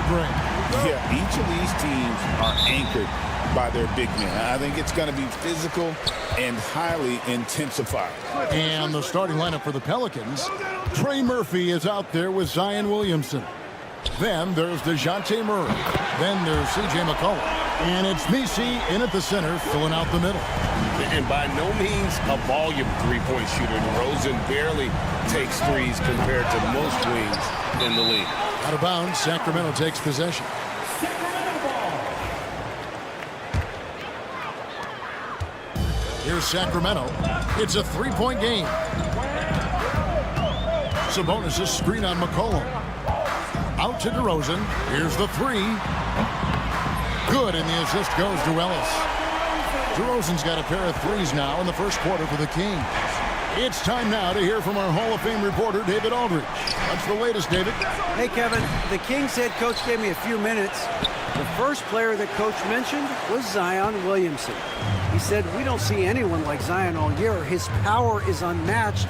bring. Yeah, each of these teams are anchored by their big men. I think it's going to be physical and highly intensified. And the starting lineup for the Pelicans. Trey Murphy is out there with Zion Williamson. Then there's DeJounte Murray. Then there's C.J. McCollum. And it's Messi in at the center, filling out the middle. And by no means a volume three-point shooter. DeRozan barely takes threes compared to most wings in the league. Out of bounds, Sacramento takes possession. Here's Sacramento. It's a three-point game. Sabonis' screen on McCollum. Out to DeRozan. Here's the three. Good, and the assist goes to Ellis. DeRozan's got a pair of threes now in the first quarter for the Kings. It's time now to hear from our Hall of Fame reporter, David Aldridge. What's the latest, David? Hey, Kevin. The Kings head coach gave me a few minutes. The first player that coach mentioned was Zion Williamson. He said, we don't see anyone like Zion all year. His power is unmatched,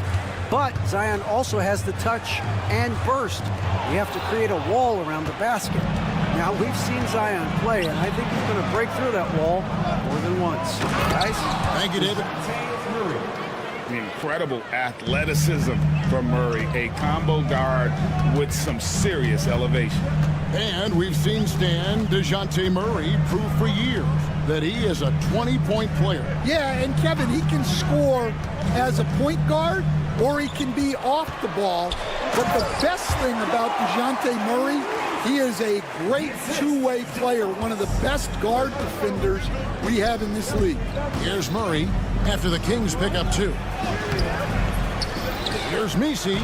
but Zion also has the touch and burst. We have to create a wall around the basket. Now, we've seen Zion play, and I think he's going to break through that wall more than once. Guys? Thank you, David. Incredible athleticism from Murray, a combo guard with some serious elevation. And we've seen DeJounte Murray prove for years that he is a 20-point player. Yeah, and Kevin, he can score as a point guard or he can be off the ball. But the best thing about DeJounte Murray, he is a great two-way player, one of the best guard defenders we have in this league. Here's Murray after the Kings pick up two. Here's Messi,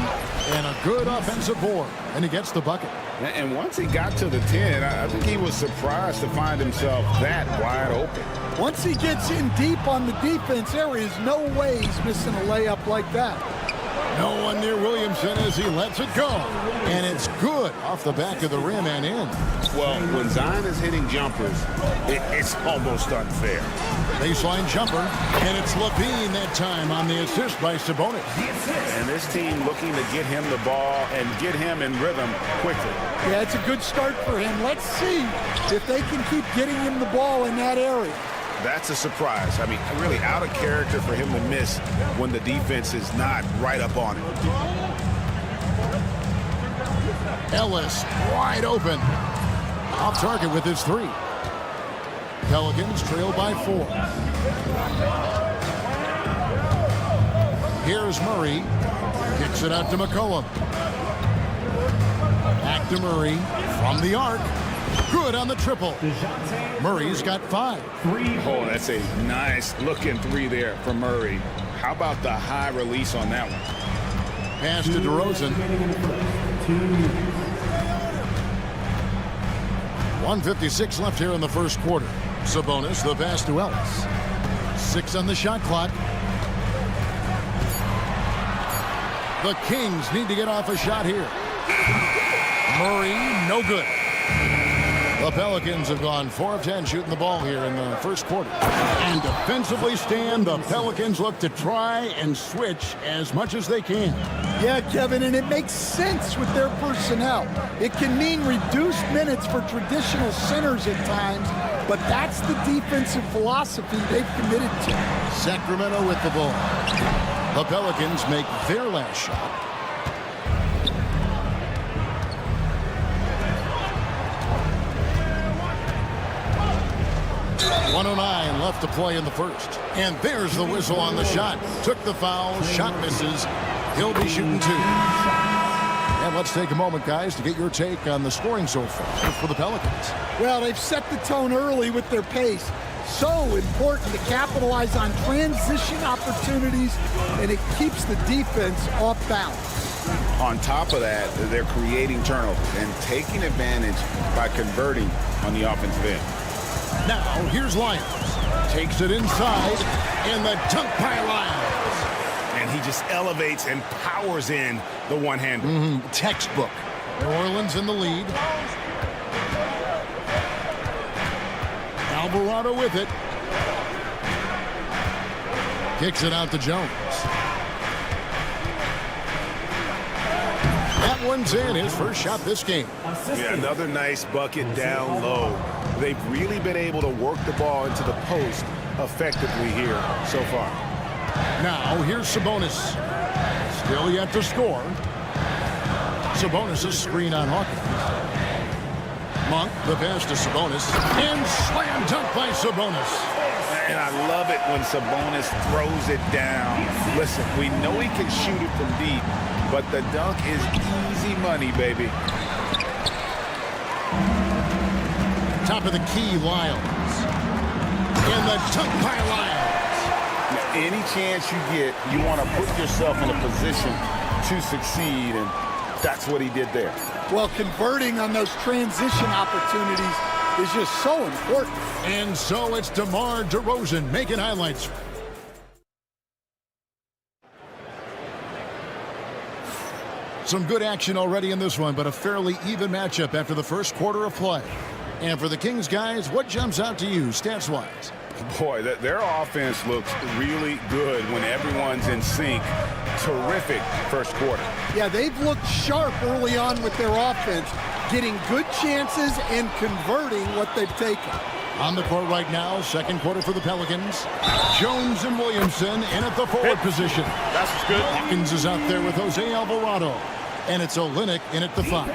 and a good offensive board, and he gets the bucket. And once he got to the 10, I think he was surprised to find himself that wide open. Once he gets in deep on the defense, there is no way he's missing a layup like that. No one near Williamson as he lets it go. And it's good off the back of the rim and in. Well, when Zion is hitting jumpers, it's almost unfair. Baseline jumper, and it's Levine that time on the assist by Sabonis. And this team looking to get him the ball and get him in rhythm quickly. Yeah, it's a good start for him. Let's see if they can keep getting him the ball in that area. That's a surprise. I mean, really out of character for him to miss when the defense is not right up on him. Ellis wide open. Off target with his three. Pelicans trail by 4. Here's Murray. Kicks it out to McCollum. Back to Murray from the arc. Good on the triple. Murray's got 5. Oh, that's a nice looking three there for Murray. How about the high release on that one? Pass to DeRozan. 1:56 left here in the first quarter. Sabonis, the pass to Ellis. 6 on the shot clock. The Kings need to get off a shot here. Murray, no good. The Pelicans have gone 4 of 10 shooting the ball here in the first quarter. And defensively, Stan, the Pelicans look to try and switch as much as they can. Yeah, Kevin, and it makes sense with their personnel. It can mean reduced minutes for traditional centers at times, but that's the defensive philosophy they've committed to. Sacramento with the ball. The Pelicans make their last shot. .109 left to play in the first. And there's the whistle on the shot. Took the foul, shot misses. He'll be shooting 2. And let's take a moment, guys, to get your take on the scoring so far for the Pelicans. Well, they've set the tone early with their pace. So important to capitalize on transition opportunities, and it keeps the defense off balance. On top of that, they're creating turnovers and taking advantage by converting on the offensive end. Now, here's Lyons. Takes it inside, and the dunk by Lyons. And he just elevates and powers in the one-hander. Textbook. New Orleans in the lead. Alvarado with it. Kicks it out to Jones. That one's in, his first shot this game. Yeah, another nice bucket down low. They've really been able to work the ball into the post effectively here so far. Now, here's Sabonis. Still yet to score. Sabonis' screen on Hawkins. Monk, the pass to Sabonis. And slam dunk by Sabonis. And I love it when Sabonis throws it down. Listen, we know he can shoot it from deep, but the dunk is easy money, baby. Top of the key, Lyles. And the dunk by Lyles. Any chance you get, you want to put yourself in a position to succeed, and that's what he did there. Well, converting on those transition opportunities is just so important. And so it's DeMar DeRozan making highlights. Some good action already in this one, but a fairly even matchup after the first quarter of play. And for the Kings, guys, what jumps out to you stats-wise? Boy, their offense looks really good when everyone's in sync. Terrific first quarter. Yeah, they've looked sharp early on with their offense, getting good chances and converting what they've taken. On the court right now, second quarter for the Pelicans. Jones and Williamson in at the forward position. That's good. Hawkins is out there with Jose Alvarado. And it's Olynyk in at the 5.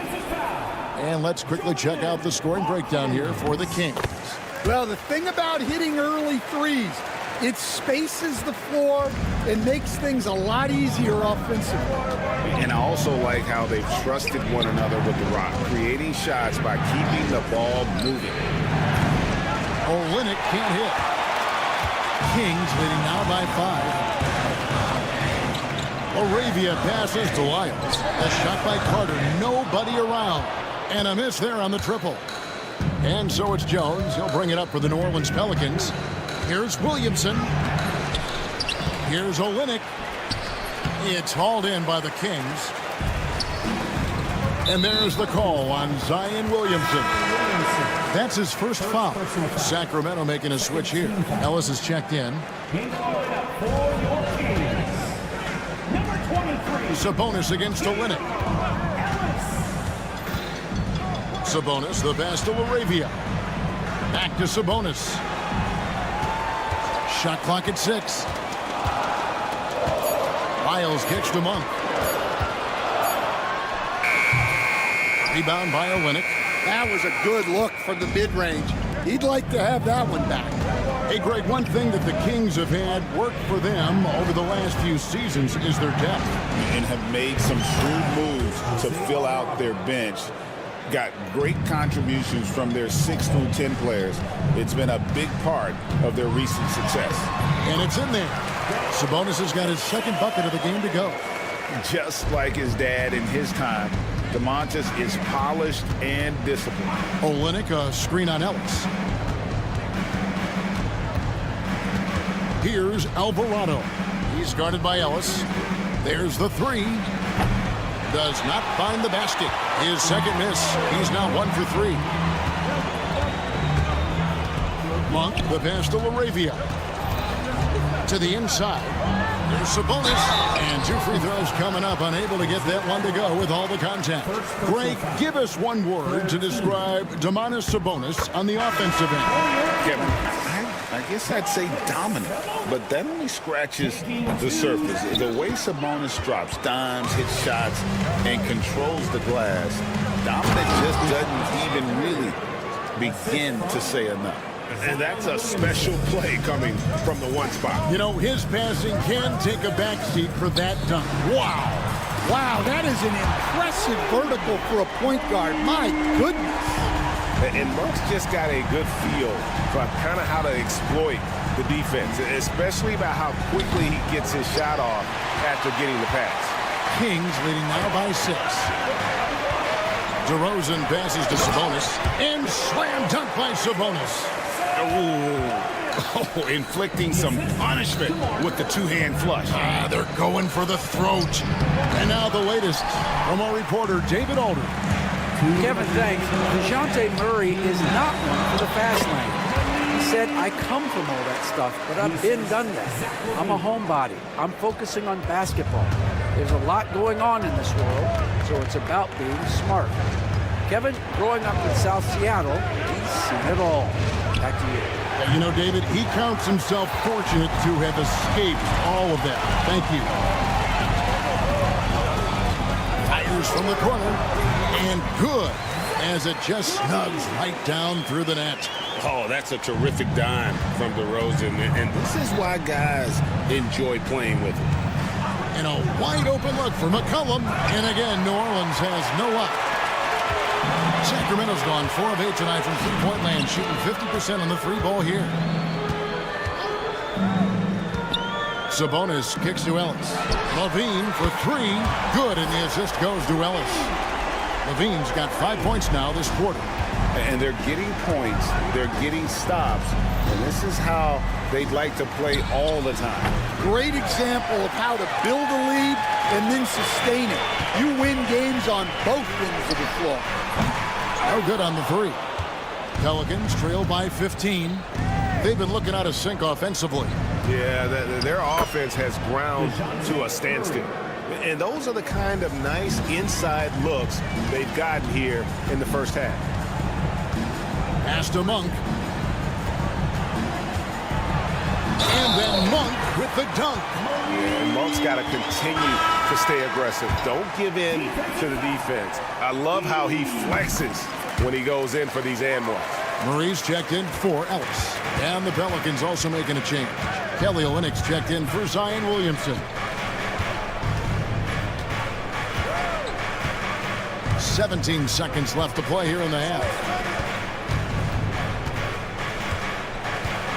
And let's quickly check out the scoring breakdown here for the Kings. Well, the thing about hitting early threes, it spaces the floor and makes things a lot easier offensively. And I also like how they've trusted one another with the rock, creating shots by keeping the ball moving. Olynyk can't hit. Kings leading now by 5. Arabia passes to Lyles. A shot by Carter. Nobody around. And a miss there on the triple. And so it's Jones. He'll bring it up for the New Orleans Pelicans. Here's Williamson. Here's Olynyk. It's hauled in by the Kings. And there's the call on Zion Williamson. That's his first foul. Sacramento making a switch here. Ellis is checked in. Sabonis against Olynyk. Sabonis, the pass to Arabia. Back to Sabonis. Shot clock at 6. Lyles kicks to Monk. Rebound by Olynyk. That was a good look from the mid-range. He'd like to have that one back. Hey, Greg, one thing that the Kings have had work for them over the last few seasons is their depth. And have made some shrewd moves to fill out their bench. Got great contributions from their 6 through 10 players. It's been a big part of their recent success. And it's in there. Sabonis has got his second bucket of the game to go. Just like his dad in his time, DeMontis is polished and disciplined. Olynyk, a screen on Ellis. Here's Alvarado. He's guarded by Ellis. There's the 3. Does not find the basket. His second miss. He's now 1 for 3. Monk, the pass to Arabia. To the inside. There's Sabonis. And 2 free throws coming up. Unable to get that one to go with all the contact. Greg, give us one word to describe Domantas Sabonis on the offensive end. Kevin, I guess I'd say dominant, but that only scratches the surface. The way Sabonis drops dimes, hits shots, and controls the glass, dominant just doesn't even really begin to say enough. And that's a special play coming from the one spot. You know, his passing can take a backseat for that dunk. Wow. Wow, that is an impressive vertical for a point guard. My goodness. And Monk's just got a good feel for kind of how to exploit the defense, especially about how quickly he gets his shot off after getting the pass. Kings leading now by 6. DeRozan passes to Sabonis. And slam dunk by Sabonis. Oh, inflicting some punishment with the two-hand flush. They're going for the throat. And now the latest from our reporter, David Alder. Kevin, thanks. DeJounte Murray is not one for the fast lane. He said, I come from all that stuff, but I've been done that. I'm a homebody. I'm focusing on basketball. There's a lot going on in this world, so it's about being smart. Kevin, growing up in South Seattle, he's seen it all. Back to you. You know, David, he counts himself fortunate to have escaped all of that. Thank you. Fires from the corner, and good, as it just snugs right down through the net. Oh, that's a terrific dime from DeRozan, and this is why guys enjoy playing with him. And a wide open look for McCollum, and again, New Orleans has no luck. Sacramento's gone 4 of 8 tonight from three-point land, shooting 50% on the three ball here. Sabonis kicks to Ellis. Levine for 3. Good, and the assist goes to Ellis. Levine's got 5 points now this quarter. And they're getting points, they're getting stops, and this is how they'd like to play all the time. Great example of how to build a lead and then sustain it. You win games on both ends of the floor. No good on the 3. Pelicans trail by 15. They've been looking out of sync offensively. Yeah, their offense has ground to a standstill. And those are the kind of nice inside looks they've gotten here in the first half. Pass to Monk. And then Monk with the dunk. And Monk's got to continue to stay aggressive. Don't give in to the defense. I love how he flexes when he goes in for these and ones. Murray's checked in for Ellis. And the Pelicans also making a change. Kelly Olynyk's checked in for Zion Williamson. 17 seconds left to play here in the half.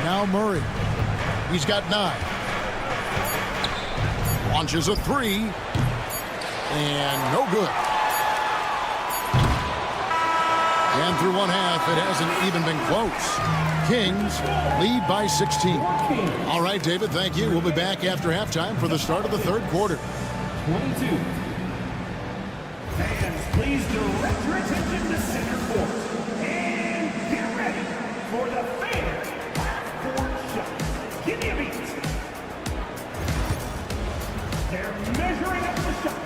Now Murray. He's got 9. Launches a 3. And no good. And through one half, it hasn't even been close. Kings lead by 16. All right, David, thank you. We'll be back after halftime for the start of the third quarter. 22. Fans, please direct your attention to center court. And get ready for the fan half-court shot. Give me a beat. They're measuring up the shot.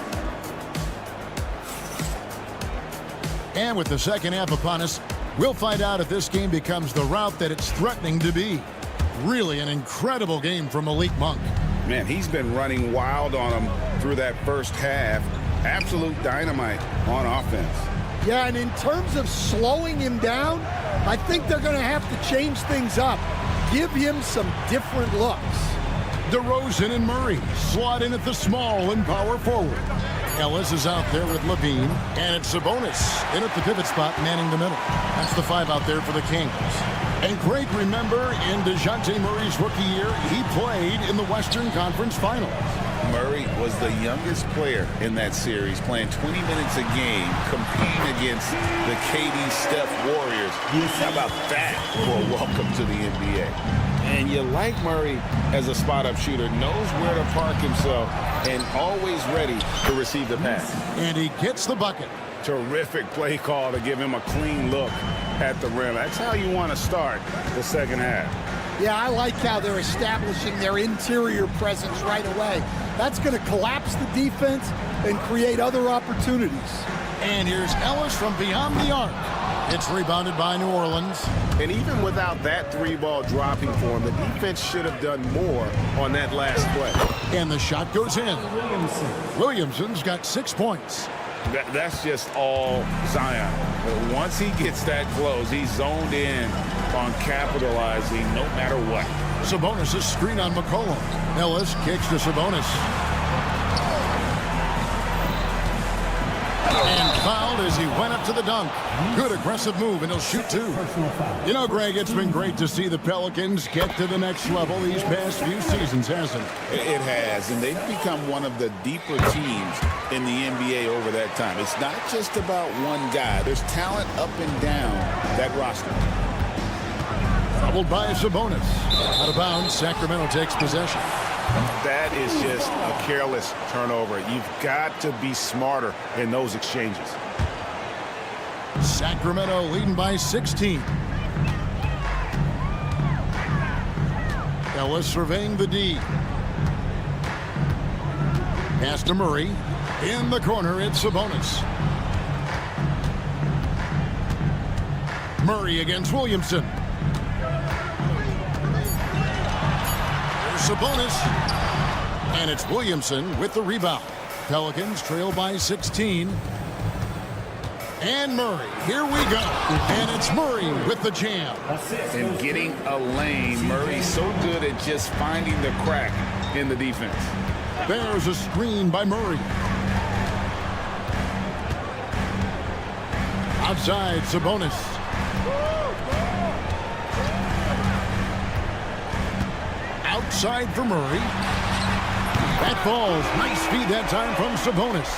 And with the second half upon us, we'll find out if this game becomes the route that it's threatening to be. Really an incredible game from Malik Monk. Man, he's been running wild on them through that first half. Absolute dynamite on offense. Yeah, and in terms of slowing him down, I think they're going to have to change things up. Give him some different looks. DeRozan and Murray slot in at the small and power forward. Ellis is out there with Levine, and it's Sabonis in at the pivot spot, manning the middle. That's the 5 out there for the Kings. And Craig, remember, in DeJounte Murray's rookie year, he played in the Western Conference Finals. Murray was the youngest player in that series, playing 20 minutes a game, competing against the KD Steph Warriors. How about that for a welcome to the NBA? And you like Murray as a spot-up shooter, knows where to park himself, and always ready to receive the pass. And he gets the bucket. Terrific play call to give him a clean look at the rim. That's how you want to start the second half. Yeah, I like how they're establishing their interior presence right away. That's going to collapse the defense and create other opportunities. And here's Ellis from beyond the arc. It's rebounded by New Orleans. And even without that 3-ball dropping for him, the defense should have done more on that last play. And the shot goes in. Williamson's got 6 points. That's just all Zion. But once he gets that close, he's zoned in on capitalizing no matter what. Sabonis' screen on McCollum. Ellis kicks to Sabonis. And fouled as he went up to the dunk. Good aggressive move, and he'll shoot 2. You know, Greg, it's been great to see the Pelicans get to the next level these past few seasons, hasn't it? It has, and they've become one of the deeper teams in the NBA over that time. It's not just about one guy. There's talent up and down that roster. Doubled by Sabonis. Out of bounds, Sacramento takes possession. That is just a careless turnover. You've got to be smarter in those exchanges. Sacramento leading by 16. Ellis surveying the D. Pass to Murray. In the corner, it's Sabonis. Murray against Williamson. There's Sabonis. And it's Williamson with the rebound. Pelicans trail by 16. And Murray, here we go. And it's Murray with the jam. And getting a lane. Murray's so good at just finding the crack in the defense. There's a screen by Murray. Outside, Sabonis. Outside for Murray. That falls. Nice feed that time from Sabonis.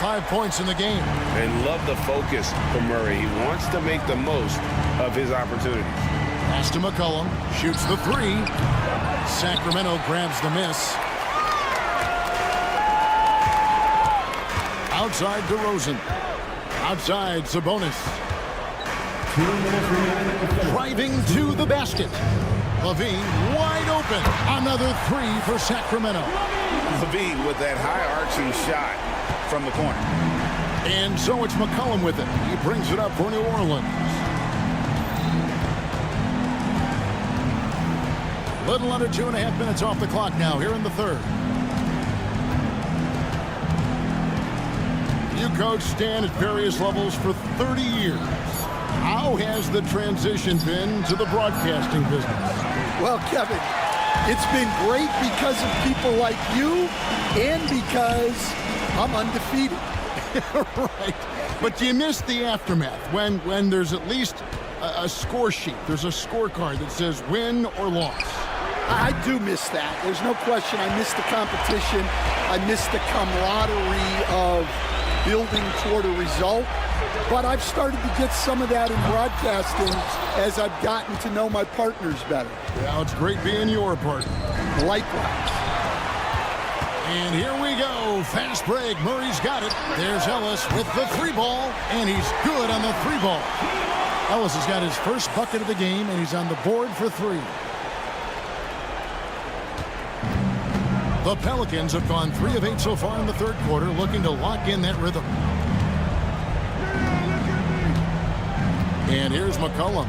5 points in the game. And love the focus for Murray. He wants to make the most of his opportunities. Pass to McCollum. Shoots the three. Sacramento grabs the miss. Outside DeRozan. Outside Sabonis. Driving to the basket. Levine wide open. Another three for Sacramento. Levine with that high-arching shot from the corner. And so it's McCollum with it. He brings it up for New Orleans. Little under 2.5 minutes off the clock now here in the third. You coach Stan at various levels for 30 years. How has the transition been to the broadcasting business? Well, Kevin, it's been great because of people like you and because I'm undefeated. Right. But do you miss the aftermath when there's at least a score sheet? There's a scorecard that says win or loss. I do miss that. There's no question. I miss the competition. I miss the camaraderie of building toward a result. But I've started to get some of that in broadcasting as I've gotten to know my partners better. Well, it's great being your partner. Likewise. And here we go. Fast break. Murray's got it. There's Ellis with the three ball, and he's good on the three ball. Ellis has got his first bucket of the game, and he's on the board for three. The Pelicans have gone 3 of 8 so far in the third quarter, looking to lock in that rhythm. And here's McCollum.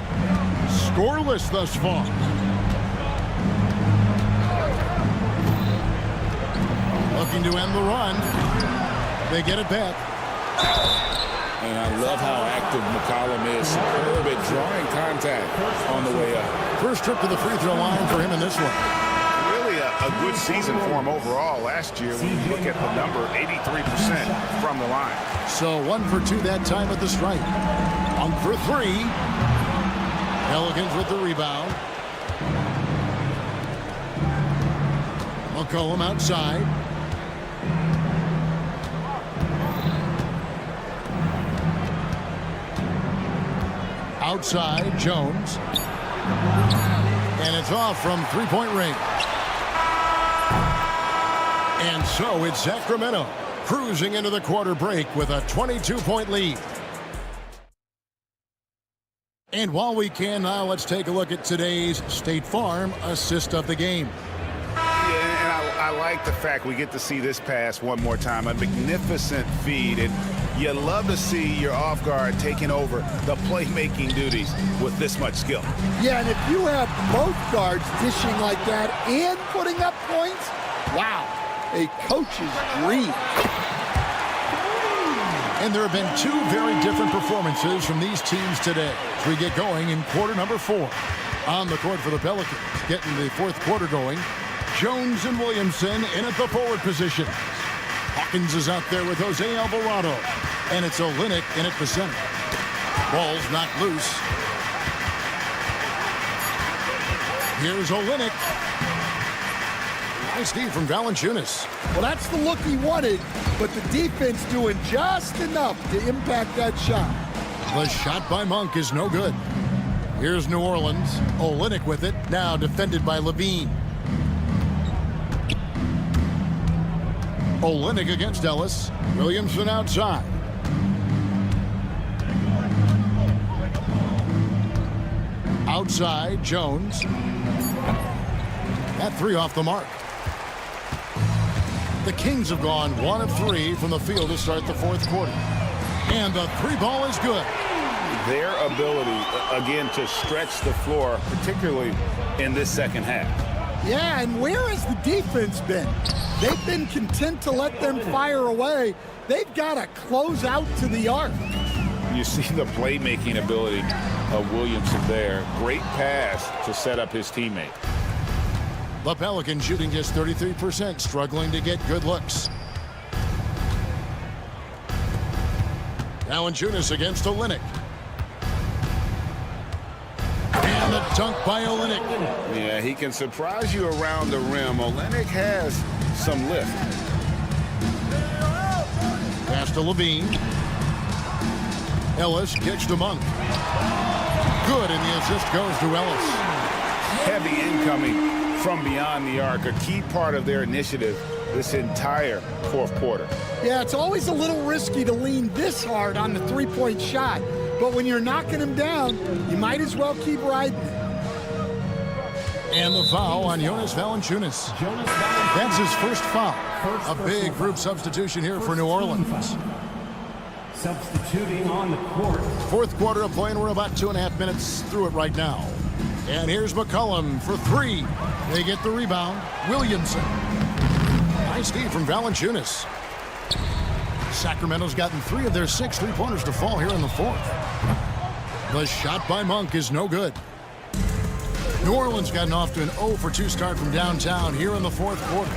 Scoreless thus far. Looking to end the run. They get it back. And I love how active McCollum is. Superb at drawing contact on the way up. First trip to the free throw line for him in this one. Really a good season for him overall last year. When you look at the number, 83% from the line. So 1 for 2 that time at the stripe. 1 for 3. Pelicans with the rebound. McCollum outside. Outside, Jones. And it's off from three-point range. And so it's Sacramento cruising into the quarter break with a 22-point lead. And while we can now, let's take a look at today's State Farm assist of the game. Yeah, and I like the fact we get to see this pass one more time. A magnificent feed. And you love to see your off guard taking over the playmaking duties with this much skill. Yeah, and if you have both guards dishing like that and putting up points, wow, a coach's dream. And there have been 2 very different performances from these teams today as we get going in quarter number 4. On the court for the Pelicans, getting the fourth quarter going, Jones and Williamson in at the forward position. Hawkins is out there with Jose Alvarado, and it's Olynyk in at the center. Ball's knocked loose. Here's Olynyk. Nice D from Valanciunas. Well, that's the look he wanted, but the defense doing just enough to impact that shot. The shot by Monk is no good. Here's New Orleans. Olynyk with it, now defended by Levine. Olynyk against Ellis. Williamson outside. Outside, Jones. That 3 off the mark. The Kings have gone 1 of 3 from the field to start the fourth quarter. And the three ball is good. Their ability, again, to stretch the floor, particularly in this second half. Yeah, and where has the defense been? They've been content to let them fire away. They've got to close out to the arc. You see the playmaking ability of Williamson there. Great pass to set up his teammate. The Pelicans shooting just 33%, struggling to get good looks. Valanciunas against Olynyk. And the dunk by Olynyk. Yeah, he can surprise you around the rim. Olynyk has some lift. Pass to Levine. Ellis kicks to Monk. Good, and the assist goes to Ellis. Heavy incoming from beyond the arc, a key part of their initiative this entire fourth quarter. Yeah, it's always a little risky to lean this hard on the three-point shot, but when you're knocking him down, you might as well keep riding it. And the foul on Jonas Valanciunas. That's his first foul. A big group substitution here for New Orleans. Substituting on the court. Fourth quarter of play, and we're about 2.5 minutes through it right now. And here's McCollum for three. They get the rebound. Williamson. Nice D from Valanciunas. Sacramento's gotten 3 of their 6 three-pointers to fall here in the fourth. The shot by Monk is no good. New Orleans gotten off to an 0 for 2 start from downtown here in the fourth quarter.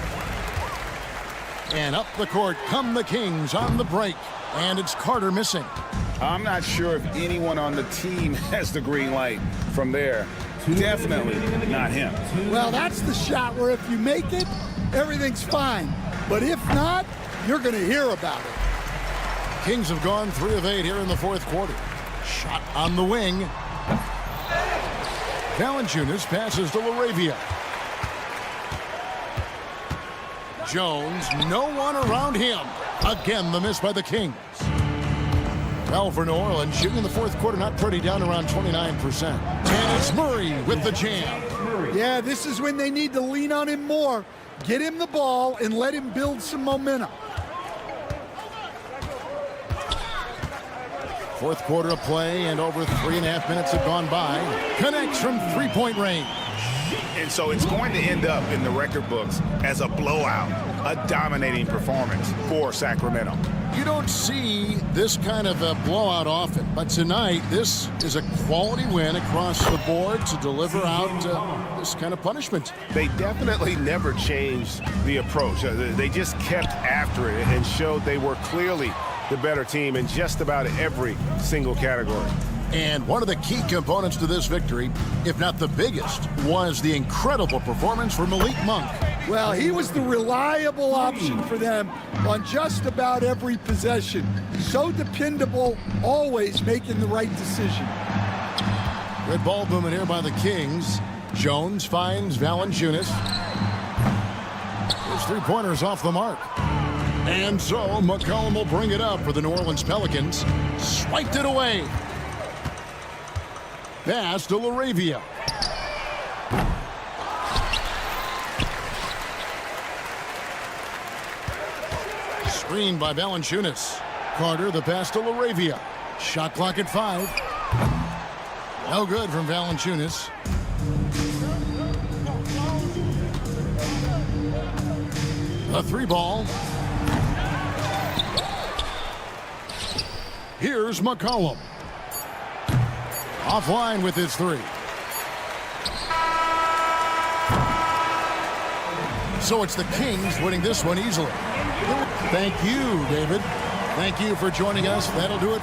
And up the court come the Kings on the break. And it's Carter missing. I'm not sure if anyone on the team has the green light from there. Definitely not him. Well, that's the shot where if you make it, everything's fine. But if not, you're going to hear about it. Kings have gone 3 of 8 here in the fourth quarter. Shot on the wing. Valanciunas passes to LaRavia. Jones, no one around him. Again, the miss by the Kings. Well, for New Orleans, shooting in the fourth quarter, not pretty, down around 29%. And it's Murray with the jam. Yeah, this is when they need to lean on him more. Get him the ball and let him build some momentum. Fourth quarter of play, and over 3.5 minutes have gone by. Connects from three-point range. And so it's going to end up in the record books as a blowout, a dominating performance for Sacramento. You don't see this kind of a blowout often, but tonight this is a quality win across the board to deliver out this kind of punishment. They definitely never changed the approach. They just kept after it and showed they were clearly the better team in just about every single category. And one of the key components to this victory, if not the biggest, was the incredible performance for Malik Monk. Well, he was the reliable option for them on just about every possession. So dependable, always making the right decision. Red ball movement here by the Kings. Jones finds Valanciunas. His three-pointers off the mark. And so McCollum will bring it up for the New Orleans Pelicans. Swiped it away. Pass to LaRavia. Screen by Valanciunas. Carter, the pass to LaRavia. Shot clock at 5. No good from Valanciunas. A 3-ball. Here's McCollum. Offline with his 3. So it's the Kings winning this one easily. Thank you, David. Thank you for joining us. That'll do it.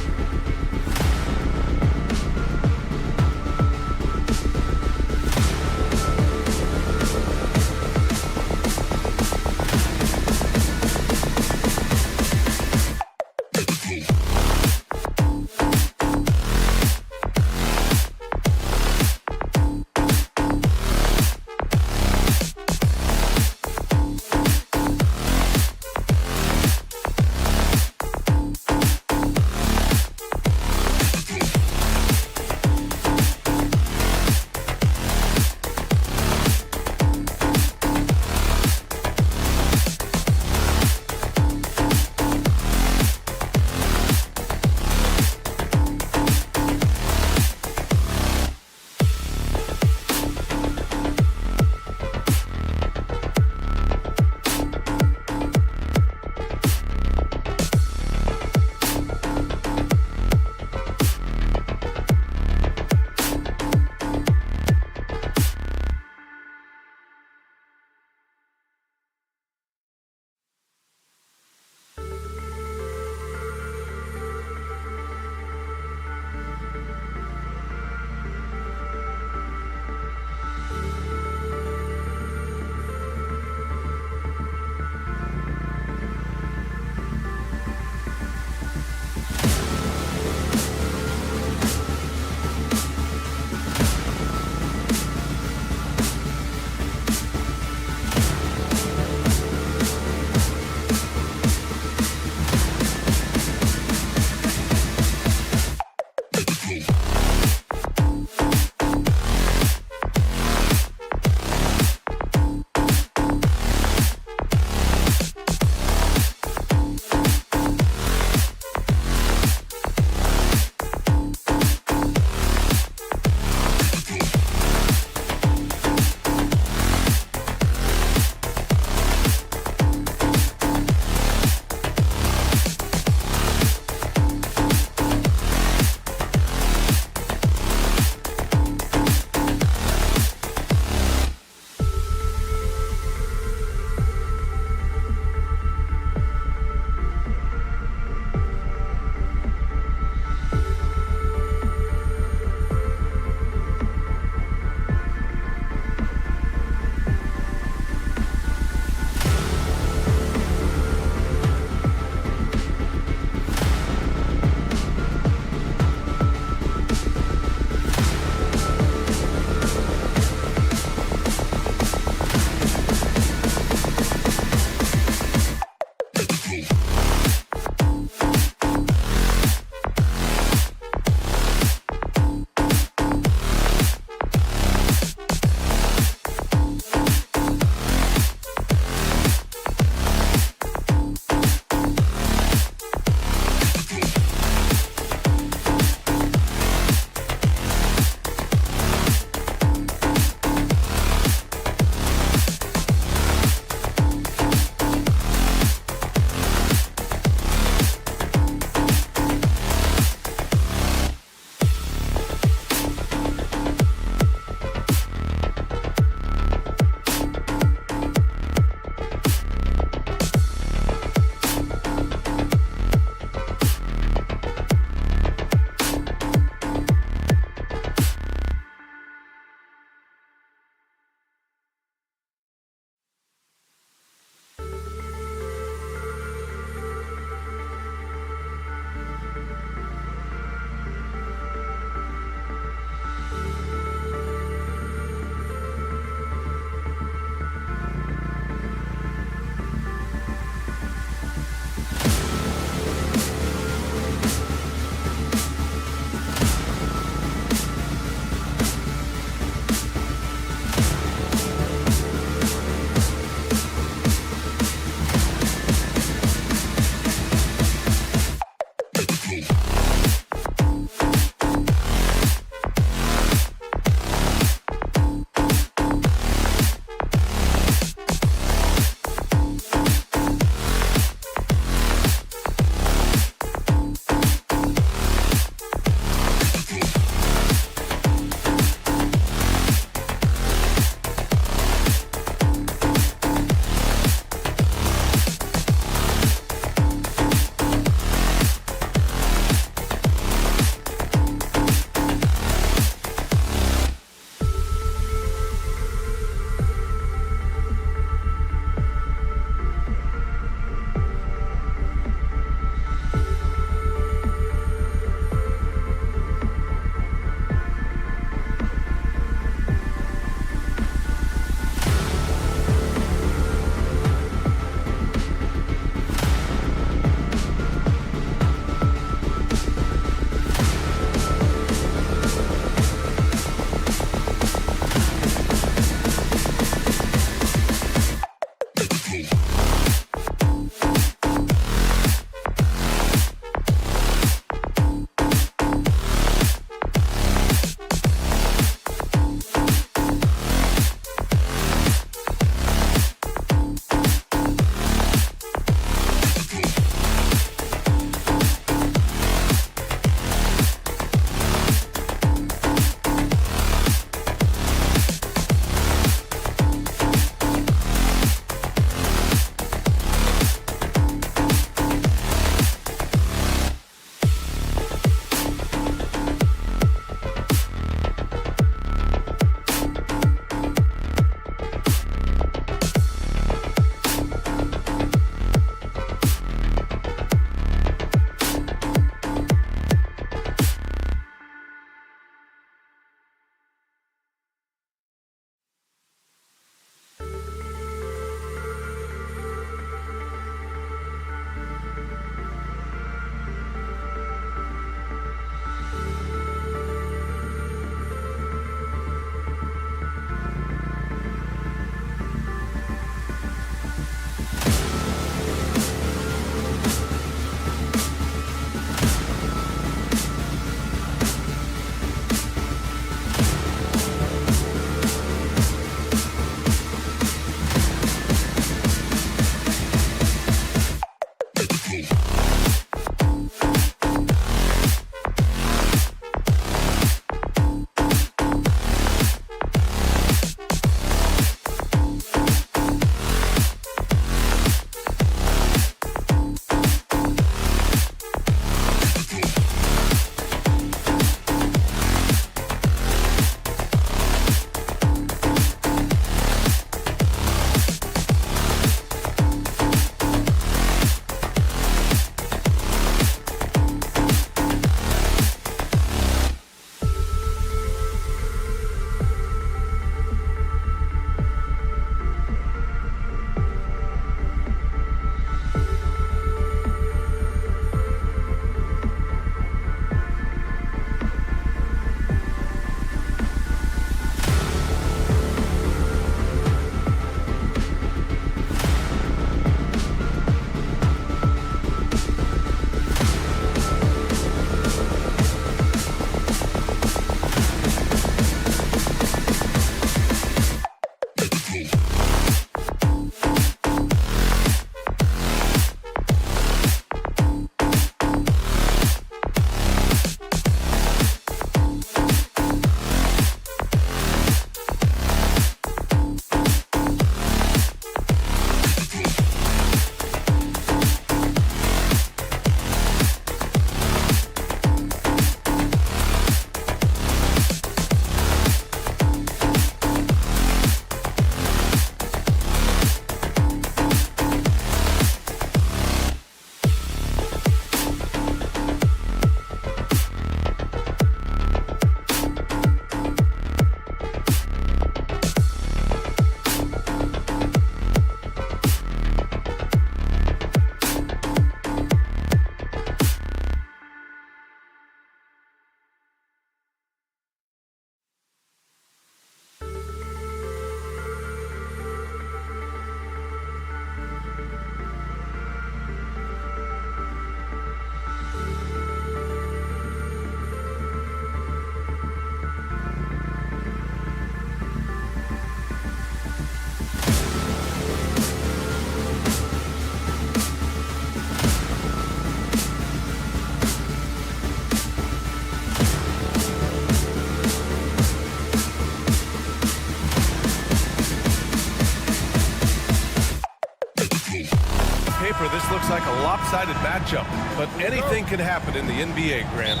lopsided matchup, but anything can happen in the NBA, Grant.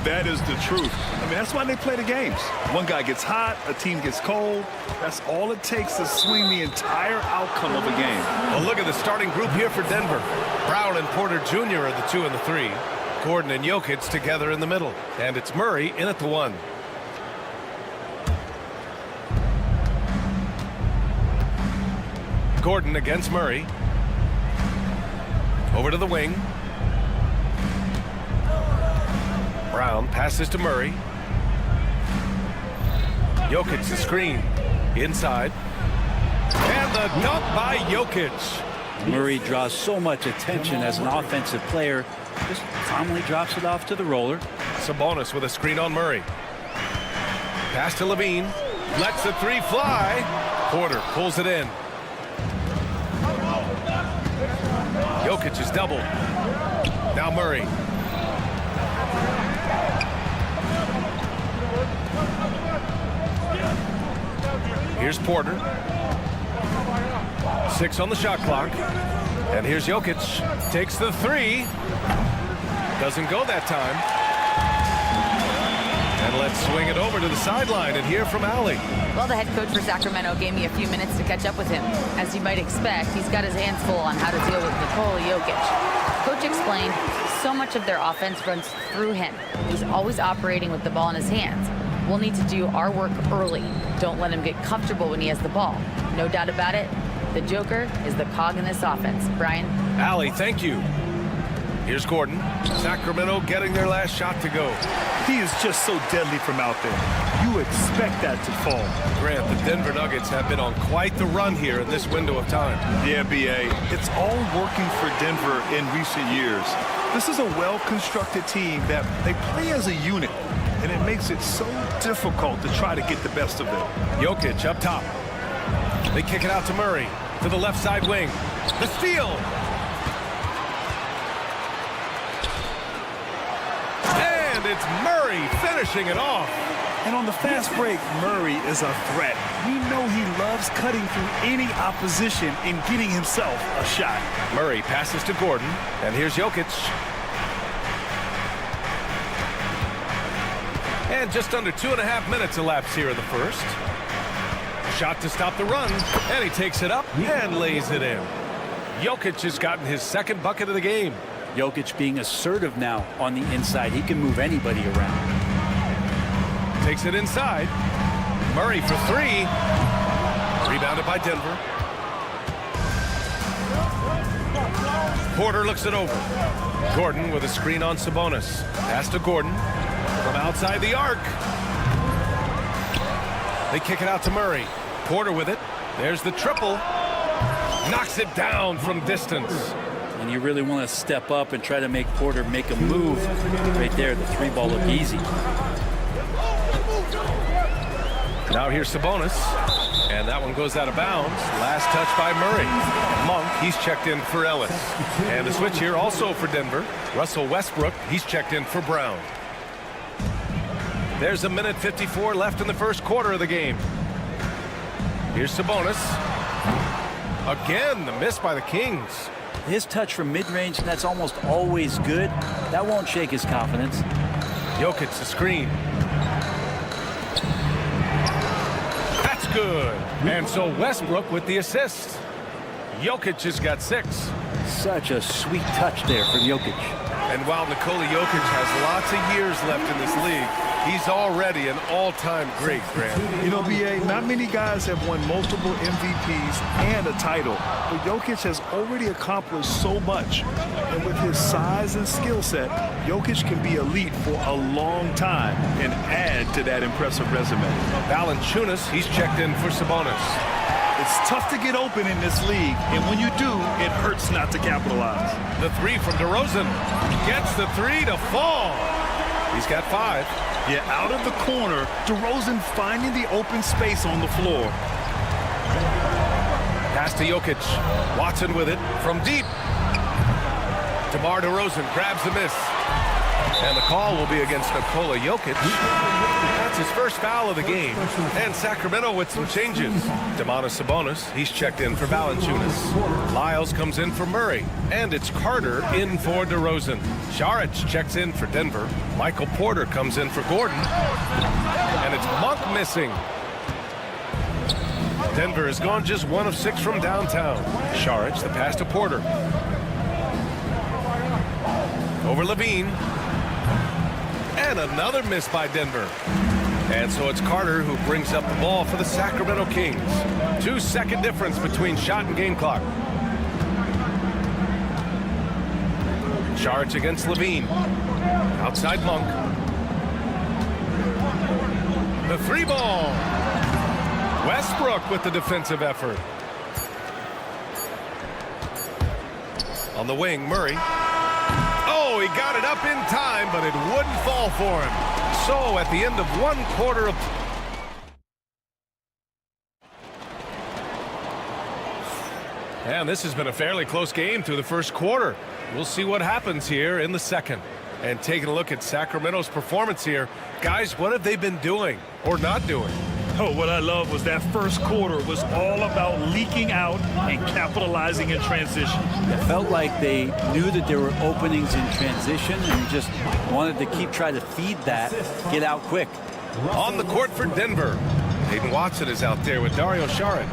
That is the truth. I mean, that's why they play the games. One guy gets hot, a team gets cold. That's all it takes to swing the entire outcome of a game. Well, look at the starting group here for Denver. Brown and Porter Jr. are the 2 and the 3. Gordon and Jokic together in the middle. And it's Murray in at the 1. Gordon against Murray. Over to the wing. Brown passes to Murray. Jokic the screen. Inside. And the dunk by Jokic. Murray draws so much attention as an offensive player. Just calmly drops it off to the roller. Sabonis with a screen on Murray. Pass to Levine. Lets the 3 fly. Porter pulls it in. Jokic is doubled. Now Murray. Here's Porter. 6 on the shot clock. And here's Jokic. Takes the 3. Doesn't go that time. And let's swing it over to the sideline and hear from Allie. Well, the head coach for Sacramento gave me a few minutes to catch up with him. As you might expect, he's got his hands full on how to deal with Nikola Jokic. Coach explained so much of their offense runs through him. He's always operating with the ball in his hands. We'll need to do our work early. Don't let him get comfortable when he has the ball. No doubt about it, the Joker is the cog in this offense. Brian? Allie, thank you. Here's Gordon. Sacramento getting their last shot to go. He is just so deadly from out there. You expect that to fall. Grant, the Denver Nuggets have been on quite the run here in this window of time. Yeah, B.A. It's all working for Denver in recent years. This is a well-constructed team that they play as a unit, and it makes it so difficult to try to get the best of them. Jokic up top. They kick it out to Murray to the left side wing. The steal. And it's Murray finishing it off. And on the fast break, Murray is a threat. We know he loves cutting through any opposition and getting himself a shot. Murray passes to Gordon, and here's Jokic. And just under 2.5 minutes elapsed here in the first. Shot to stop the run, and he takes it up and lays it in. Jokic has gotten his 2nd bucket of the game. Jokic being assertive now on the inside. He can move anybody around. Takes it inside. Murray for 3. Rebounded by Denver. Porter looks it over. Gordon with a screen on Sabonis. Pass to Gordon from outside the arc. They kick it out to Murray. Porter with it. There's the triple. Knocks it down from distance. And you really want to step up and try to make Porter make a move. Right there, the 3-ball looked easy. Now here's Sabonis. And that one goes out of bounds. Last touch by Murray. Monk, he's checked in for Ellis. And the switch here also for Denver. Russell Westbrook, he's checked in for Brown. There's 1:54 left in the first quarter of the game. Here's Sabonis. Again, the miss by the Kings. His touch from mid-range, that's almost always good. That won't shake his confidence. Jokic the screen. That's good. And so Westbrook with the assist. Jokic has got 6. Such a sweet touch there from Jokic. And while Nikola Jokic has lots of years left in this league, he's already an all-time great, Grant. You know, B.A., not many guys have won multiple MVPs and a title, but Jokic has already accomplished so much. And with his size and skill set, Jokic can be elite for a long time and add to that impressive resume. Valanciunas, he's checked in for Sabonis. It's tough to get open in this league, and when you do, it hurts not to capitalize. The 3 from DeRozan. Gets the 3 to fall. He's got 5. Yeah, out of the corner, DeRozan finding the open space on the floor. Pass to Jokic. Watson with it from deep. DeMar DeRozan grabs the miss. And the call will be against Nikola Jokic. That's It's his first foul of the game. And Sacramento with some changes. Domantas Sabonis, he's checked in for Valanciunas. Lyles comes in for Murray. And it's Carter in for DeRozan. Saric checks in for Denver. Michael Porter comes in for Gordon. And it's Monk missing. Denver has gone just 1 of 6 from downtown. Saric, the pass to Porter. Over Levine. And another miss by Denver. And so it's Carter who brings up the ball for the Sacramento Kings. 2-second difference between shot and game clock. Saric against Levine. Outside Monk. The 3 ball. Westbrook with the defensive effort. On the wing, Murray. Oh, he got it up in time, but it wouldn't fall for him. So at the end of 1 quarter of... And this has been a fairly close game through the first quarter. We'll see what happens here in the second. And taking a look at Sacramento's performance here. Guys, what have they been doing or not doing? Oh, what I love was that first quarter was all about leaking out and capitalizing in transition. It felt like they knew that there were openings in transition and just wanted to keep trying to feed that, get out quick. On the court for Denver, Hayden Watson is out there with Dario Saric.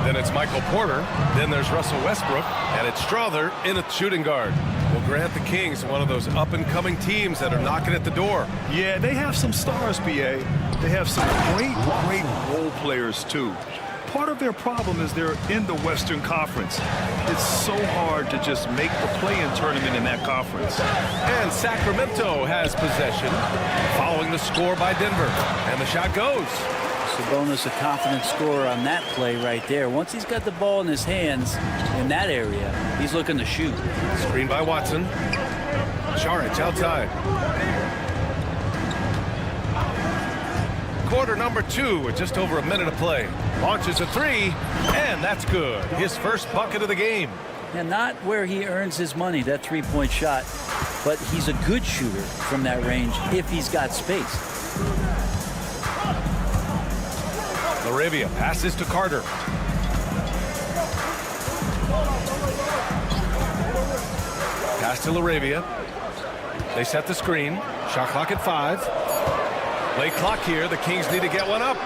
Then it's Michael Porter. Then there's Russell Westbrook. And it's Strother in at shooting guard. Well, Grant, the Kings, one of those up-and-coming teams that are knocking at the door. Yeah, they have some stars, BA. They have some great role players, too. Part of their problem is they're in the Western Conference. It's so hard to just make the play-in tournament in that conference. And Sacramento has possession following the score by Denver. And the shot goes. Sabonis, a confident scorer on that play right there. Once he's got the ball in his hands in that area, he's looking to shoot. Screen by Watson. Saric outside. Quarter number 2 with just over a minute of play. Launches a 3, and that's good. His first bucket of the game. And not where he earns his money, that 3-point shot, but he's a good shooter from that range if he's got space. Laravia passes to Carter. Pass to Laravia. They set the screen. Shot clock at 5. Late clock here. The Kings need to get one up.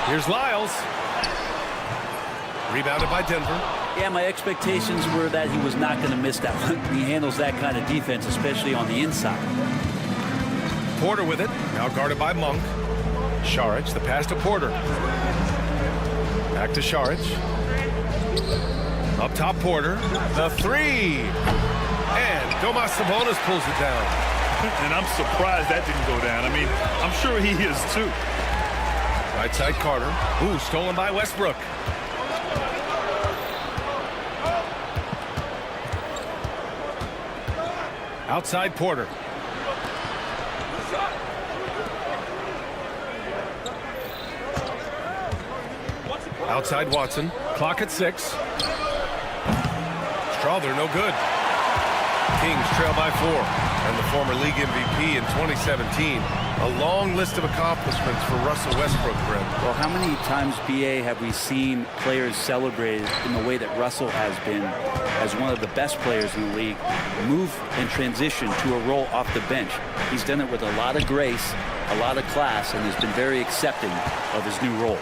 Here's Lyles. Rebounded by Denver. Yeah, my expectations were that he was not going to miss that one. He handles that kind of defense, especially on the inside. Porter with it. Now guarded by Monk. Saric, the pass to Porter. Back to Saric. Up top, Porter. The 3. And Domantas Sabonis pulls it down. And I'm surprised that didn't go down. I mean, I'm sure he is too. Right side, Carter. Ooh, stolen by Westbrook. Outside, Porter. Outside Watson. Clock at 6. Strother, no good. Kings trail by 4. And the former league MVP in 2017. A long list of accomplishments for Russell Westbrook, Brent. Well, how many times, BA, have we seen players celebrated in the way that Russell has been as one of the best players in the league, move and transition to a role off the bench? He's done it with a lot of grace, a lot of class, and has been very accepting of his new role.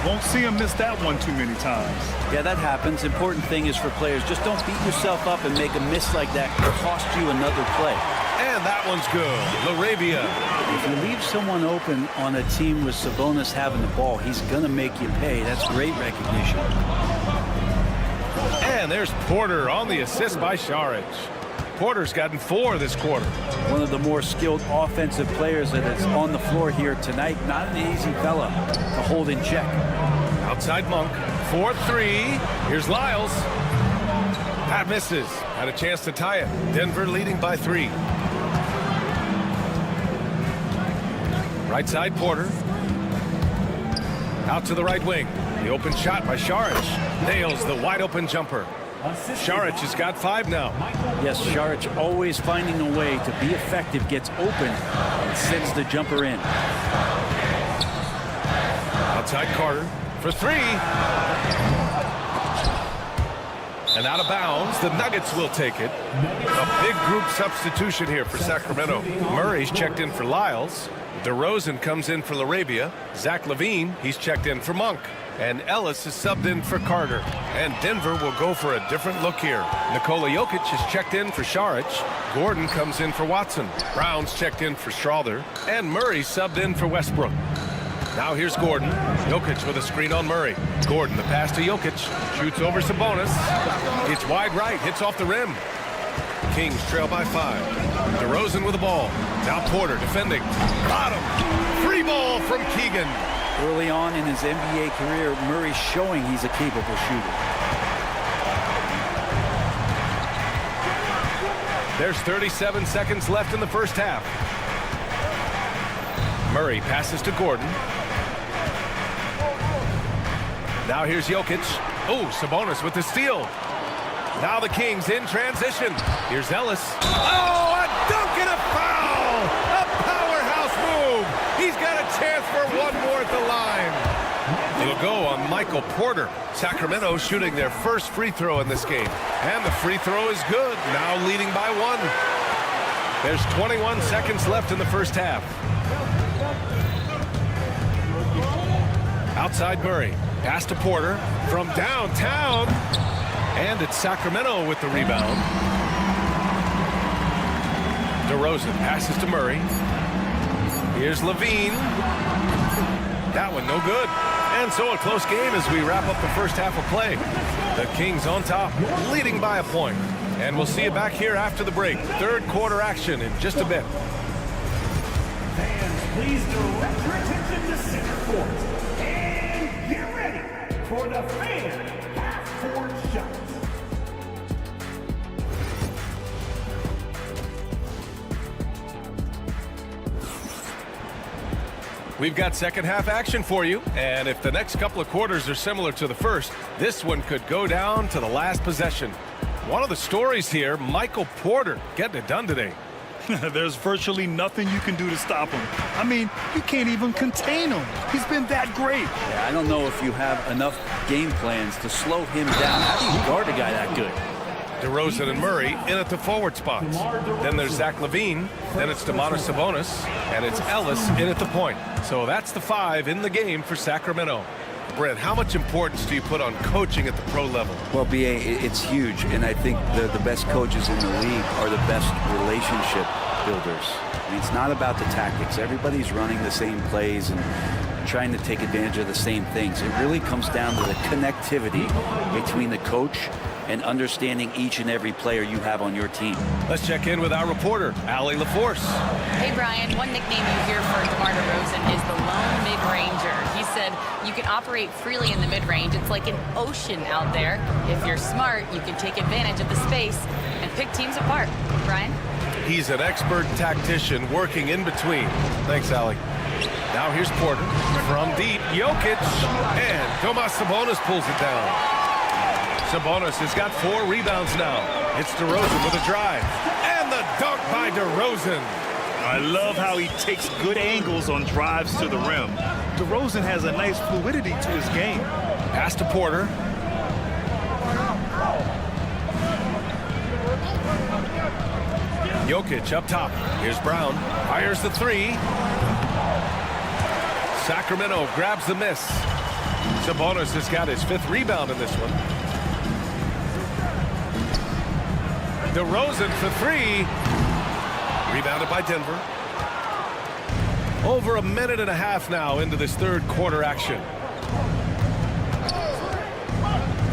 Won't see him miss that one too many times. Yeah, that happens. Important thing is for players, just don't beat yourself up and make a miss like that cost you another play. And that one's good. Laravia. If you leave someone open on a team with Sabonis having the ball, he's going to make you pay. That's great recognition. And there's Porter on the assist by Saric. Porter's gotten 4 this quarter. One of the more skilled offensive players that is on the floor here tonight. Not an easy fella to hold in check. Outside Monk. 4-3. Here's Lyles. Pat misses. Had a chance to tie it. Denver leading by 3. Right side, Porter. Out to the right wing. The open shot by Saric. Nails the wide open jumper. Šarić has got 5 now. Yes, Šarić always finding a way to be effective, gets open, and sends the jumper in. Outside Carter for 3. And out of bounds, the Nuggets will take it. A big group substitution here for Sacramento. Murray's checked in for Lyles. DeRozan comes in for LaRabia. Zach LaVine, he's checked in for Monk. And Ellis is subbed in for Carter. And Denver will go for a different look here. Nikola Jokic is checked in for Šarić. Gordon comes in for Watson. Brown's checked in for Strawther. And Murray subbed in for Westbrook. Now here's Gordon. Jokic with a screen on Murray. Gordon, the pass to Jokic. Shoots over Sabonis. It's wide right, hits off the rim. Kings trail by 5. DeRozan with the ball. Now Porter defending. Bottom. Free ball from Keegan. Early on in his NBA career, Murray's showing he's a capable shooter. There's 37 seconds left in the first half. Murray passes to Gordon. Now here's Jokic. Oh, Sabonis with the steal. Now the Kings in transition. Here's Ellis. Oh, a dunk and a foul! A powerhouse move. He's got a chance for one more at the line. It'll go on Michael Porter. Sacramento shooting their first free throw in this game. And the free throw is good. Now leading by 1. There's 21 seconds left in the first half. Outside Murray. Pass to Porter from downtown. And it's Sacramento with the rebound. DeRozan passes to Murray. Here's LaVine. That one no good. And so a close game as we wrap up the first half of play. The Kings on top, leading by a point. And we'll see you back here after the break. Third quarter action in just a bit. Fans, please direct your attention to center court. And get ready for the fan half-court shot. We've got second half action for you, and if the next couple of quarters are similar to the first, this one could go down to the last possession. One of the stories here, Michael Porter getting it done today. There's virtually nothing you can do to stop him. I mean, you can't even contain him. He's been that great. Yeah, I don't know if you have enough game plans to slow him down. How do you guard a guy that good? DeRozan and Murray in at the forward spots. Then there's Zach LaVine. Then it's Domantas Sabonis. And it's Ellis in at the point. So that's the 5 in the game for Sacramento. Brent, how much importance do you put on coaching at the pro level? Well, B.A., it's huge. And I think the best coaches in the league are the best relationship builders. I mean, it's not about the tactics. Everybody's running the same plays and trying to take advantage of the same things. It really comes down to the connectivity between the coach and understanding each and every player you have on your team. Let's check in with our reporter, Allie LaForce. Hey, Brian, one nickname you hear for DeMar DeRozan is the lone mid-ranger. He said you can operate freely in the mid-range. It's like an ocean out there. If you're smart, you can take advantage of the space and pick teams apart. Brian? He's an expert tactician working in between. Thanks, Allie. Now here's Porter from deep. Jokic. And Domas Sabonis pulls it down. Sabonis has got 4 rebounds now. It's DeRozan with a drive. And the dunk by DeRozan. I love how he takes good angles on drives to the rim. DeRozan has a nice fluidity to his game. Pass to Porter. Jokic up top. Here's Brown. Fires the 3. Sacramento grabs the miss. Sabonis has got his 5th rebound in this one. DeRozan for 3. Rebounded by Denver. Over a minute and a half now into this third quarter action.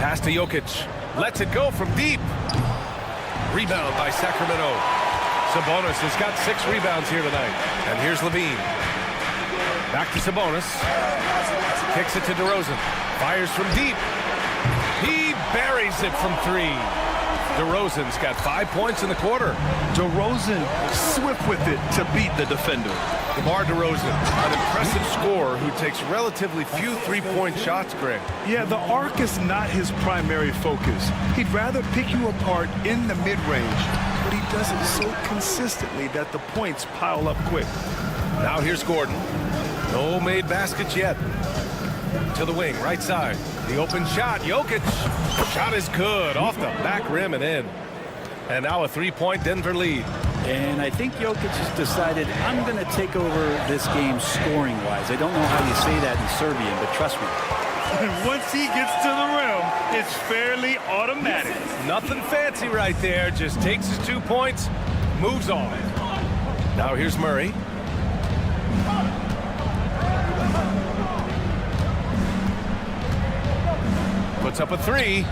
Pass to Jokic. Lets it go from deep. Rebound by Sacramento. Sabonis has got 6 rebounds here tonight. And here's LaVine. Back to Sabonis. Kicks it to DeRozan. Fires from deep. He buries it from 3. DeRozan's got 5 points in the quarter. DeRozan swift with it to beat the defender. DeMar DeRozan, an impressive scorer who takes relatively few three-point shots, Greg. Yeah, the arc is not his primary focus. He'd rather pick you apart in the mid-range, but he does it so consistently that the points pile up quick. Now here's Gordon. No made baskets yet. To the wing, right side. The open shot, Jokic. Shot is good, off the back rim and in. And now a three-point Denver lead. And I think Jokic has decided, I'm going to take over this game scoring-wise. I don't know how you say that in Serbian, but trust me. Once he gets to the rim, it's fairly automatic. Nothing fancy right there. Just takes his 2 points, moves on. Now here's Murray. Puts up a three.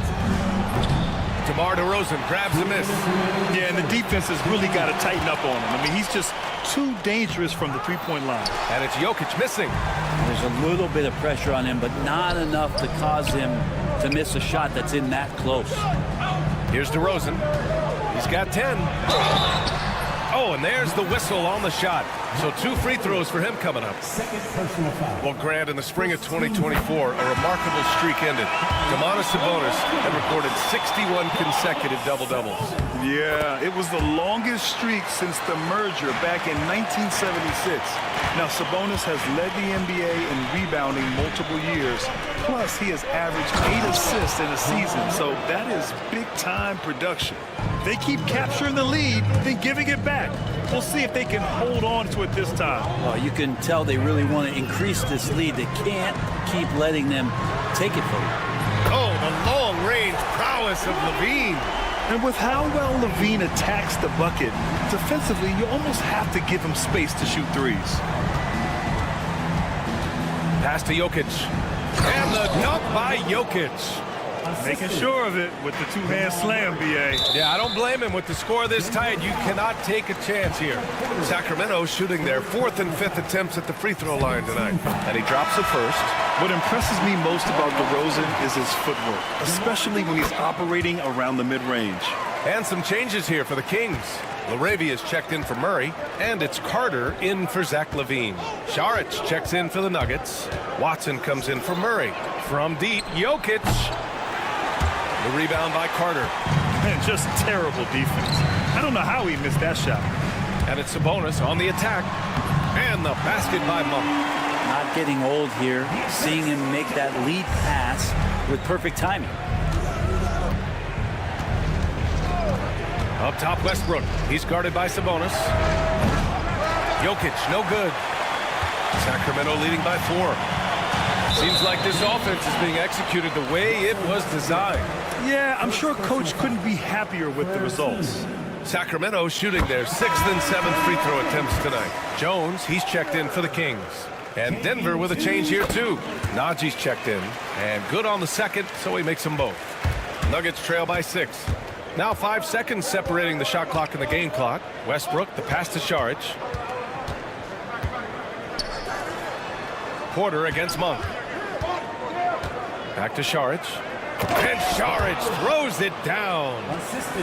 DeMar DeRozan grabs the miss. Yeah, and the defense has really got to tighten up on him. I mean, he's just too dangerous from the three-point line. And it's Jokic missing. There's a little bit of pressure on him, but not enough to cause him to miss a shot that's in that close. Here's DeRozan. He's got 10. Oh, and there's the whistle on the shot. So 2 free throws for him coming up. Well, Grant, in the spring of 2024, a remarkable streak ended. Domantas Sabonis had recorded 61 consecutive double-doubles. Yeah, it was the longest streak since the merger back in 1976. Now, Sabonis has led the NBA in rebounding multiple years. Plus, he has averaged 8 assists in a season, so that is big-time production. They keep capturing the lead, then giving it back. We'll see if they can hold on to it this time. Well, you can tell they really want to increase this lead. They can't keep letting them take it from them. Oh, the long-range prowess of Levine. And with how well Levine attacks the bucket, defensively, you almost have to give him space to shoot threes. Pass to Jokic. And the dunk by Jokic. Making sure of it with the two-hand slam, B.A. Yeah, I don't blame him. With the score this tight, you cannot take a chance here. Sacramento shooting their 4th and 5th attempts at the free throw line tonight. And he drops the first. What impresses me most about DeRozan is his footwork, especially when he's operating around the mid-range. And some changes here for the Kings. Laravia's checked in for Murray, and it's Carter in for Zach LaVine. Saric checks in for the Nuggets. Watson comes in for Murray. From deep, Jokic. The rebound by Carter. And just terrible defense. I don't know how he missed that shot. And it's Sabonis on the attack. And the basket by Monk. Not getting old here. Seeing him make that lead pass with perfect timing. Up top, Westbrook. He's guarded by Sabonis. Jokic, no good. Sacramento leading by 4. Seems like this offense is being executed the way it was designed. Yeah, I'm sure Coach couldn't be happier with the results. Sacramento shooting their 6th and 7th free throw attempts tonight. Jones, he's checked in for the Kings. And Denver with a change here too. Najee's checked in. And good on the second, so he makes them both. Nuggets trail by 6. Now 5 seconds separating the shot clock and the game clock. Westbrook, the pass to Saric. Porter against Monk. Back to Saric. And Saric throws it down.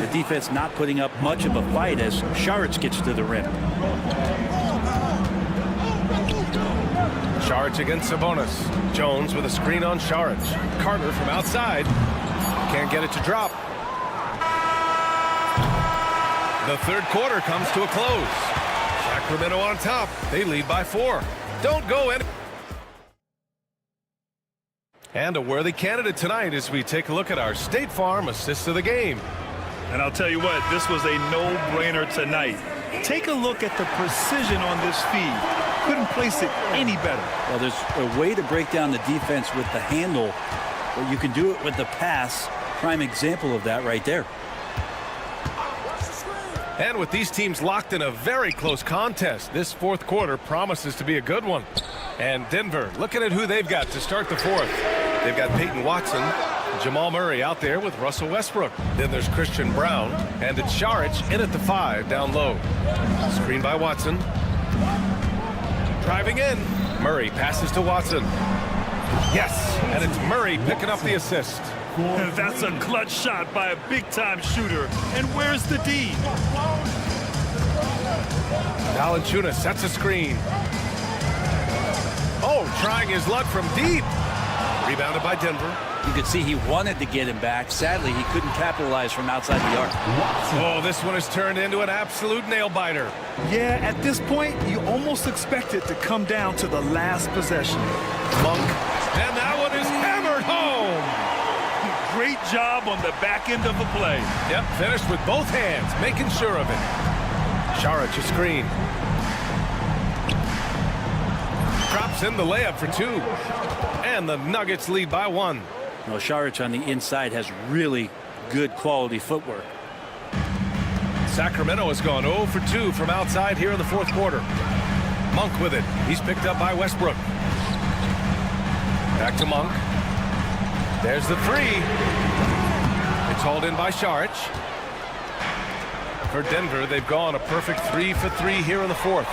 The defense not putting up much of a fight as Saric gets to the rim. Saric against Sabonis. Jones with a screen on Saric. Carter from outside. Can't get it to drop. The third quarter comes to a close. Sacramento on top. They lead by 4. Don't go any. And a worthy candidate tonight as we take a look at our State Farm assist of the game. And I'll tell you what, this was a no-brainer tonight. Take a look at the precision on this feed. Couldn't place it any better. Well, there's a way to break down the defense with the handle, but you can do it with the pass. Prime example of that right there. And with these teams locked in a very close contest, this fourth quarter promises to be a good one. And Denver looking at who they've got to start the fourth. They've got Peyton Watson, Jamal Murray out there with Russell Westbrook. Then there's Christian Brown, and it's Saric in at the 5 down low. Screen by Watson. Driving in. Murray passes to Watson. Yes, and it's Murray picking up the assist. That's a clutch shot by a big-time shooter. And where's the D? Valanciunas sets a screen. Oh, trying his luck from deep. Rebounded by Denver. You could see he wanted to get him back. Sadly, he couldn't capitalize from outside the arc. Oh, this one has turned into an absolute nail-biter. Yeah, at this point, you almost expect it to come down to the last possession. Monk. And that one is hammered home. Great job on the back end of the play. Yep, finished with both hands, making sure of it. Saric a screen. Drops in the layup for 2. And the Nuggets lead by 1. Well, Saric on the inside has really good quality footwork. Sacramento has gone 0 for 2 from outside here in the fourth quarter. Monk with it. He's picked up by Westbrook. Back to Monk. There's the 3. It's hauled in by Saric. For Denver, they've gone a perfect 3 for 3 here in the fourth.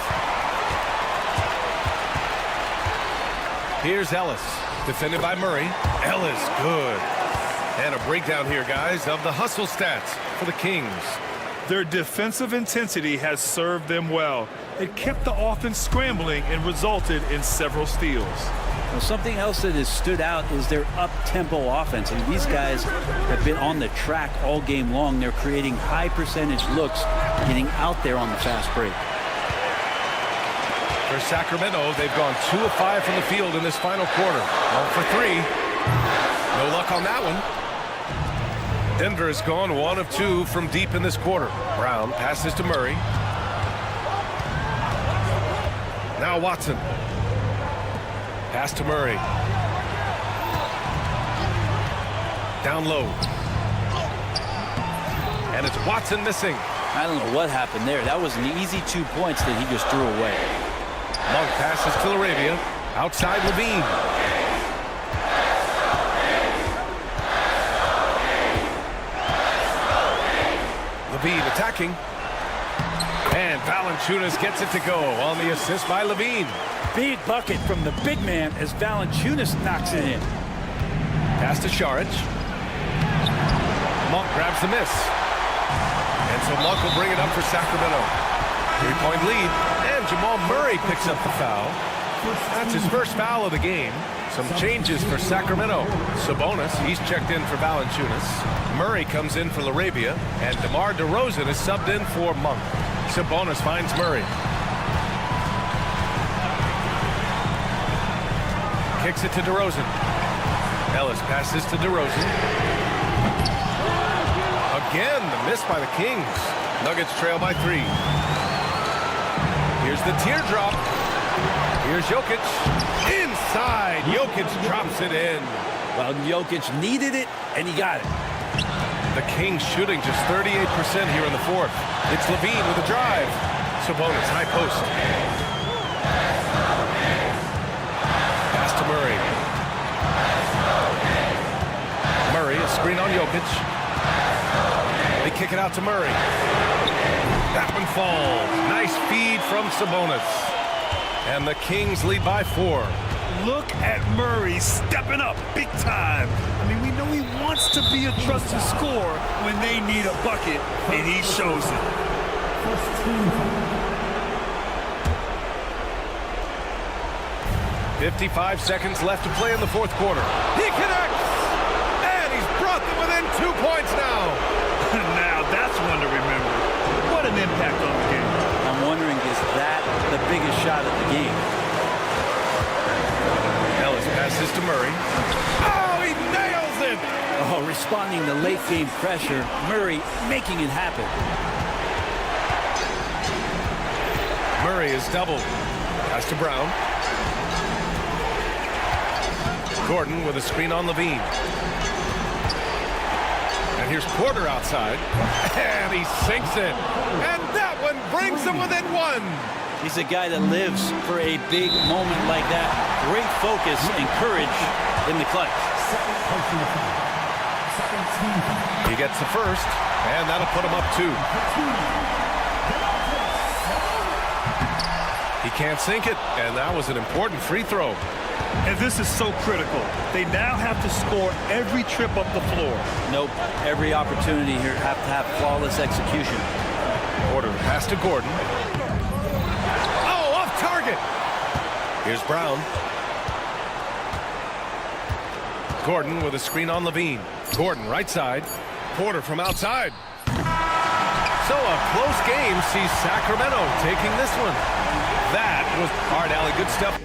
Here's Ellis, defended by Murray. Ellis, good. And a breakdown here, guys, of the hustle stats for the Kings. Their defensive intensity has served them well. It kept the offense scrambling and resulted in several steals. Well, something else that has stood out is their up-tempo offense. And these guys have been on the track all game long. They're creating high-percentage looks, getting out there on the fast break. For Sacramento, they've gone 2 of 5 from the field in this final quarter. 1 for 3. No luck on that one. Denver has gone 1 of 2 from deep in this quarter. Brown passes to Murray. Now Watson. Pass to Murray. Down low. And it's Watson missing. I don't know what happened there. That was an easy 2 points that he just threw away. Monk passes to Laravia. Outside Levine. Levine attacking. And Valanciunas gets it to go on the assist by Levine. Big bucket from the big man as Valanciunas knocks it in. Pass to Saric. Monk grabs the miss. And so Monk will bring it up for Sacramento. 3-point lead. And Jamal Murray picks up the foul. That's his first foul of the game. Some changes for Sacramento. Sabonis, he's checked in for Valanciunas. Murray comes in for Laravia. And DeMar DeRozan is subbed in for Monk. Sabonis finds Murray. Kicks it to DeRozan. Ellis passes to DeRozan. Again, the miss by the Kings. Nuggets trail by 3. Here's the teardrop. Here's Jokic. Inside. Jokic drops it in. Well, Jokic needed it, and he got it. The Kings shooting just 38% here in the fourth. It's Levine with a drive. Sabonis, high post. Pass to Murray. Murray, a screen on Jokic. They kick it out to Murray. That one falls. Nice feed from Sabonis. And the Kings lead by 4. Look at Murray stepping up big time. I mean, we know he wants to be a trusted scorer when they need a bucket, and he shows it. 55 seconds left to play in the fourth quarter. He connects! And he's brought them within 2 points now. Now, that's one to remember. What an impact on the game. I'm wondering, is that the biggest shot of the game? Ellis passes to Murray. Oh, he nails it! Oh, responding to late game pressure. Murray making it happen. Murray is doubled. Pass to Brown. Gordon with a screen on Levine. And here's Porter outside. And he sinks it. And that one brings them within 1. He's a guy that lives for a big moment like that. Great focus and courage in the clutch. He gets the first, and that'll put him up 2. He can't sink it, and that was an important free throw. And this is so critical. They now have to score every trip up the floor. Nope. Every opportunity here have to have flawless execution. Porter pass to Gordon. Oh, off target. Here's Brown. Gordon with a screen on Levine. Gordon right side. Porter from outside. So a close game sees Sacramento taking this one. That was hard alley. Good stuff.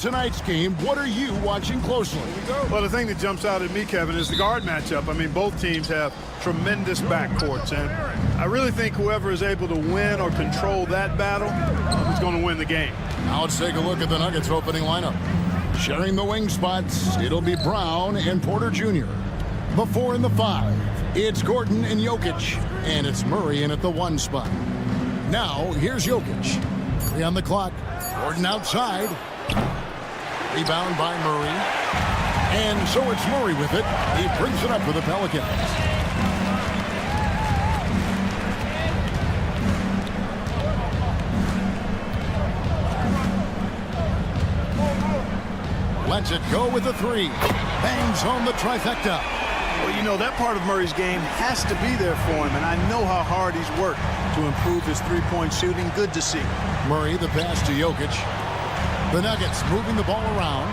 tonight's game, what are you watching closely? Well, the thing that jumps out at me, Kevin, is the guard matchup. I mean, both teams have tremendous backcourts, and I really think whoever is able to win or control that battle is going to win the game. Now let's take a look at the Nuggets opening lineup. Sharing the wing spots, it'll be Brown and Porter Jr. The 4 and the 5, it's Gordon and Jokic, and it's Murray in at the 1 spot. Now, here's Jokic. 3 on the clock. Gordon outside. Rebound by Murray. And so it's Murray with it. He brings it up for the Pelicans. Lets it go with the 3. Bangs home the trifecta. Well, you know, that part of Murray's game has to be there for him, and I know how hard he's worked to improve his three-point shooting. Good to see. Murray, the pass to Jokic. The Nuggets moving the ball around.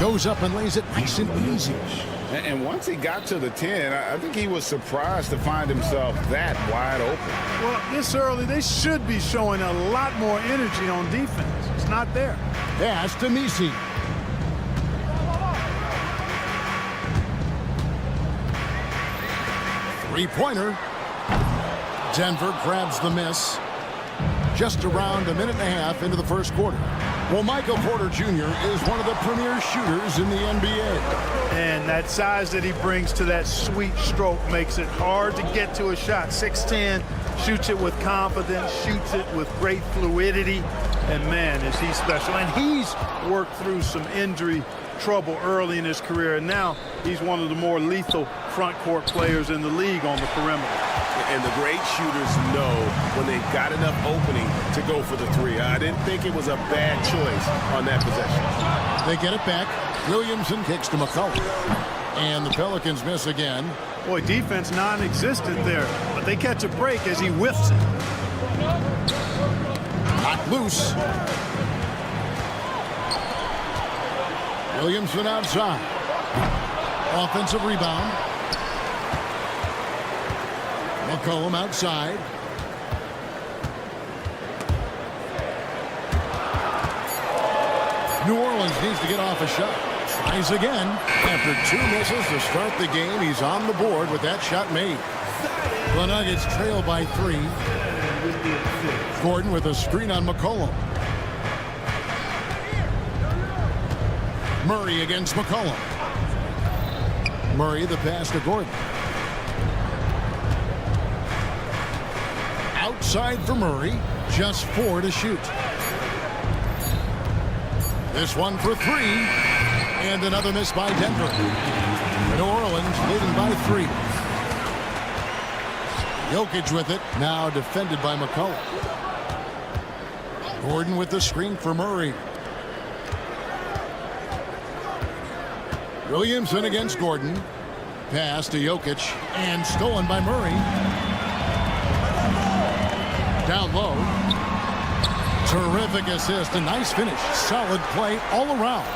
Goes up and lays it nice and easy. And once he got to the 10, I think he was surprised to find himself that wide open. Well, this early, they should be showing a lot more energy on defense. It's not there. Pass to Misi. Three-pointer. Denver grabs the miss. Just around a minute and a half into the first quarter. Well, Michael Porter Jr. is one of the premier shooters in the NBA. And that size that he brings to that sweet stroke makes it hard to get to a shot. 6'10", shoots it with confidence, shoots it with great fluidity. And, man, is he special. And he's worked through some injury trouble early in his career, and now he's one of the more lethal front court players in the league on the perimeter. And the great shooters know when they've got enough opening to go for the 3. I didn't think it was a bad choice on that possession. They get it back. Williamson kicks to McCullough. And the Pelicans miss again. Boy, defense non-existent there, but they catch a break as he whiffs it. Not loose. Williamson outside. Offensive rebound. McCollum outside. New Orleans needs to get off a shot. Tries again. After 2 misses to start the game, he's on the board with that shot made. The Nuggets trail by 3. Gordon with a screen on McCollum. Murray against McCollum. Murray the pass to Gordon. Outside for Murray. Just 4 to shoot. This one for 3. And another miss by Denver. New Orleans leading by 3. Jokic with it. Now defended by McCollum. Gordon with the screen for Murray. Williamson against Gordon. Pass to Jokic. And stolen by Murray. Down low. Terrific assist. A nice finish. Solid play all around.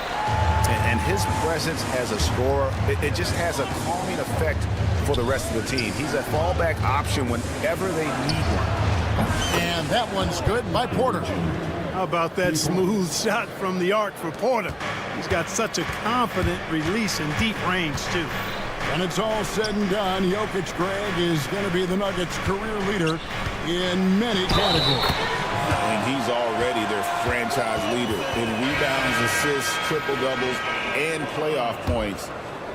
And his presence as a scorer, it just has a calming effect for the rest of the team. He's a fallback option whenever they need one. And that one's good by Porter. How about that smooth shot from the arc for Porter? He's got such a confident release in deep range, too. When it's all said and done, Jokic, Greg, is going to be the Nuggets' career leader in many categories. And he's already their franchise leader in rebounds, assists, triple-doubles, and playoff points,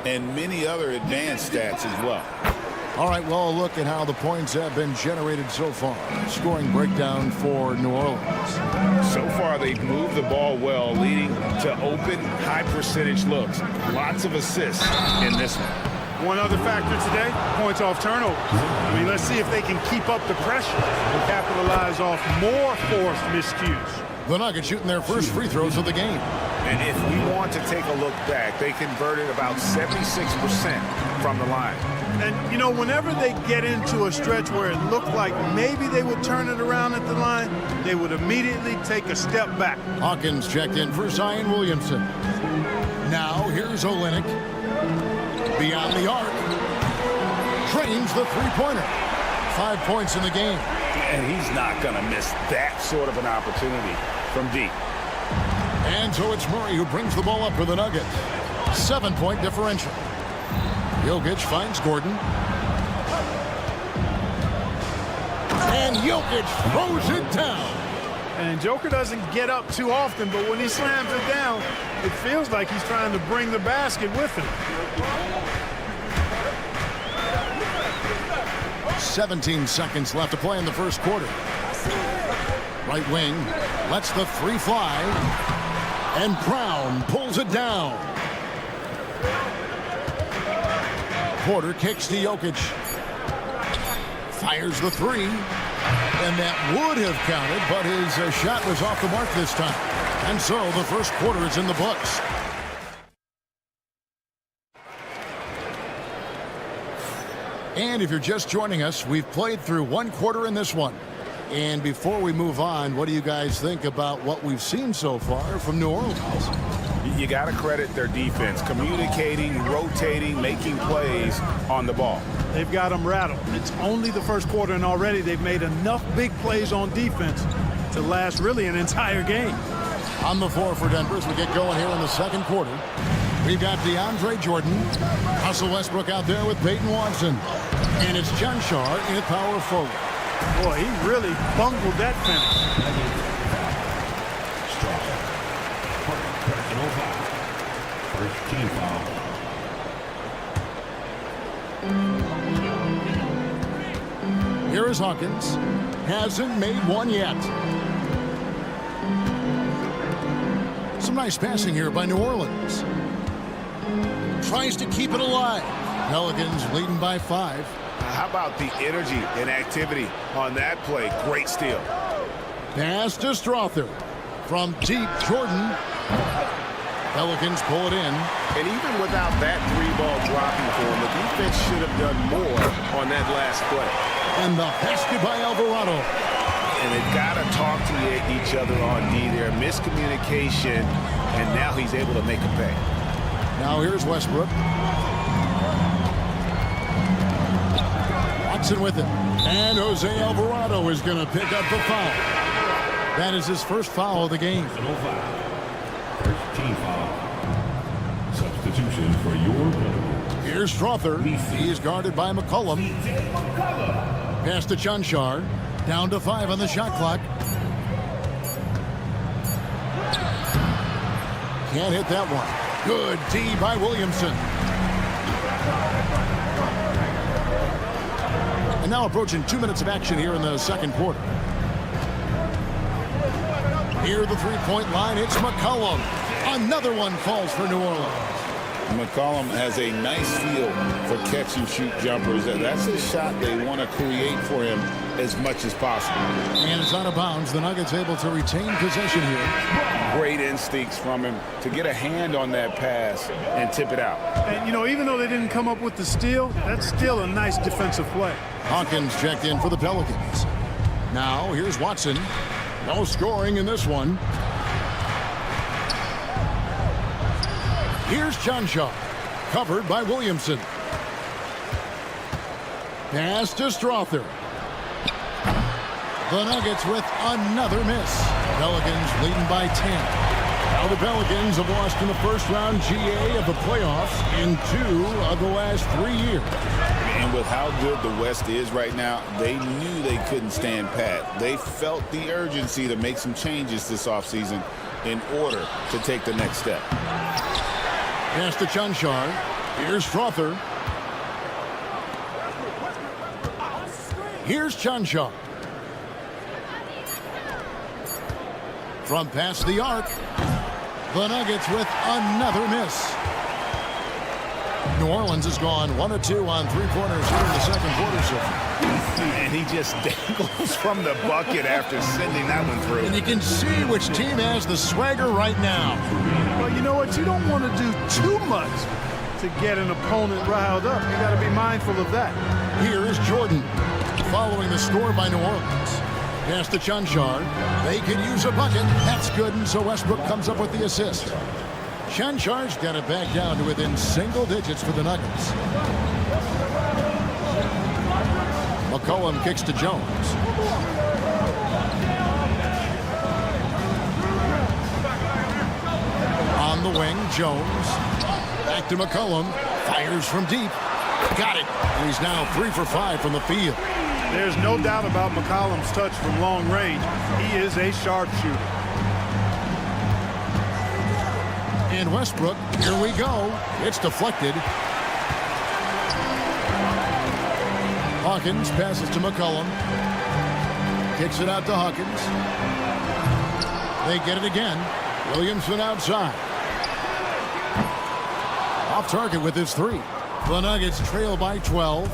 and many other advanced stats as well. All right, well, a look at how the points have been generated so far. Scoring breakdown for New Orleans. So far, they've moved the ball well, leading to open, high-percentage looks. Lots of assists in this one. One other factor today, points off turnovers. I mean, let's see if they can keep up the pressure and capitalize off more forced miscues. The Nuggets shooting their first free throws of the game. And if we want to take a look back, they converted about 76% from the line. And, you know, whenever they get into a stretch where it looked like maybe they would turn it around at the line, they would immediately take a step back. Hawkins checked in for Zion Williamson. Now here's Olynyk. Beyond the arc. Drains the three-pointer. 5 points in the game. And he's not going to miss that sort of an opportunity. from deep. And so it's Murray who brings the ball up for the Nuggets. 7-point differential. Jokic finds Gordon. And Jokic throws it down. And Joker doesn't get up too often, but when he slams it down, it feels like he's trying to bring the basket with him. 17 seconds left to play in the first quarter. Right wing lets the three fly. And Brown pulls it down. Porter kicks to Jokic. Fires the three. And that would have counted, but his shot was off the mark this time. And so the first quarter is in the books. And if you're just joining us, we've played through one quarter in this one. And before we move on, what do you guys think about what we've seen so far from New Orleans? You got to credit their defense, communicating, rotating, making plays on the ball. They've got them rattled. It's only the first quarter, and already they've made enough big plays on defense to last really an entire game. On the floor for Denver as we get going here in the second quarter. We've got DeAndre Jordan, Russell Westbrook out there with Peyton Watson. And it's John Shar in power forward. Boy, he really bungled that finish. First team foul. Here is Hawkins. Hasn't made one yet. Some nice passing here by New Orleans. Tries to keep it alive. Pelicans leading by 5. How about the energy and activity on that play? Great steal. Pass to Strother. From deep, Jordan. Pelicans pull it in. And even without that three-ball dropping for him, the defense should have done more on that last play. And the basket by Alvarado. And they've got to talk to each other on D there. Miscommunication, and now he's able to make a pay. Now here's Westbrook. Watson with it. And Jose Alvarado is going to pick up the foul. That is his first foul of the game. First team foul. Substitution for your Pelicans. Here's Strother. He's guarded by McCollum. Pass to Chanchar. Down to 5 on the shot clock. Can't hit that one. Good D by Williamson. And now approaching 2 minutes of action here in the second quarter. Near the three-point line, it's McCollum. Another one falls for New Orleans. McCollum has a nice feel for catch-and-shoot jumpers. That's a shot they want to create for him as much as possible. And it's out of bounds. The Nuggets able to retain possession here. Great instincts from him to get a hand on that pass and tip it out. And, you know, even though they didn't come up with the steal, that's still a nice defensive play. Hawkins checked in for the Pelicans. Now, here's Watson. No scoring in this one. Here's Chanshaw. Covered by Williamson. Pass to Strother. The Nuggets with another miss. Pelicans leading by 10. Now the Pelicans have lost in the first round GA of the playoffs in 2 of the last 3 years. And with how good the West is right now, they knew they couldn't stand pat. They felt the urgency to make some changes this offseason in order to take the next step. Pass to Chanchar. Here's Strother. Here's Chanchar. From past the arc, the Nuggets with another miss. New Orleans has gone 1 of 2 on three-pointers here in the second quarter so far. And he just dangles from the bucket after sending that one through. And you can see which team has the swagger right now. Well, you know what? You don't want to do too much to get an opponent riled up. You got to be mindful of that. Here is Jordan following the score by New Orleans. Pass to Chanchar. They could use a bucket. That's good, and so Westbrook comes up with the assist. Chanchar's got it back down to within single digits for the Nuggets. McCollum kicks to Jones. On the wing, Jones. Back to McCollum. Fires from deep. Got it. And he's now 3 for 5 from the field. There's no doubt about McCollum's touch from long range. He is a sharpshooter. And Westbrook, here we go. It's deflected. Hawkins passes to McCollum. Kicks it out to Hawkins. They get it again. Williamson outside. Off target with his 3. The Nuggets trail by 12.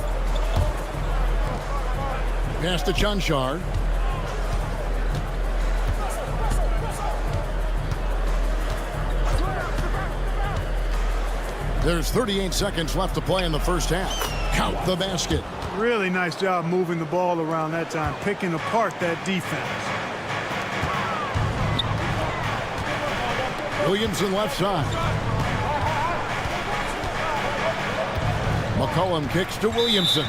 Pass to Chunchard. There's 38 seconds left to play in the first half. Count the basket. Really nice job moving the ball around that time, picking apart that defense. Williamson left side. McCollum kicks to Williamson.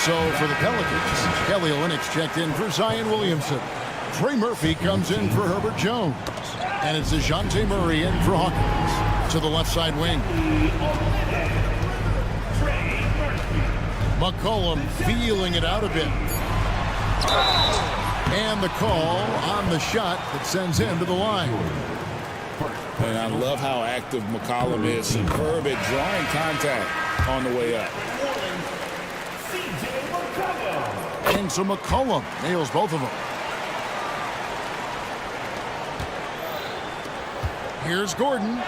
So for the Pelicans, Kelly Olynyk's checked in for Zion Williamson. Trey Murphy comes in for Herbert Jones. And it's DeJounte Murray in for Hawkins. To the left side wing. McCollum feeling it out a bit. And the call on the shot that sends him to the line. And I love how active McCollum is. Superb at drawing contact on the way up. And so McCollum nails both of them. Here's Gordon.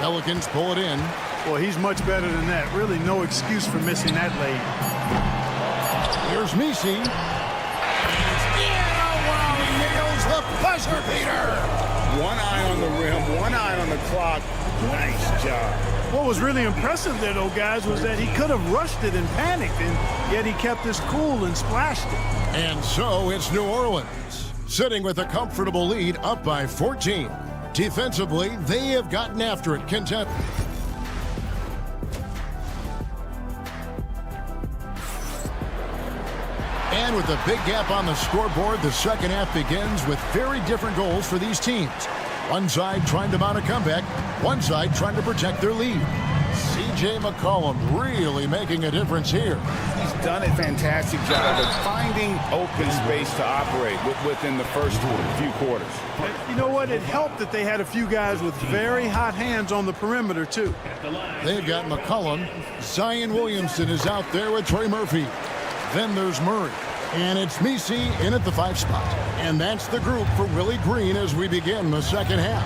Pelicans pull it in. Well, he's much better than that. Really no excuse for missing that lane. Here's Messi. Wow, he nails the buzzer beater. One eye on the rim, one eye on the clock. Nice job. What was really impressive there, though, guys, was that he could have rushed it and panicked, and yet he kept his cool and splashed it. And so it's New Orleans, sitting with a comfortable lead up by 14. Defensively, they have gotten after it, contested. And with a big gap on the scoreboard, the second half begins with very different goals for these teams. One side trying to mount a comeback, one side trying to protect their lead. C.J. McCollum really making a difference here. He's done a fantastic job of finding open space to operate within the first few quarters. You know what? It helped that they had a few guys with very hot hands on the perimeter, too. They've got McCollum. Zion Williamson is out there with Trey Murphy. Then there's Murray. And it's Messi in at the 5 spot. And that's the group for Willie Green as we begin the second half.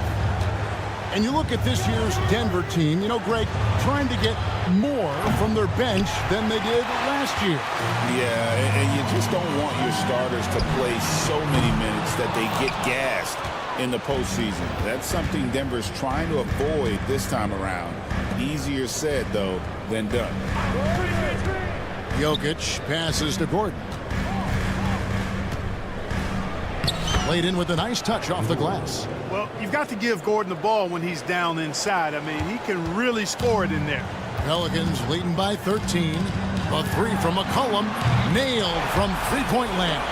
And you look at this year's Denver team, you know, Greg, trying to get more from their bench than they did last year. Yeah, and you just don't want your starters to play so many minutes that they get gassed in the postseason. That's something Denver's trying to avoid this time around. Easier said, though, than done. Jokic passes to Gordon. Laid in with a nice touch off the glass. Well, you've got to give Gordon the ball when he's down inside. I mean, he can really score it in there. Pelicans leading by 13. A 3 from McCollum. Nailed from three-point land.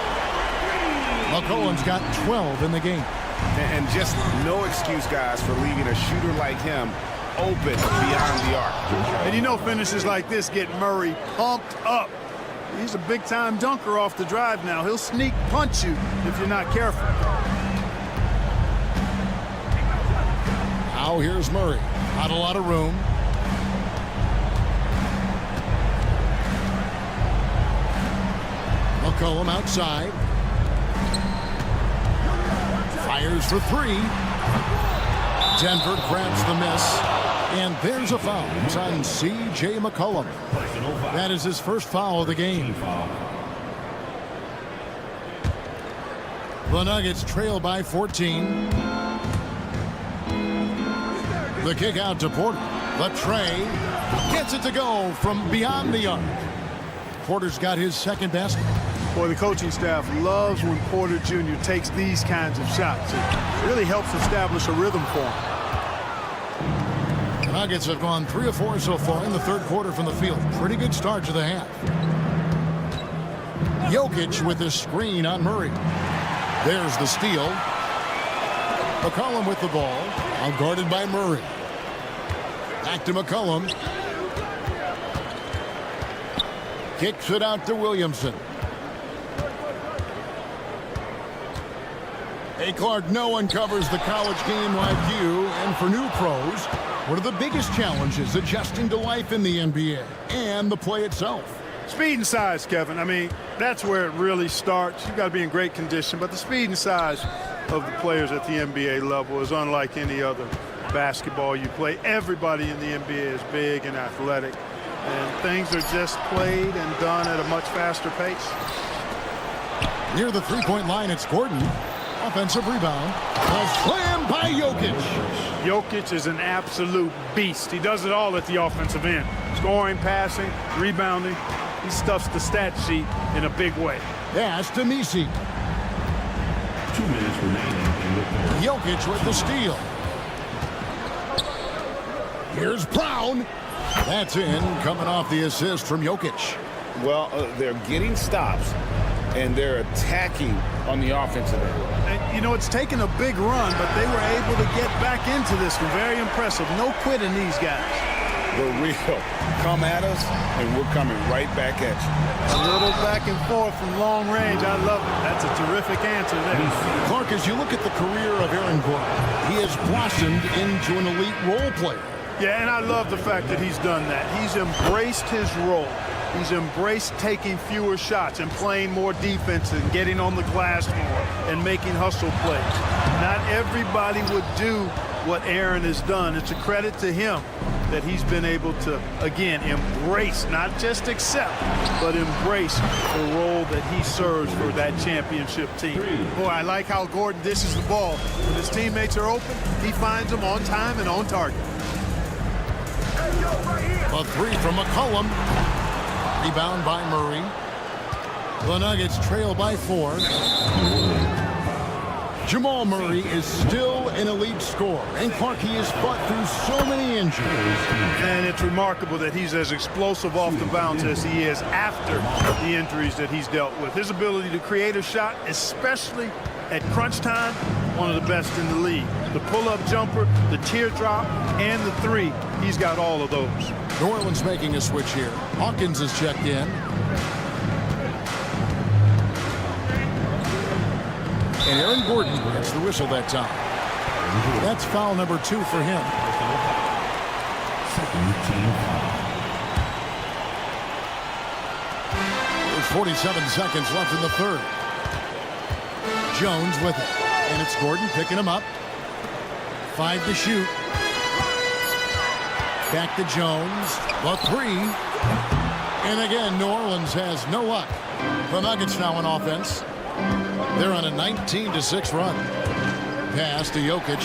McCollum's got 12 in the game. And just no excuse, guys, for leaving a shooter like him open beyond the arc. And you know finishes like this get Murray pumped up. He's a big-time dunker off the drive now. He'll sneak punch you if you're not careful. Now here's Murray. Not a lot of room. McCollum outside. Fires for 3. Denver grabs the miss. And there's a foul. It's on C.J. McCollum. That is his first foul of the game. The Nuggets trail by 14. The kick out to Porter. The tray gets it to go from beyond the arc. Porter's got his second basket. Boy, the coaching staff loves when Porter Jr. takes these kinds of shots. It really helps establish a rhythm for him. The Nuggets have gone 3 of 4 so far in the third quarter from the field. Pretty good start to the half. Jokic with his screen on Murray. There's the steal. McCollum with the ball. Out guarded by Murray. Back to McCollum. Kicks it out to Williamson. Hey, Clark, no one covers the college game like you. And for new pros, what are the biggest challenges adjusting to life in the NBA and the play itself? Speed and size, Kevin. I mean, that's where it really starts. You've got to be in great condition, but the speed and size of the players at the NBA level is unlike any other basketball you play. Everybody in the NBA is big and athletic, and things are just played and done at a much faster pace. Near the three-point line, it's Gordon. Offensive rebound. A slam by Jokic. Jokic is an absolute beast. He does it all at the offensive end. Scoring, passing, rebounding. He stuffs the stat sheet in a big way. Pass to Misi. 2 minutes remaining. Jokic with the steal. Here's Brown. That's in, coming off the assist from Jokic. Well, they're getting stops, and they're attacking on the offensive end. And, you know, it's taken a big run, but they were able to get back into this one. Very impressive. No quitting these guys. The real come at us, and we're coming right back at you. A little back and forth from long range. I love it. That's a terrific answer there. Clark, as you look at the career of Aaron Gordon, he has blossomed into an elite role player. Yeah, and I love the fact that he's done that. He's embraced his role. He's embraced taking fewer shots and playing more defense and getting on the glass more and making hustle plays. Not everybody would do what Aaron has done. It's a credit to him that he's been able to, again, embrace, not just accept, but embrace the role that he serves for that championship team. Boy, I like how Gordon dishes the ball. When his teammates are open, he finds them on time and on target. A three from McCollum. Rebound by Murray. The Nuggets trail by 4. Jamal Murray is still an elite scorer. And Clark, he has fought through so many injuries. And it's remarkable that he's as explosive off the bounce as he is after the injuries that he's dealt with. His ability to create a shot, especially at crunch time, one of the best in the league. The pull-up jumper, the teardrop, and the three, he's got all of those. New Orleans making a switch here. Hawkins is checked in. And Aaron Gordon gets the whistle that time. That's foul number 2 for him. There's 47 seconds left in the third. Jones with it. And it's Gordon picking him up. 5 to shoot. Back to Jones. The 3. And again, New Orleans has no luck. The Nuggets now on offense. They're on a 19-6 run. Pass to Jokic.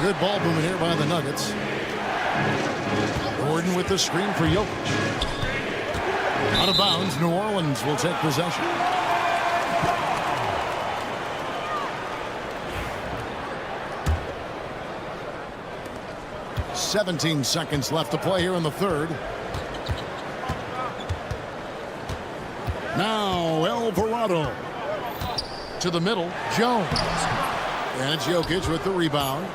Good ball movement here by the Nuggets. Gordon with the screen for Jokic. Out of bounds, New Orleans will take possession. .17 seconds left to play here in the third. Now Alvarado to the middle. Jones. And it's Jokic with the rebound.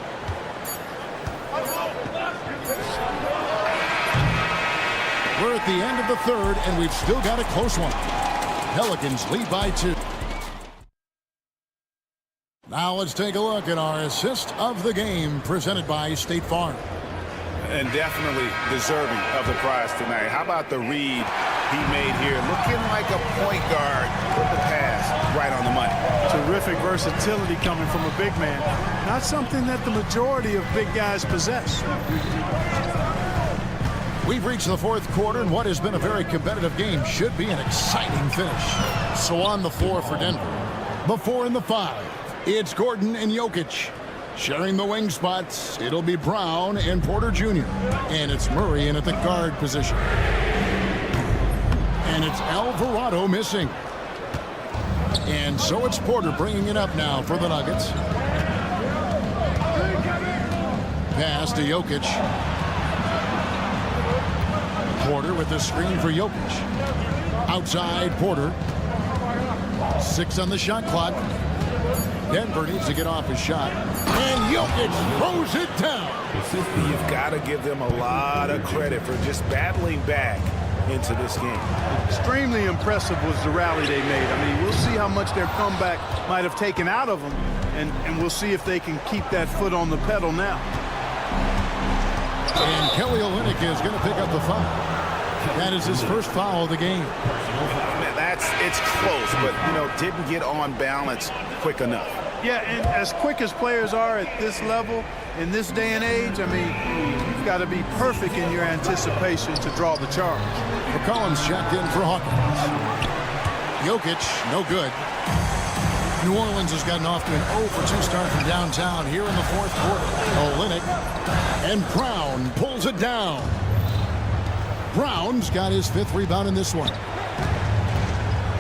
We're at the end of the third, and we've still got a close one. Pelicans lead by 2. Now let's take a look at our assist of the game presented by State Farm. And definitely deserving of the prize tonight. How about the read he made here? Looking like a point guard with the pass right on the money. Terrific versatility coming from a big man. Not something that the majority of big guys possess. We've reached the fourth quarter, and what has been a very competitive game should be an exciting finish. So on the floor for Denver, the 4 and the 5, it's Gordon and Jokic. Sharing the wing spots, it'll be Brown and Porter Jr. And it's Murray in at the guard position. And it's Alvarado missing. And so it's Porter bringing it up now for the Nuggets. Pass to Jokic. Porter with the screen for Jokic. Outside Porter. 6 on the shot clock. Denver needs to get off his shot. And Jokic throws it down. You've got to give them a lot of credit for just battling back into this game. Extremely impressive was the rally they made. I mean, we'll see how much their comeback might have taken out of them, and we'll see if they can keep that foot on the pedal now. And Kelly Olynyk is going to pick up the foul. That is his first foul of the game. It's close, but, didn't get on balance quick enough. Yeah, and as quick as players are at this level, in this day and age, I mean, you've got to be perfect in your anticipation to draw the charge. McCollum's checked in for Hawkins. Jokic, no good. New Orleans has gotten off to an 0-for-2 start from downtown here in the fourth quarter. Olynyk and Brown pulls it down. Brown's got his 5th rebound in this one.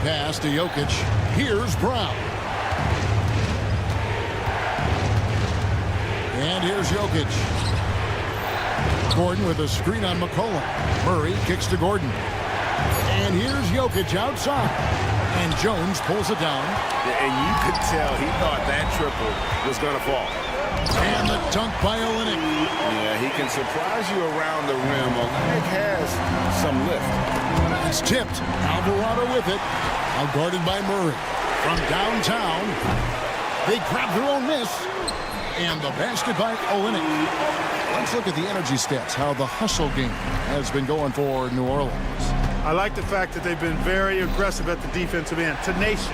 Pass to Jokic. Here's Brown. And here's Jokic. Gordon with a screen on McCollum. Murray kicks to Gordon. And here's Jokic outside. And Jones pulls it down. And you could tell he thought that triple was going to fall. And the dunk by Olynyk. Yeah, he can surprise you around the rim. Olynyk has some lift. It's tipped. Alvarado with it. Now guarded by Murray. From downtown, they grab their own miss. And the basket by Olynyk. Let's look at the energy stats, how the hustle game has been going for New Orleans. I like the fact that they've been very aggressive at the defensive end, tenacious.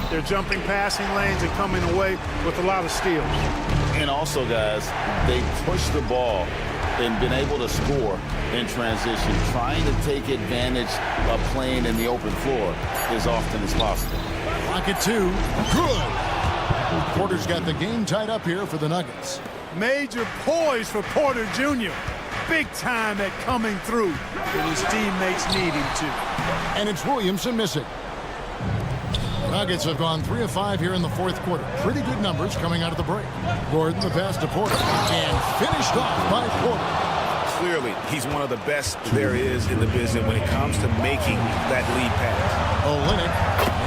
They're jumping passing lanes and coming away with a lot of steals. And also, guys, they push the ball and been able to score in transition, trying to take advantage of playing in the open floor as often as possible. Pocket 2, good. Porter's got the game tied up here for the Nuggets. Major poise for Porter Jr. Big time at coming through when his teammates need him to. And it's Williamson missing. Nuggets have gone 3 of 5 here in the fourth quarter. Pretty good numbers coming out of the break. Gordon the pass to Porter and finished off by Porter. Clearly, he's one of the best there is in the business when it comes to making that lead pass. Olynyk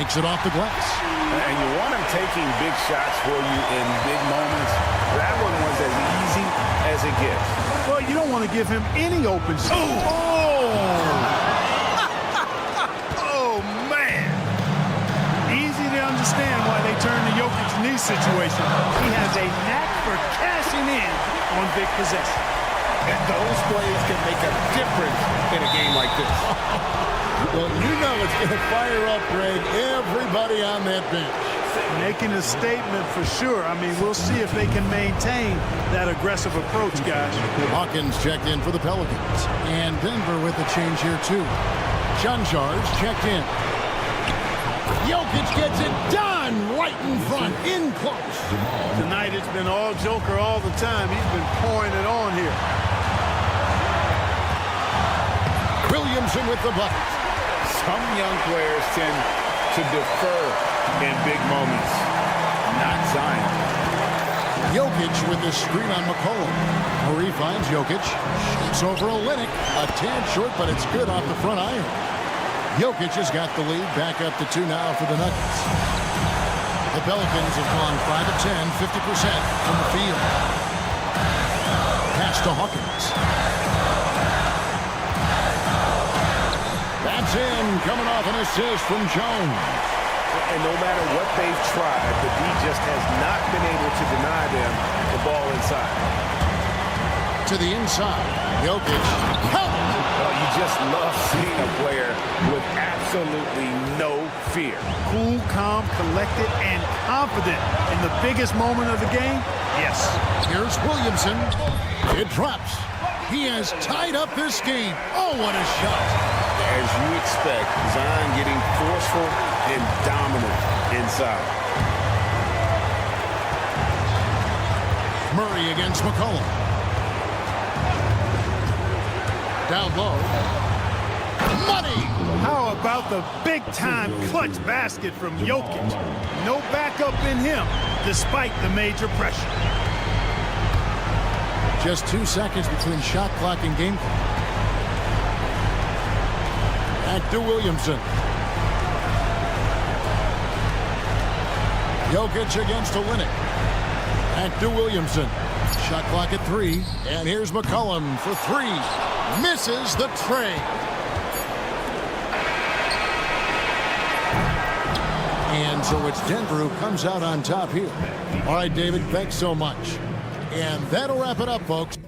makes it off the glass. And you want him taking big shots for you in big moments. That one was as easy as it gets. Well, you don't want to give him any open shot. Oh, man. Easy to understand why they turn to Jokic in these situations. He has a knack for cashing in on big possession. And those plays can make a difference in a game like this. Well, you know it's going to fire up, Greg, everybody on that bench. Making a statement for sure. I mean, we'll see if they can maintain that aggressive approach, guys. Hawkins checked in for the Pelicans. And Denver with a change here, too. Janjar's checked in. Jokic gets it done right in front, in close. Tonight it's been all Joker all the time. He's been pouring it on here. Williamson with the bucket. Some young players tend to defer in big moments. Not Zion. Jokic with the screen on McCollum. Murray finds Jokic. Shoots over Olynyk. A tad short, but it's good off the front iron. Jokic has got the lead. Back up to 2 now for the Nuggets. The Pelicans have gone 5 of 10, 50% from the field. Pass to Hawkins. That's in, coming off an assist from Jones. And no matter what they've tried, the D just has not been able to deny them the ball inside. To the inside, Jokic. Well, you just love seeing a player with absolutely no fear. Cool, calm, collected, and confident in the biggest moment of the game? Yes. Here's Williamson. It drops. He has tied up this game. Oh, what a shot. As you expect, Zion getting forceful and dominant inside. Murray against McCollum. Down low. Money! How about the big-time clutch basket from Jokic? No backup in him, despite the major pressure. Just 2 seconds between shot clock and game clock. Back to Williamson. Jokic against Olynyk. Back to Williamson. Shot clock at 3. And here's McCollum for 3. Misses the tray. And so it's Denver who comes out on top here. All right, David, thanks so much. And that'll wrap it up, folks.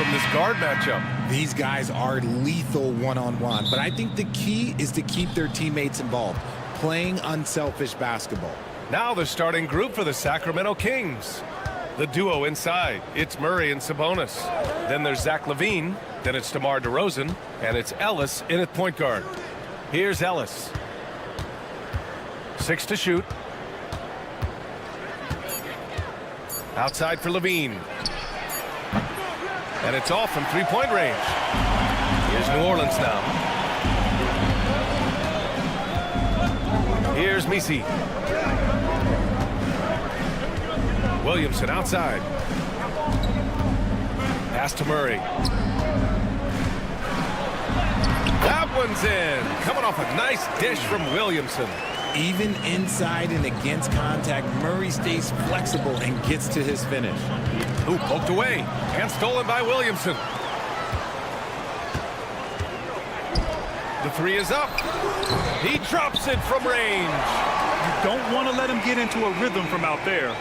from this guard matchup. These guys are lethal one-on-one, but I think the key is to keep their teammates involved, playing unselfish basketball. Now the starting group for the Sacramento Kings. The duo inside, it's Murray and Sabonis. Then there's Zach LaVine, then it's DeMar DeRozan, and it's Ellis in at point guard. Here's Ellis. 6 to shoot. Outside for LaVine. And it's off from three-point range. Here's New Orleans now. Here's Misi. Williamson outside. Pass to Murray. That one's in. Coming off a nice dish from Williamson. Even inside and against contact, Murray stays flexible and gets to his finish. Ooh, poked away and stolen by Williamson. The three is up. He drops it from range. You don't want to let him get into a rhythm from out there.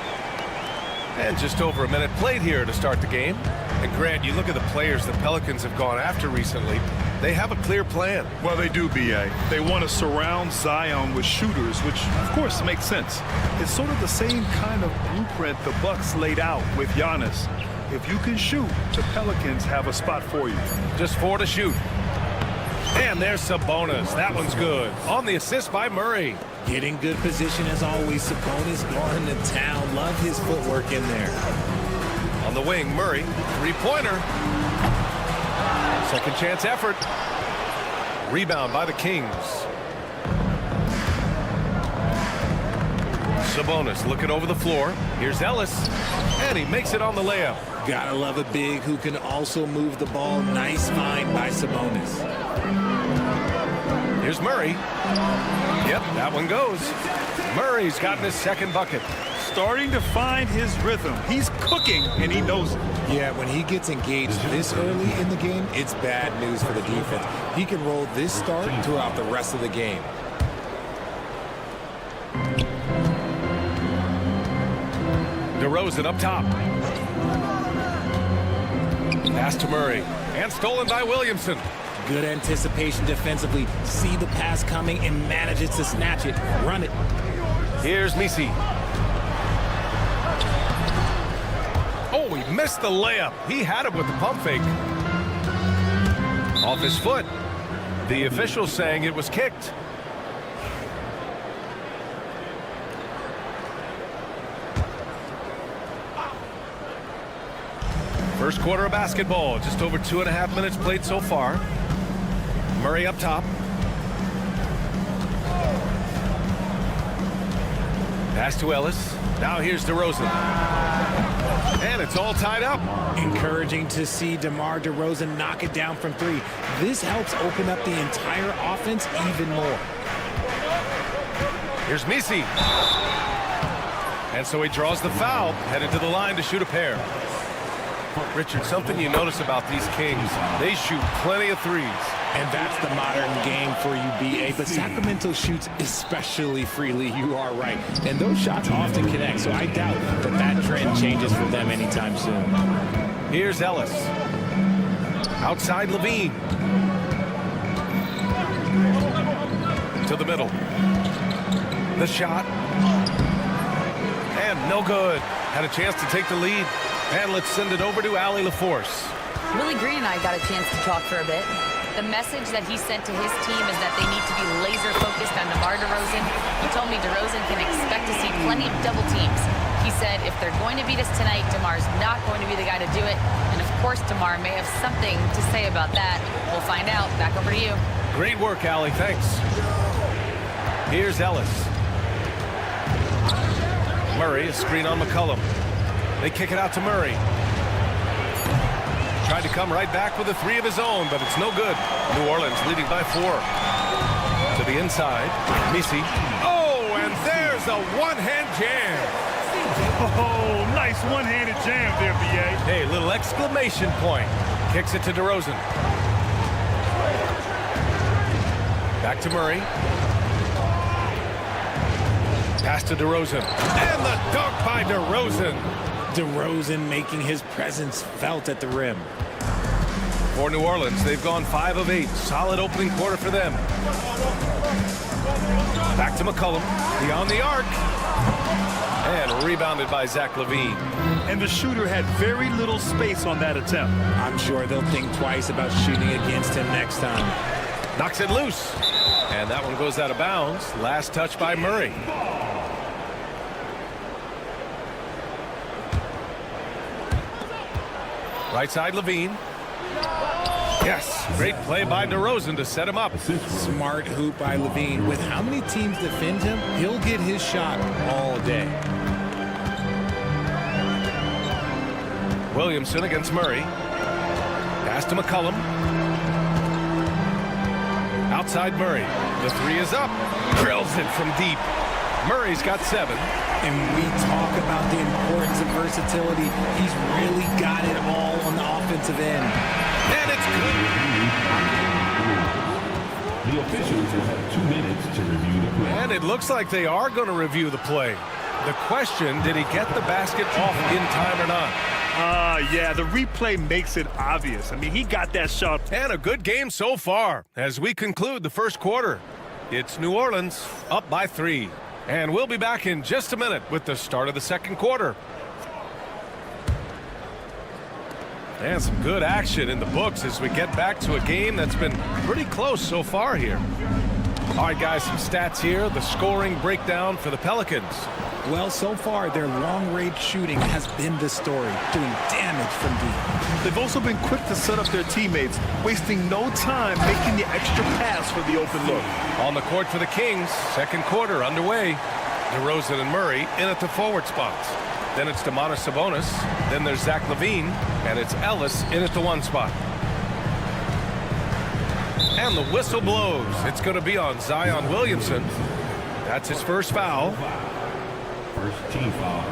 And just over a minute played here to start the game. And Grant, you look at the players the Pelicans have gone after recently. They have a clear plan. Well, they do, B.A. They want to surround Zion with shooters, which, of course, makes sense. It's sort of the same kind of blueprint the Bucks laid out with Giannis. If you can shoot, the Pelicans have a spot for you. Just 4 to shoot. And there's Sabonis. That one's good. On the assist by Murray. Getting good position as always. Sabonis going to town. Love his footwork in there. On the wing, Murray. Three-pointer. Second chance effort. Rebound by the Kings. Sabonis looking over the floor. Here's Ellis. And he makes it on the layup. Gotta love a big who can also move the ball. Nice find by Sabonis. Here's Murray. Yep, that one goes. Murray's gotten his second bucket. Starting to find his rhythm. He's cooking, and he knows it. Yeah, when he gets engaged this early in the game, it's bad news for the defense. He can roll this start throughout the rest of the game. DeRozan up top. Pass to Murray. And stolen by Williamson. Good anticipation defensively. See the pass coming and manages to snatch it. Run it. Here's Misi. Oh, he missed the layup. He had it with the pump fake. Off his foot. The official saying it was kicked. First quarter of basketball. Just over 2.5 minutes played so far. Murray up top. Pass to Ellis. Now here's DeRozan. And it's all tied up. Encouraging to see DeMar DeRozan knock it down from 3. This helps open up the entire offense even more. Here's Misi. And so he draws the foul, headed to the line to shoot a pair. Richard, something you notice about these Kings, they shoot plenty of threes. And that's the modern game for you, B.A. But Sacramento shoots especially freely. You are right. And those shots often connect, so I doubt that that trend changes for them anytime soon. Here's Ellis. Outside LaVine. To the middle. The shot. And no good. Had a chance to take the lead. And let's send it over to Allie LaForce. Willie Green and I got a chance to talk for a bit. The message that he sent to his team is that they need to be laser focused on DeMar DeRozan. He told me DeRozan can expect to see plenty of double teams. He said if they're going to beat us tonight, DeMar's not going to be the guy to do it. And of course, DeMar may have something to say about that. We'll find out. Back over to you. Great work, Allie. Thanks. Here's Ellis. Murray, a screen on McCollum. They kick it out to Murray. Tried to come right back with a 3 of his own, but it's no good. New Orleans leading by 4. To the inside, Misi. Oh, and there's a one-hand jam. Oh, nice one-handed jam there, B.A. Hey, little exclamation point. Kicks it to DeRozan. Back to Murray. Pass to DeRozan. And the dunk by DeRozan. DeRozan making his presence felt at the rim. For New Orleans, they've gone 5 of 8. Solid opening quarter for them. Back to McCollum. Beyond the arc. And rebounded by Zach LaVine. And the shooter had very little space on that attempt. I'm sure they'll think twice about shooting against him next time. Knocks it loose. And that one goes out of bounds. Last touch by Murray. Right side, LaVine. Yes, great play by DeRozan to set him up. Smart hoop by LaVine. With how many teams defend him, he'll get his shot all day. Williamson against Murray. Pass to McCollum. Outside Murray. The 3 is up. Drills it from deep. Murray's got 7. And we talk about the importance of versatility. He's really got it all on the offensive end. And it's good. The officials will have 2 minutes to review the play. And it looks like they are going to review the play. The question, did he get the basket off in time or not? Yeah, the replay makes it obvious. I mean, he got that shot. And a good game so far as we conclude the first quarter. It's New Orleans up by 3. And we'll be back in just a minute with the start of the second quarter. And some good action in the books as we get back to a game that's been pretty close so far here. All right, guys, some stats here. The scoring breakdown for the Pelicans. Well, so far, their long-range shooting has been the story, doing damage from deep. They've also been quick to set up their teammates, wasting no time making the extra pass for the open look. On the court for the Kings, second quarter underway. DeRozan and Murray in at the forward spots. Then it's Domantas Sabonis. Then there's Zach LaVine. And it's Ellis in at the 1 spot. And the whistle blows. It's going to be on Zion Williamson. That's his first foul. First team foul.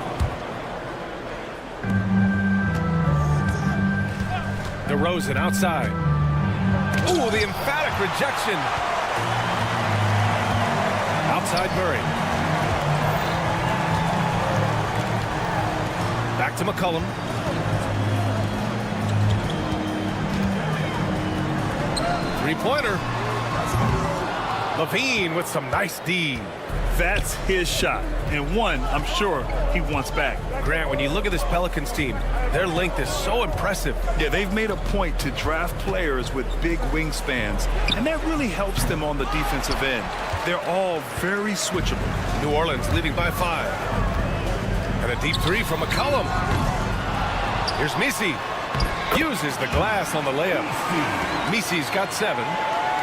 DeRozan outside. Ooh, the emphatic rejection. Outside Murray. Back to McCollum. Three-pointer. LaVine with some nice D. That's his shot, and one I'm sure he wants back. Grant, when you look at this Pelicans team, their length is so impressive. Yeah, they've made a point to draft players with big wingspans, and that really helps them on the defensive end. They're all very switchable. New Orleans leading by 5. And a deep 3 from McCollum. Here's Misi. Uses the glass on the layup. Misi's got 7.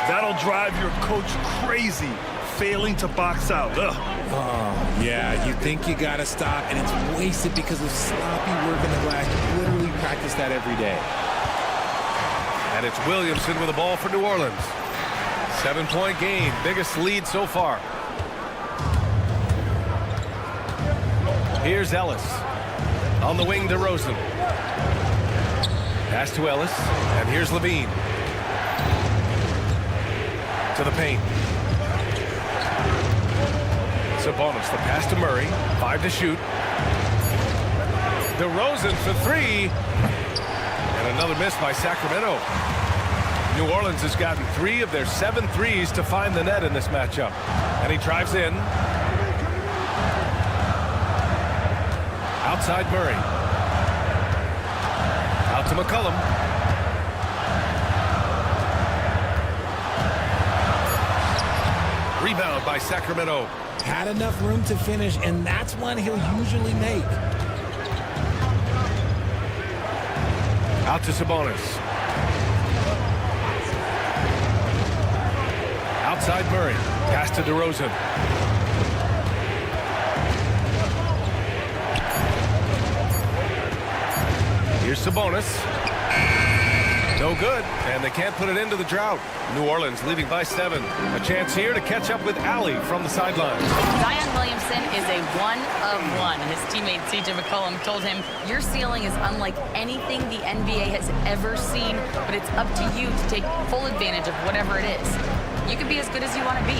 That'll drive your coach crazy, failing to box out. Ugh. Oh, yeah, you think you got to stop, and it's wasted because of sloppy work in the glass. You literally practice that every day. And it's Williamson with the ball for New Orleans. 7-point game, biggest lead so far. Here's Ellis. On the wing, DeRozan. Pass to Ellis, and here's LaVine. To the paint. Sabonis, the pass to Murray. 5 to shoot. DeRozan for 3. And another miss by Sacramento. New Orleans has gotten 3 of their 7 threes to find the net in this matchup. And he drives in. Outside Murray. Out to McCollum. Rebound by Sacramento. Had enough room to finish, and that's one he'll usually make. Out to Sabonis. Outside Murray. Pass to DeRozan. Here's Sabonis. No good, and they can't put it into the drought. New Orleans leading by 7. A chance here to catch up with Allie from the sidelines. Zion Williamson is a 1 of 1. His teammate C.J. McCollum told him, your ceiling is unlike anything the NBA has ever seen, but it's up to you to take full advantage of whatever it is. You can be as good as you want to be.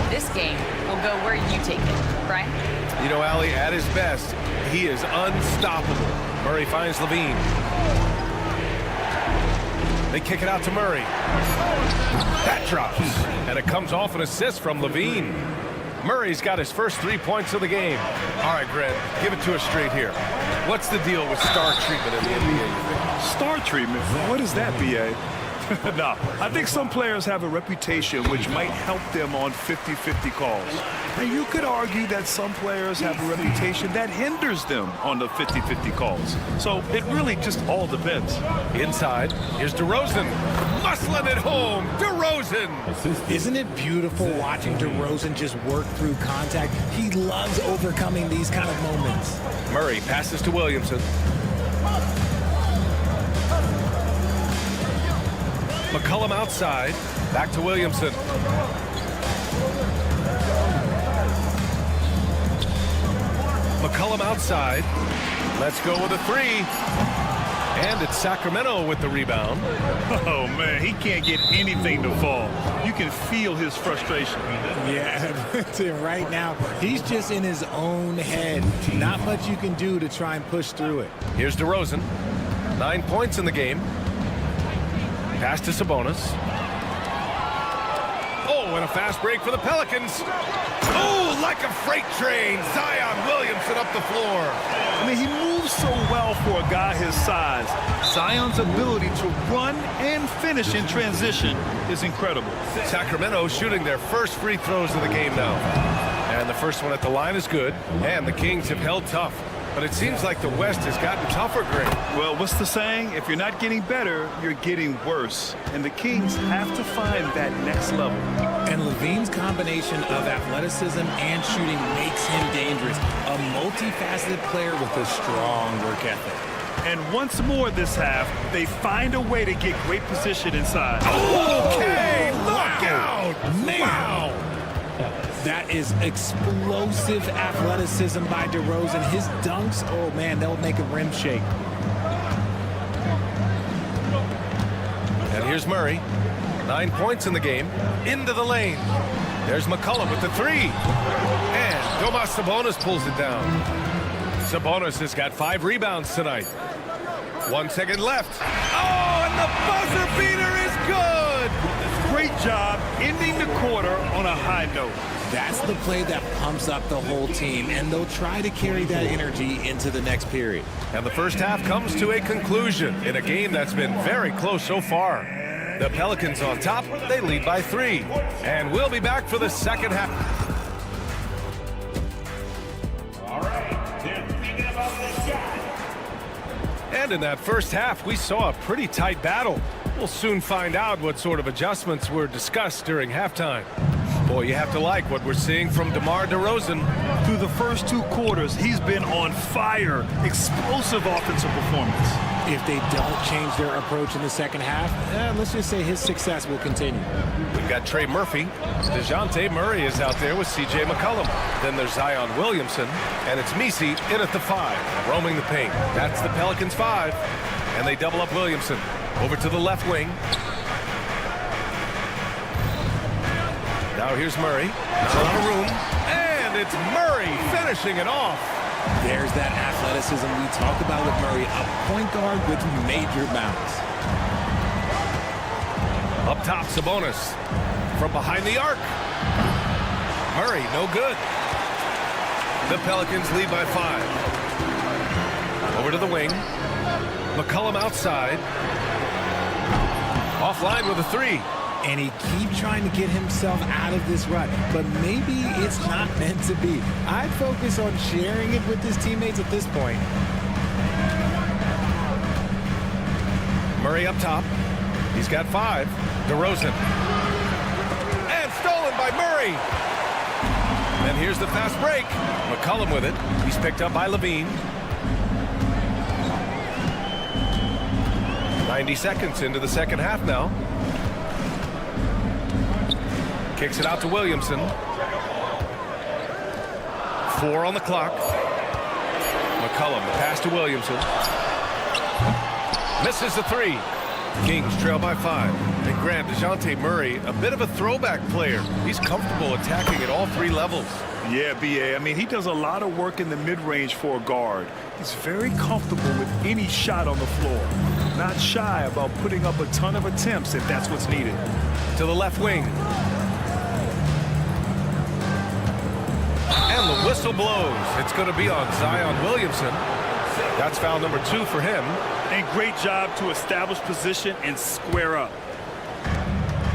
This game will go where you take it. Brian? You know, Allie, at his best, he is unstoppable. Murray finds LaVine. They kick it out to Murray. That drops. And it comes off an assist from Levine. Murray's got his first 3 points of the game. All right, Grant, give it to us straight here. What's the deal with star treatment in the NBA? Star treatment? What is that, B.A.? No, I think some players have a reputation which might help them on 50-50 calls. And you could argue that some players have a reputation that hinders them on the 50-50 calls. So it really just all depends. Inside, here's DeRozan. Muscling it home, DeRozan. Isn't it beautiful watching DeRozan just work through contact? He loves overcoming these kind of moments. Murray passes to Williamson. McCollum outside. Back to Williamson. McCollum outside. Let's go with a three. And it's Sacramento with the rebound. Oh, man, he can't get anything to fall. You can feel his frustration. Yeah, right now, he's just in his own head. Not much you can do to try and push through it. Here's DeRozan. 9 points in the game. Pass to Sabonis. Oh, and a fast break for the Pelicans. Oh, like a freight train. Zion Williamson up the floor. I mean, he moves so well for a guy his size. Zion's ability to run and finish in transition is incredible. Sacramento shooting their first free throws of the game now. And the first one at the line is good. And the Kings have held tough. But it seems like the West has gotten tougher, Greg. Well, what's the saying? If you're not getting better, you're getting worse. And the Kings have to find that next level. And Levine's combination of athleticism and shooting makes him dangerous. A multifaceted player with a strong work ethic. And once more this half, they find a way to get great position inside. Okay, look out! Man. Wow! That is explosive athleticism by DeRozan. His dunks, oh man, they'll make a rim shake. And here's Murray. 9 points in the game. Into the lane. There's McCollum with the three. And Domas Sabonis pulls it down. Sabonis has got 5 rebounds tonight. 1 second left. Oh, and the buzzer beater is good! Great job ending the quarter on a high note. That's the play that pumps up the whole team, and they'll try to carry that energy into the next period. And the first half comes to a conclusion in a game that's been very close so far. The Pelicans on top, they lead by 3. And we'll be back for the second half. All right, they're thinking about this shot. And in that first half, we saw a pretty tight battle. We'll soon find out what sort of adjustments were discussed during halftime. Boy, you have to like what we're seeing from DeMar DeRozan. Through the first 2 quarters, he's been on fire. Explosive offensive performance. If they don't change their approach in the second half, let's just say his success will continue. We've got Trey Murphy. DeJounte Murray is out there with C.J. McCollum. Then there's Zion Williamson. And it's Messi in at the 5, roaming the paint. That's the Pelicans 5. And they double up Williamson. Over to the left wing. Now here's Murray. Not a lot of room. And it's Murray finishing it off. There's that athleticism we talked about with Murray. A point guard with major bounce. Up top, Sabonis. From behind the arc. Murray, no good. The Pelicans lead by 5. Over to the wing. McCollum outside. Offline with a 3. And he keeps trying to get himself out of this rut, but maybe it's not meant to be. I'd focus on sharing it with his teammates at this point. Murray up top. He's got 5. DeRozan. And stolen by Murray. And here's the fast break. McCollum with it. He's picked up by Levine. 90 seconds into the second half now. Kicks it out to Williamson. 4 on the clock. McCollum, the pass to Williamson. Misses the 3. Kings trail by 5. And Grant, DeJounte Murray, a bit of a throwback player. He's comfortable attacking at all 3 levels. Yeah, B.A. I mean, he does a lot of work in the mid-range for a guard. He's very comfortable with any shot on the floor. not shy about putting up a ton of attempts if that's what's needed. To the left wing. And the whistle blows. It's going to be on Zion Williamson. That's foul number 2 for him. And great job to establish position and square up.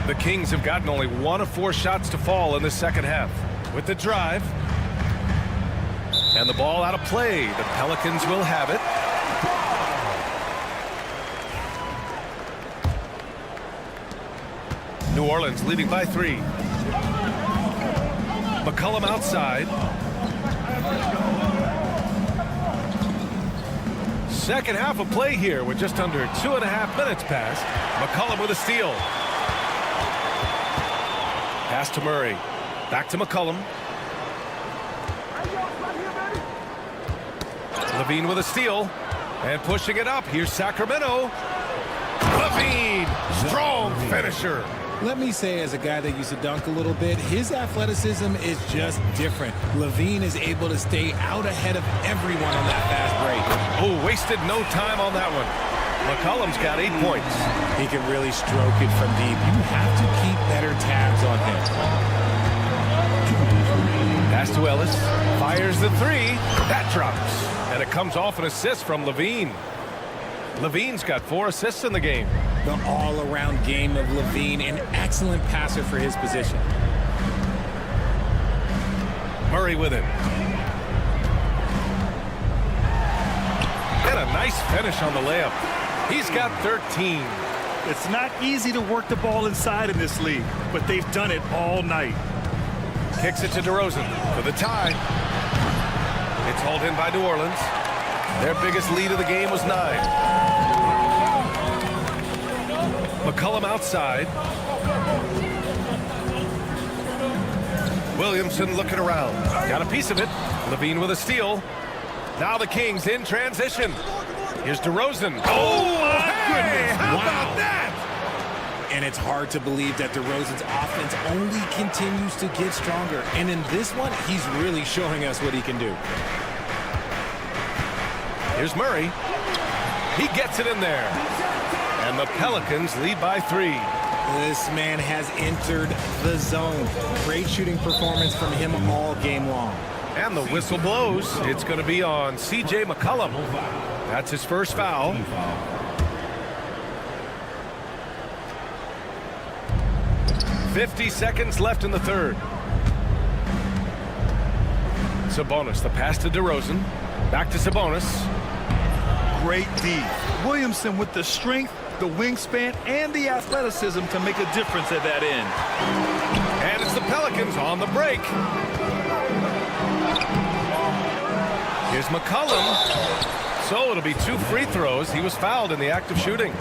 The Kings have gotten only 1 of 4 shots to fall in the second half. With the drive. And the ball out of play. The Pelicans will have it. New Orleans leading by 3. McCollum outside. Second half of play here with just under 2.5 minutes passed. McCollum with a steal. Pass to Murray. Back to McCollum. Levine with a steal. And pushing it up. Here's Sacramento. Levine. Strong finisher. Let me say, as a guy that used to dunk a little bit, his athleticism is just different. Levine is able to stay out ahead of everyone on that fast break. Oh, wasted no time on that one. McCollum's got 8 points. He can really stroke it from deep. You have to keep better tabs on him. Pass to Ellis. Fires the 3. That drops. And it comes off an assist from Levine. Levine's got 4 assists in the game. The all-around game of Levine, an excellent passer for his position. Murray with it. And a nice finish on the layup. He's got 13. It's not easy to work the ball inside in this league, but they've done it all night. Kicks it to DeRozan for the tie. It's hauled in by New Orleans. Their biggest lead of the game was 9. McCollum outside. Williamson looking around. Got a piece of it. Levine with a steal. Now the Kings in transition. Here's DeRozan. Oh, my goodness. How about that? And it's hard to believe that DeRozan's offense only continues to get stronger. And in this one, he's really showing us what he can do. Here's Murray. He gets it in there. And the Pelicans lead by 3. This man has entered the zone. Great shooting performance from him all game long. And the whistle blows. It's going to be on C.J. McCollum. That's his first foul. .50 seconds left in the third. Sabonis, the pass to DeRozan. Back to Sabonis. Great D. Williamson with the strength, the wingspan, and the athleticism to make a difference at that end. And it's the Pelicans on the break. Here's McCollum. So it'll be 2 free throws. He was fouled in the act of shooting.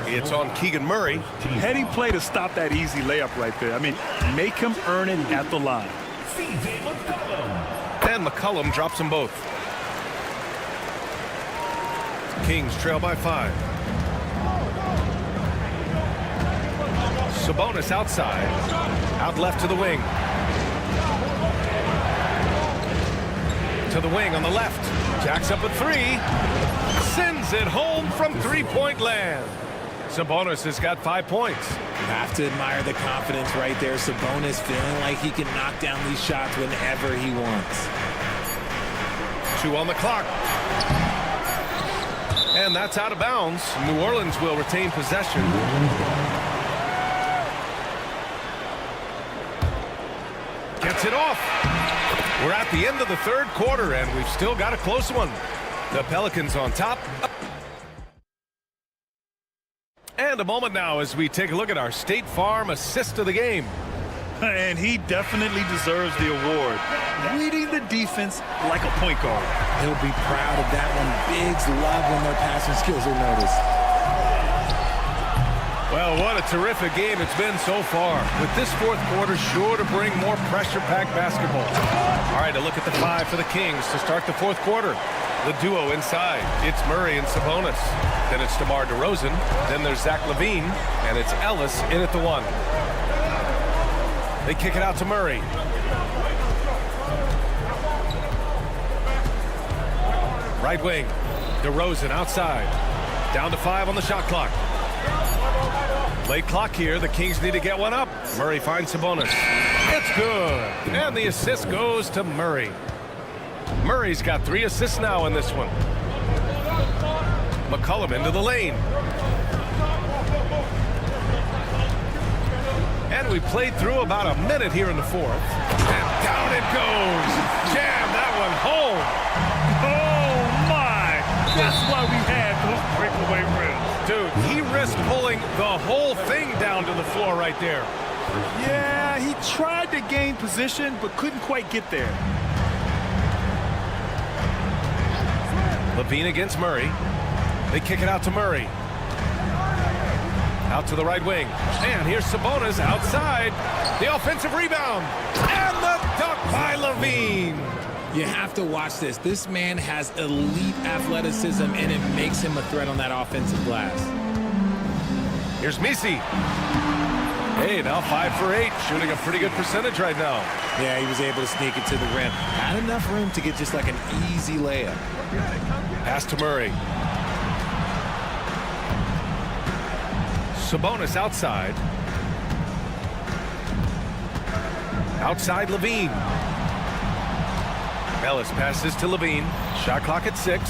It's on Keegan Murray. Heady play to stop that easy layup right there. I mean, make him earn it at the line. And McCollum drops them both. Kings trail by 5. Sabonis outside. Out left to the wing. To the wing on the left. Jacks up a 3. Sends it home from 3-point land. Sabonis has got 5 points. You have to admire the confidence right there. Sabonis feeling like he can knock down these shots whenever he wants. 2 on the clock. And that's out of bounds. New Orleans will retain possession. Gets it off. We're at the end of the third quarter, and we've still got a close one. The Pelicans on top. And a moment now as we take a look at our State Farm assist of the game. And he definitely deserves the award. Leading the defense like a point guard. He'll be proud of that one. Bigs love when their passing skills are noticed. Well, what a terrific game it's been so far. With this fourth quarter sure to bring more pressure-packed basketball. All right, a look at the 5 for the Kings to start the fourth quarter. The duo inside. It's Murray and Sabonis. Then it's DeMar DeRozan. Then there's Zach LaVine. And it's Ellis in at the 1. They kick it out to Murray. Right wing. DeRozan outside. Down to 5 on the shot clock. Late clock here. The Kings need to get one up. Murray finds Sabonis. It's good. And the assist goes to Murray. Murray's got 3 assists now in this one. McCollum into the lane. And we played through about a minute here in the 4th. And down it goes. Jam that one home. Oh, my. That's why we had those breakaway rims. Dude, he risked pulling the whole thing down to the floor right there. Yeah, he tried to gain position, but couldn't quite get there. Levine against Murray. They kick it out to Murray. Out to the right wing. And here's Sabonis outside. The offensive rebound. And the dunk by Levine. You have to watch this. This man has elite athleticism, and it makes him a threat on that offensive glass. Here's Misi. Hey, now 5 for 8. Shooting a pretty good percentage right now. Yeah, he was able to sneak it to the rim. Had enough room to get just like an easy layup. Pass to Murray. Sabonis outside. Outside Levine. Ellis passes to Levine. Shot clock at 6.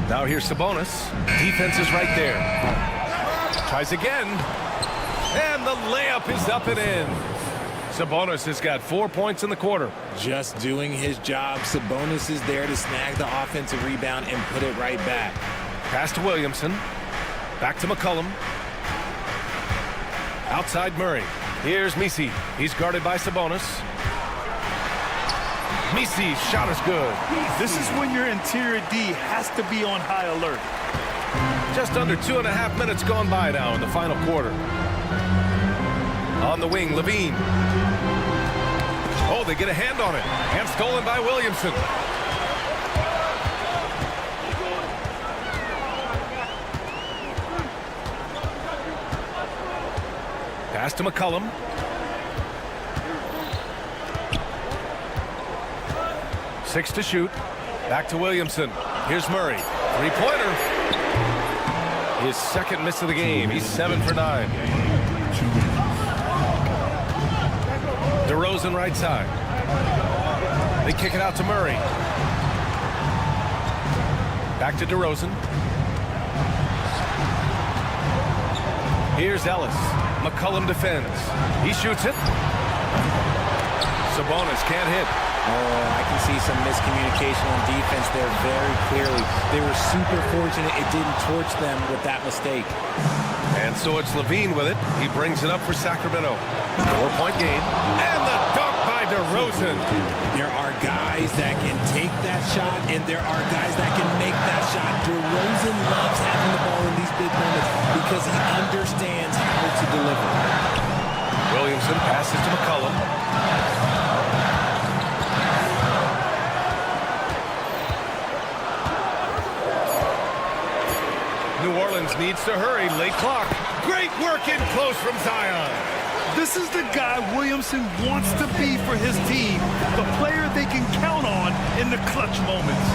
Now here's Sabonis. Defense is right there. Tries again. And the layup is up and in. Sabonis has got 4 points in the quarter. Just doing his job. Sabonis is there to snag the offensive rebound and put it right back. Pass to Williamson. Back to McCollum. Outside Murray. Here's Misi. He's guarded by Sabonis. Misi's shot is good. This is when your interior D has to be on high alert. Just under 2.5 minutes gone by now in the final quarter. On the wing, Levine. Oh, they get a hand on it. And stolen by Williamson. Pass to McCollum. Six to shoot. Back to Williamson. Here's Murray. Three-pointer. His second miss of the game. He's 7 for 9. DeRozan right side. They kick it out to Murray. Back to DeRozan. Here's Ellis. McCollum defends. He shoots it. Sabonis can't hit. I can see some miscommunication on defense there very clearly. They were super fortunate it didn't torch them with that mistake. And so it's Levine with it. He brings it up for Sacramento. 4-point game. And the dunk by DeRozan. There are guys that can take that shot, and there are guys that can make that shot. DeRozan loves having the ball in these big moments because he understands how to deliver. Williamson passes to McCollum. New Orleans needs to hurry. Late clock. Great work in close from Zion. This is the guy Williamson wants to be for his team. The player they can count on in the clutch moments.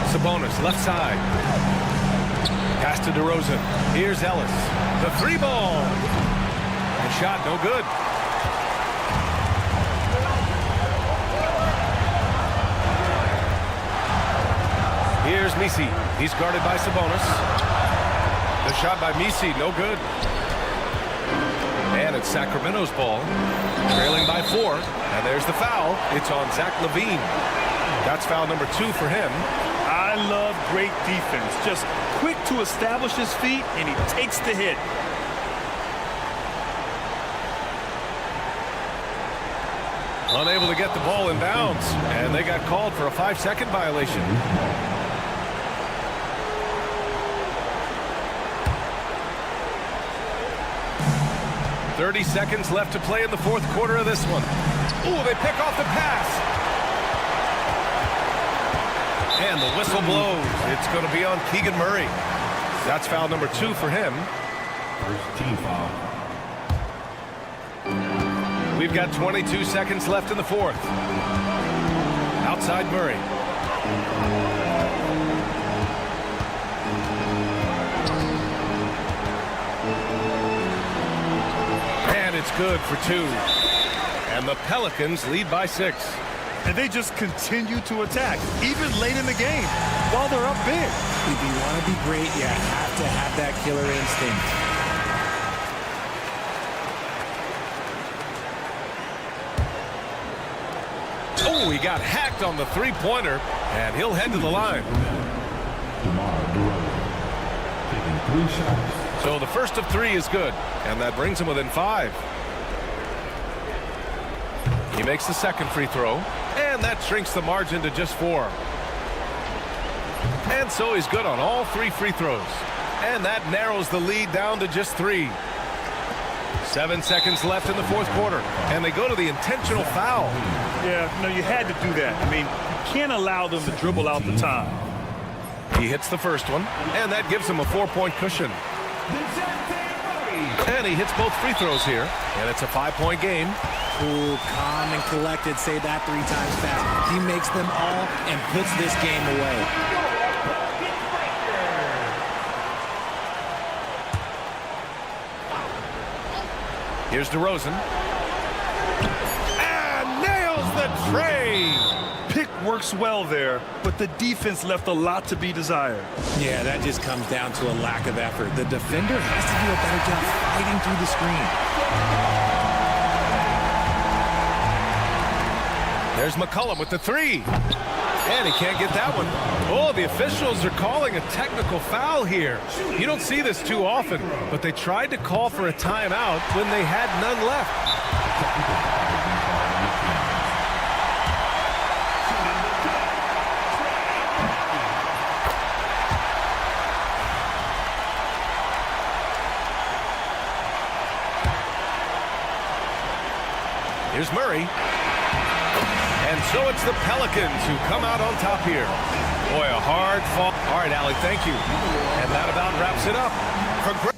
Sabonis, left side. Pass to DeRozan. Here's Ellis. The three ball. The shot, no good. Here's Misi. He's guarded by Sabonis. The shot by Misi, no good. And it's Sacramento's ball. Trailing by 4. And there's the foul. It's on Zach LaVine. That's foul number 2 for him. I love great defense. Just quick to establish his feet, and he takes the hit. Unable to get the ball in bounds. And they got called for a 5-second violation. .30 seconds left to play in the fourth quarter of this one. Ooh, they pick off the pass. And the whistle blows. It's going to be on Keegan Murray. That's foul number 2 for him. First team foul. We've got 22 seconds left in the fourth. outside Murray. And it's good for 2. And the Pelicans lead by 6. And they just continue to attack, even late in the game, while they're up big. If you want to be great, you have to have that killer instinct. Oh, he got hacked on the three-pointer, and he'll head to the line. So the first of 3 is good, and that brings him within 5. He makes the second free throw, and that shrinks the margin to just 4. And so he's good on all 3 free throws. And that narrows the lead down to just 3. 7 seconds left in the fourth quarter, and they go to the intentional foul. Yeah, no, you had to do that. I mean, you can't allow them to dribble out the time. He hits the first one, and that gives him a 4-point cushion. And he hits both free throws here, and it's a 5-point game. Cool, calm, and collected. Say that 3 times fast. He makes them all and puts this game away. Here's DeRozan. And nails the tray. Pick works well there, but the defense left a lot to be desired. Yeah, that just comes down to a lack of effort. The defender has to do a better job fighting through the screen. There's McCollum with the 3. And he can't get that one. Oh, the officials are calling a technical foul here. You don't see this too often, but they tried to call for a timeout when they had none left. Here's Murray. And so it's the Pelicans who come out on top here. Boy, a hard fall. All right, Allie, thank you. And that about wraps it up. For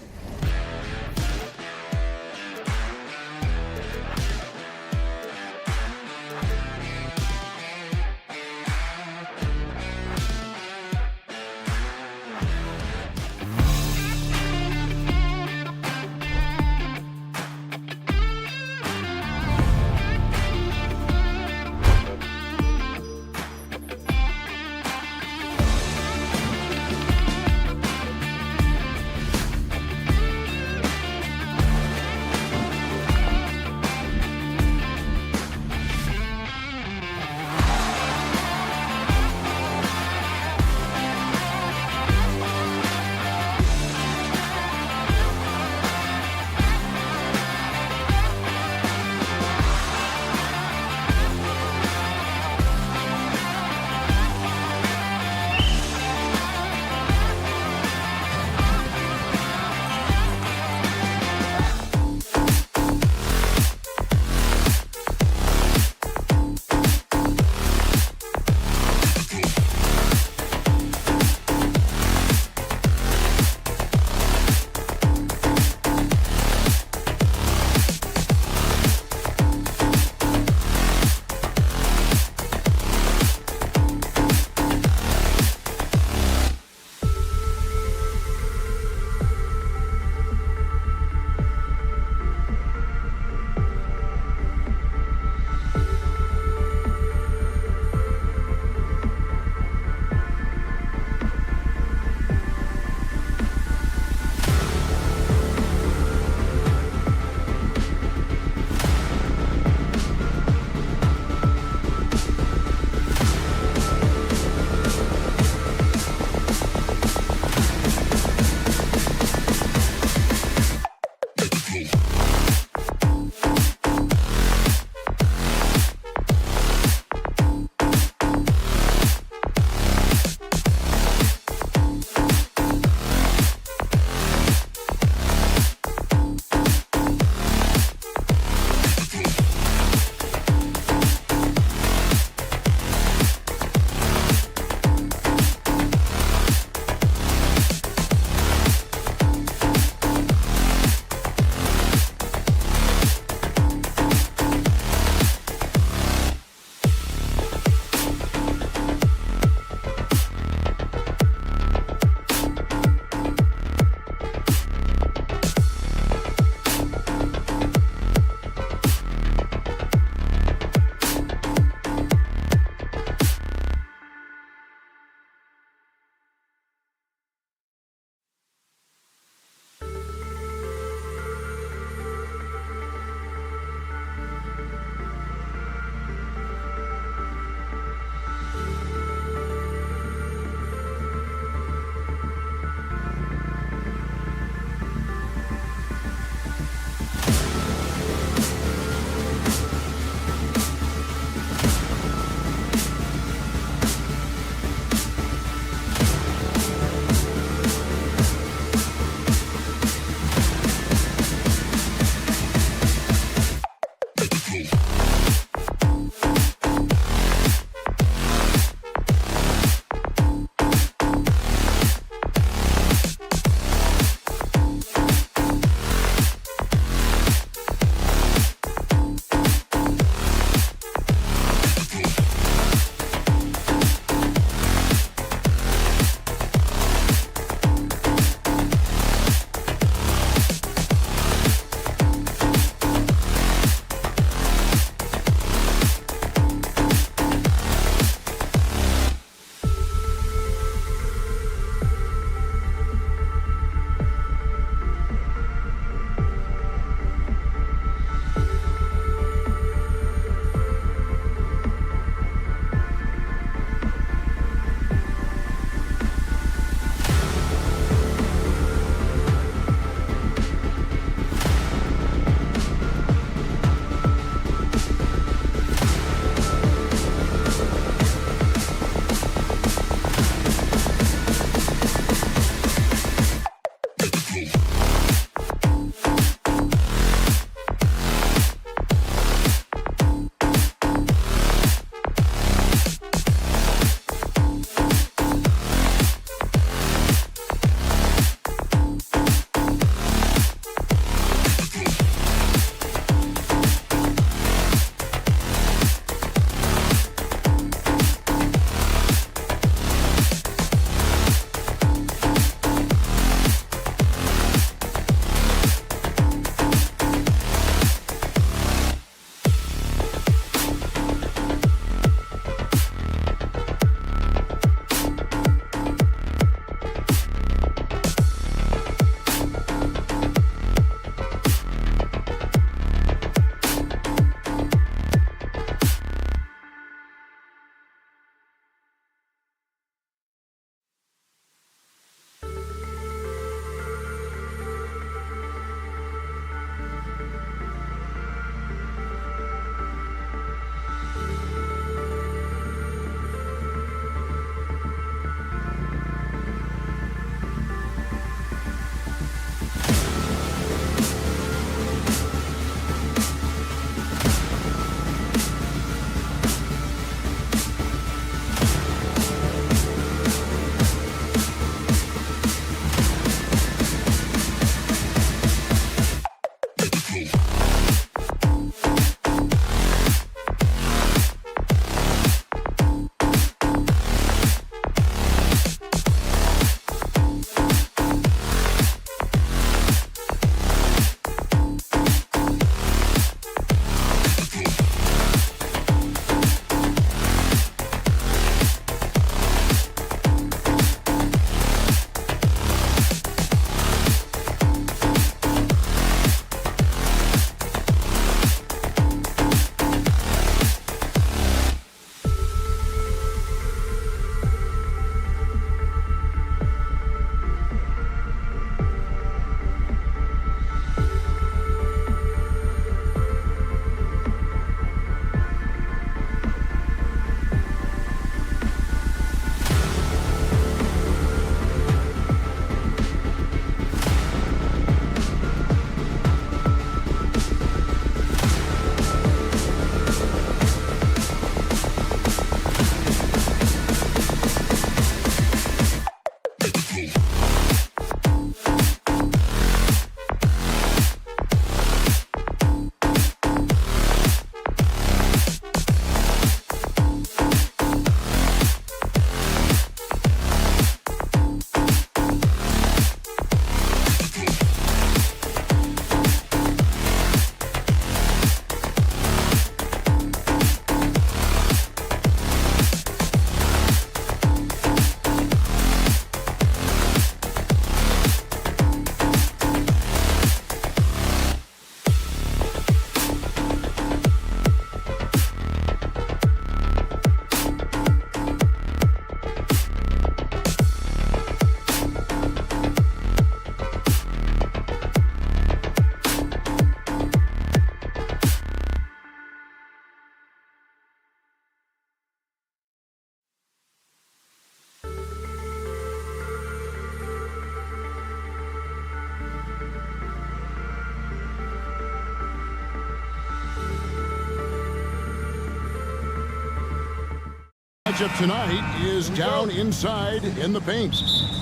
Matchup tonight is down inside in the paint.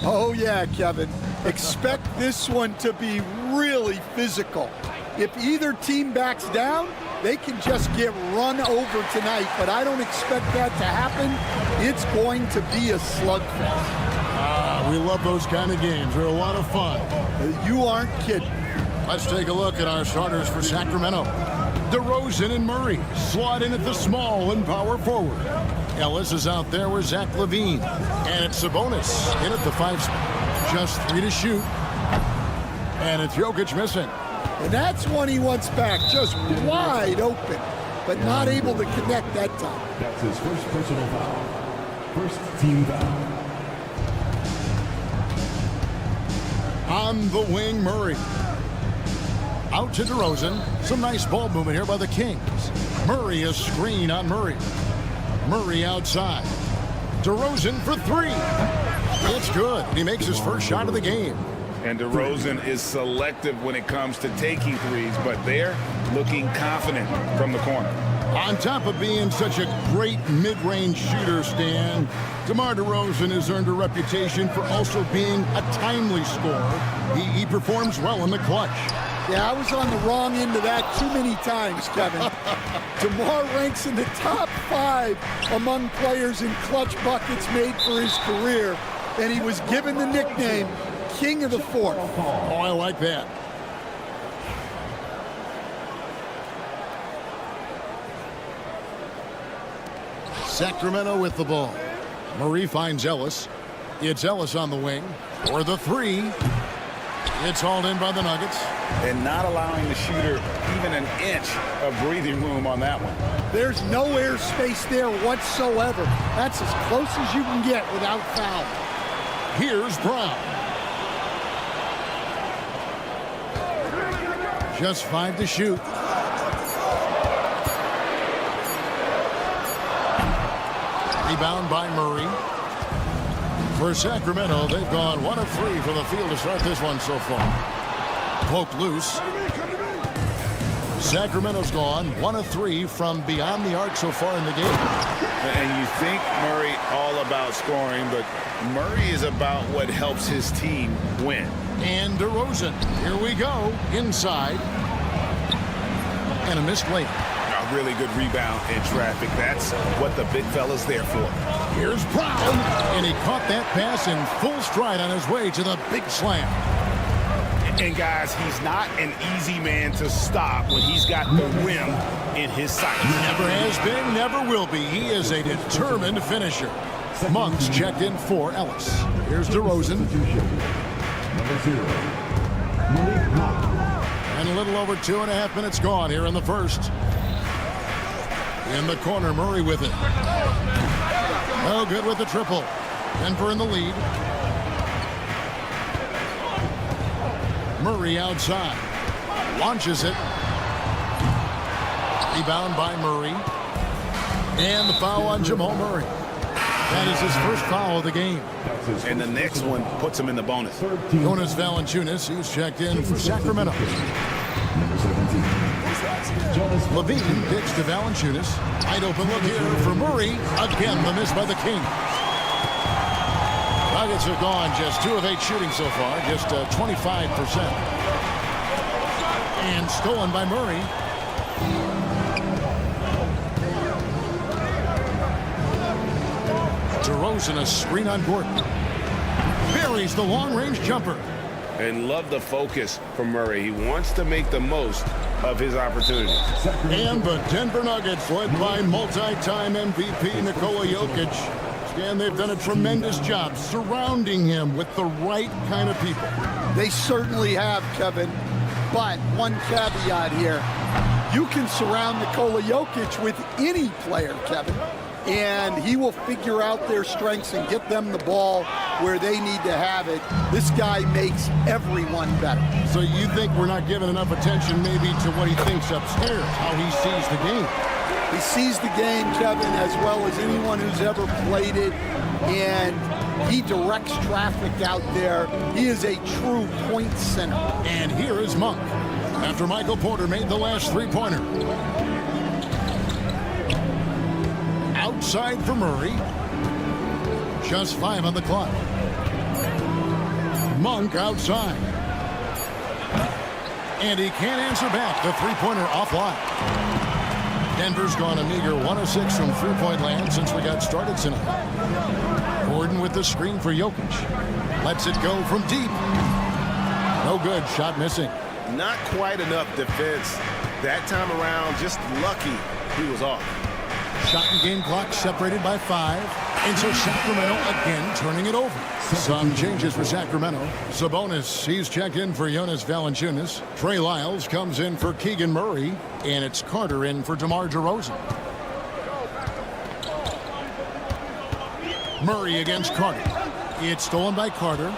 Oh, yeah, Kevin. Expect this one to be really physical. If either team backs down, they can just get run over tonight, but I don't expect that to happen. It's going to be a slugfest. We love those kind of games. They're a lot of fun. You aren't kidding. Let's take a look at our starters for Sacramento. DeRozan and Murray slot in at the small and power forward. Ellis is out there with Zach LaVine. And it's Sabonis in at the 5 spot. Just 3 to shoot. And it's Jokic missing. And that's one he wants back, just wide open, but not able to connect that time. That's his first personal foul. First team foul. On the wing, Murray. Out to DeRozan. Some nice ball movement here by the Kings. Murray, a screen on Murray. Murray outside. DeRozan for 3. It's good. He makes his first shot of the game. And DeRozan is selective when it comes to taking threes, but they're looking confident from the corner. On top of being such a great mid-range shooter, Stan, DeMar DeRozan has earned a reputation for also being a timely scorer. He performs well in the clutch. Yeah, I was on the wrong end of that too many times, Kevin. DeMar ranks in the top 5 among players in clutch buckets made for his career, and he was given the nickname King of the Fourth. Oh, I like that. Sacramento with the ball. Murray finds Ellis. It's Ellis on the wing for the 3. It's hauled in by the Nuggets. And not allowing the shooter even an inch of breathing room on that one. There's no air space there whatsoever. That's as close as you can get without foul. Here's Brown. Just 5 to shoot. Rebound by Murray. For Sacramento, they've gone 1 of 3 from the field to start this one so far. Poked loose. Sacramento's gone 1 of 3 from beyond the arc so far in the game. And you think Murray all about scoring, but Murray is about what helps his team win. And DeRozan, here we go, inside. And a missed layup. A really good rebound in traffic. That's what the big fella's there for. Here's Brown, and he caught that pass in full stride on his way to the big slam. And guys, he's not an easy man to stop when he's got the rim in his sights. Never has been, never will be. He is a determined finisher. Monk's checked in for Ellis. Here's DeRozan. And a little over 2.5 minutes gone here in the first. In the corner, Murray with it. Oh, good with the triple. Denver in the lead. Murray outside. Launches it. Rebound by Murray. And the foul on Jamal Murray. That is his first foul of the game. And the next one puts him in the bonus. Jonas Valanciunas, he's checked in for Sacramento. Levine pitch to Valanciunas. Wide open look here for Murray. Again, the miss by the Kings. Nuggets have gone just 2 of 8 shooting so far, just 25%. And stolen by Murray. DeRozan, a screen on Gordon. Buries the long-range jumper. And love the focus from Murray. He wants to make the most of his opportunities. And the Denver Nuggets, led by multi-time MVP Nikola Jokic. And they've done a tremendous job surrounding him with the right kind of people. They certainly have, Kevin. But one caveat here. You can surround Nikola Jokic with any player, Kevin, and he will figure out their strengths and get them the ball where they need to have it. This guy makes everyone better. So you think we're not giving enough attention maybe to what he thinks upstairs, how he sees the game? He sees the game, Kevin, as well as anyone who's ever played it, and he directs traffic out there. He is a true point center. And here is Monk, after Michael Porter made the last three-pointer. Outside for Murray. Just 5 on the clock. Monk outside. And he can't answer back. The three-pointer offline. Denver's gone a meager 1 of 6 from three-point land since we got started tonight. Gordon with the screen for Jokic. Lets it go from deep. No good. Shot missing. Not quite enough defense that time around. Just lucky he was off. Shot and game clock separated by 5. And so Sacramento again turning it over. Some changes for Sacramento. Sabonis, he's checked in for Jonas Valanciunas. Trey Lyles comes in for Keegan Murray. And it's Carter in for DeMar DeRozan. Murray against Carter. It's stolen by Carter.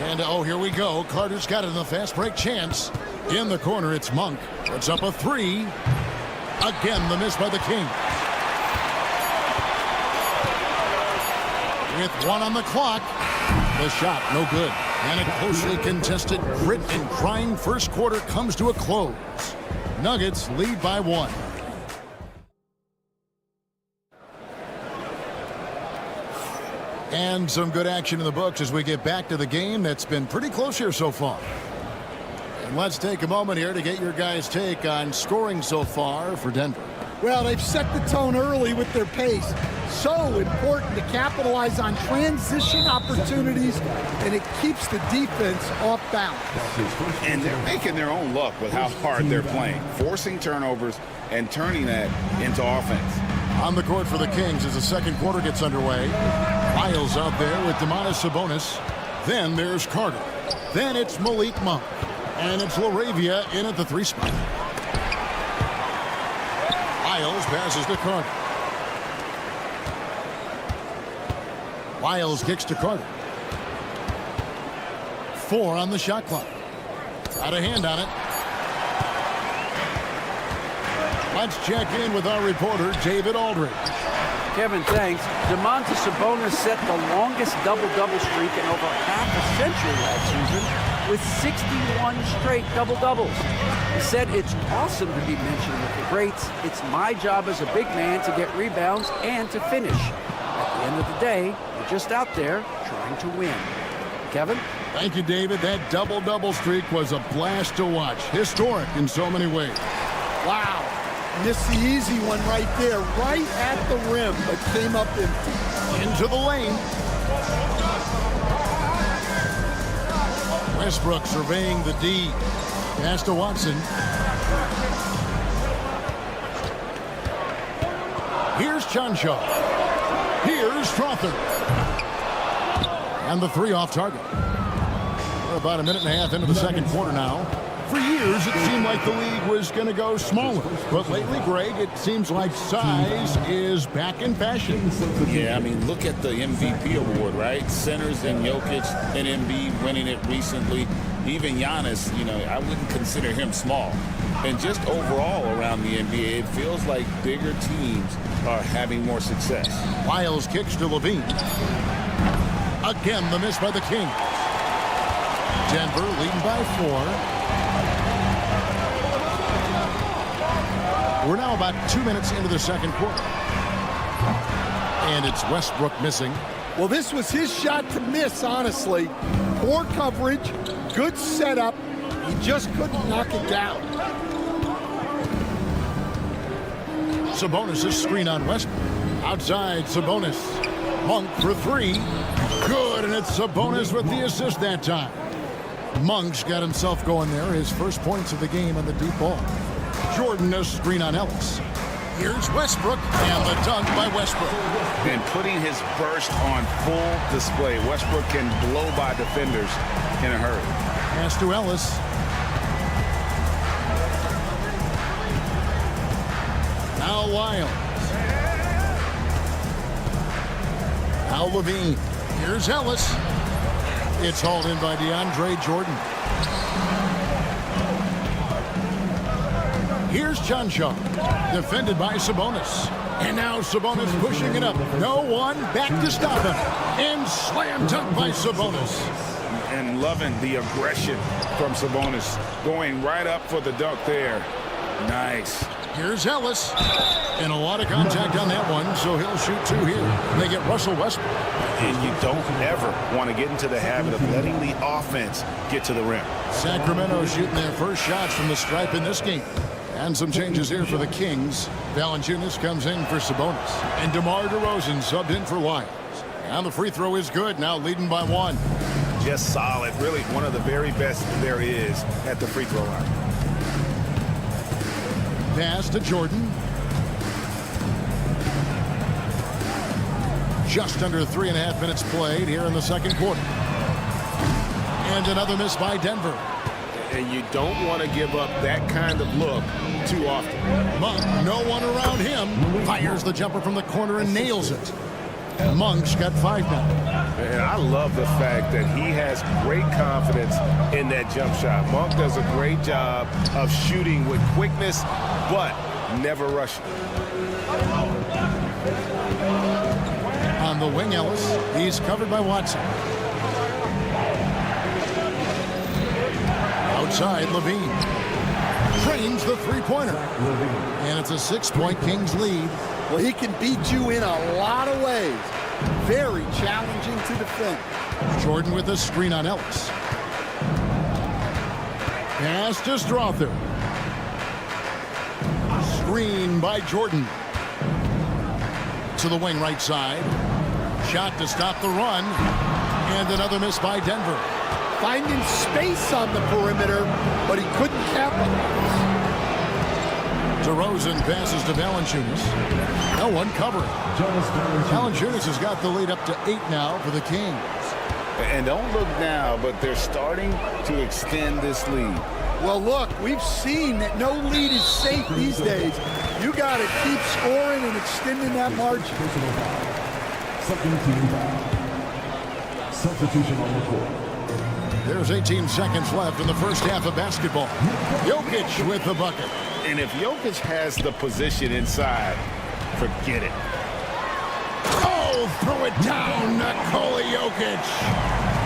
And oh, here we go. Carter's got it in the fast break chance. In the corner, it's Monk. Puts up a 3. Again, the miss by the King. With 1 on the clock, the shot no good. And a closely contested, grit and grind first quarter comes to a close. Nuggets lead by 1. And some good action in the books as we get back to the game that's been pretty close here so far. And let's take a moment here to get your guys' take on scoring so far for Denver. Well, they've set the tone early with their pace. So important to capitalize on transition opportunities, and it keeps the defense off balance. And they're making their own luck with how hard they're playing, forcing turnovers and turning that into offense. On the court for the Kings as the second quarter gets underway. Miles out there with Domantas Sabonis. Then there's Carter. Then it's Malik Monk. And it's LaRavia in at the 3 spot. Miles passes to Carter. Miles kicks to Carter. 4 on the shot clock. Got a hand on it. Let's check in with our reporter, David Aldridge. Kevin, thanks. Domantas Sabonis set the longest double-double streak in over half a century last season with 61 straight double-doubles. He said it's awesome to be mentioned with the greats. It's my job as a big man to get rebounds and to finish. At the end of the day, we're just out there trying to win. Kevin? Thank you, David. That double-double streak was a blast to watch. Historic in so many ways. Wow. Missed the easy one right there, right at the rim, but came up empty. Into the lane. Westbrook surveying the D. Pass to Watson. Here's Chanshaw. Here's Strother. And the 3 off target. We're about a minute and a half into the second quarter now. For years, it seemed like the league was going to go smaller. But lately, Greg, it seems like size is back in fashion. Yeah, I mean, look at the MVP award, right? Centers and Jokic and Embiid winning it recently. Even Giannis, you know, I wouldn't consider him small. And just overall around the NBA, it feels like bigger teams are having more success. Miles kicks to Levine. Again, the miss by the Kings. Denver leading by 4. We're now about 2 minutes into the second quarter. And it's Westbrook missing. Well, this was his shot to miss, honestly. Poor coverage, good setup. He just couldn't knock it down. Sabonis' screen on Westbrook. Outside, Sabonis. Monk for 3. Good, and it's Sabonis with the assist that time. Monk's got himself going there. His first points of the game on the deep ball. Jordan, a screen on Ellis. Here's Westbrook, and the dunk by Westbrook. And putting his burst on full display. Westbrook can blow by defenders in a hurry. Pass to Ellis. Now Wiles. Now Levine. Here's Ellis. It's hauled in by DeAndre Jordan. Here's Chanshaw, defended by Sabonis. And now Sabonis pushing it up. No one back to stop him. And slam dunk by Sabonis. And loving the aggression from Sabonis. Going right up for the dunk there. Nice. Here's Ellis. And a lot of contact on that one, so he'll shoot 2 here. They get Russell Westbrook. And you don't ever want to get into the habit of letting the offense get to the rim. Sacramento shooting their first shots from the stripe in this game. And some changes here for the Kings. Valanciunas comes in for Sabonis. And DeMar DeRozan subbed in for Wiles. And the free throw is good, now leading by 1. Just solid. Really one of the very best there is at the free throw line. Pass to Jordan. Just under 3.5 minutes played here in the second quarter. And another miss by Denver. And you don't want to give up that kind of look too often. Monk, no one around him. Fires the jumper from the corner and nails it. Monk's got 5 now. And I love the fact that he has great confidence in that jump shot. Monk does a great job of shooting with quickness, but never rushing. On the wing, Ellis. He's covered by Watson. side, Levine. Trains the three-pointer. And it's a 6-point Kings lead. Well, he can beat you in a lot of ways. Very challenging to defend. Jordan with a screen on Ellis. Pass to Strother. Screen by Jordan. To the wing right side. Shot to stop the run. And another miss by Denver. Finding space on the perimeter, but he couldn't capitalize. DeRozan passes to Valanciunas. No one covering. Valanciunas has got the lead up to 8 now for the Kings. And don't look now, but they're starting to extend this lead. Well, look, we've seen that no lead is safe these days. You got to keep scoring and extending that margin. Substitution on the court. There's 18 seconds left in the first half of basketball. Jokic with the bucket. And if Jokic has the position inside, forget it. Oh, throw it down, Nikola Jokic.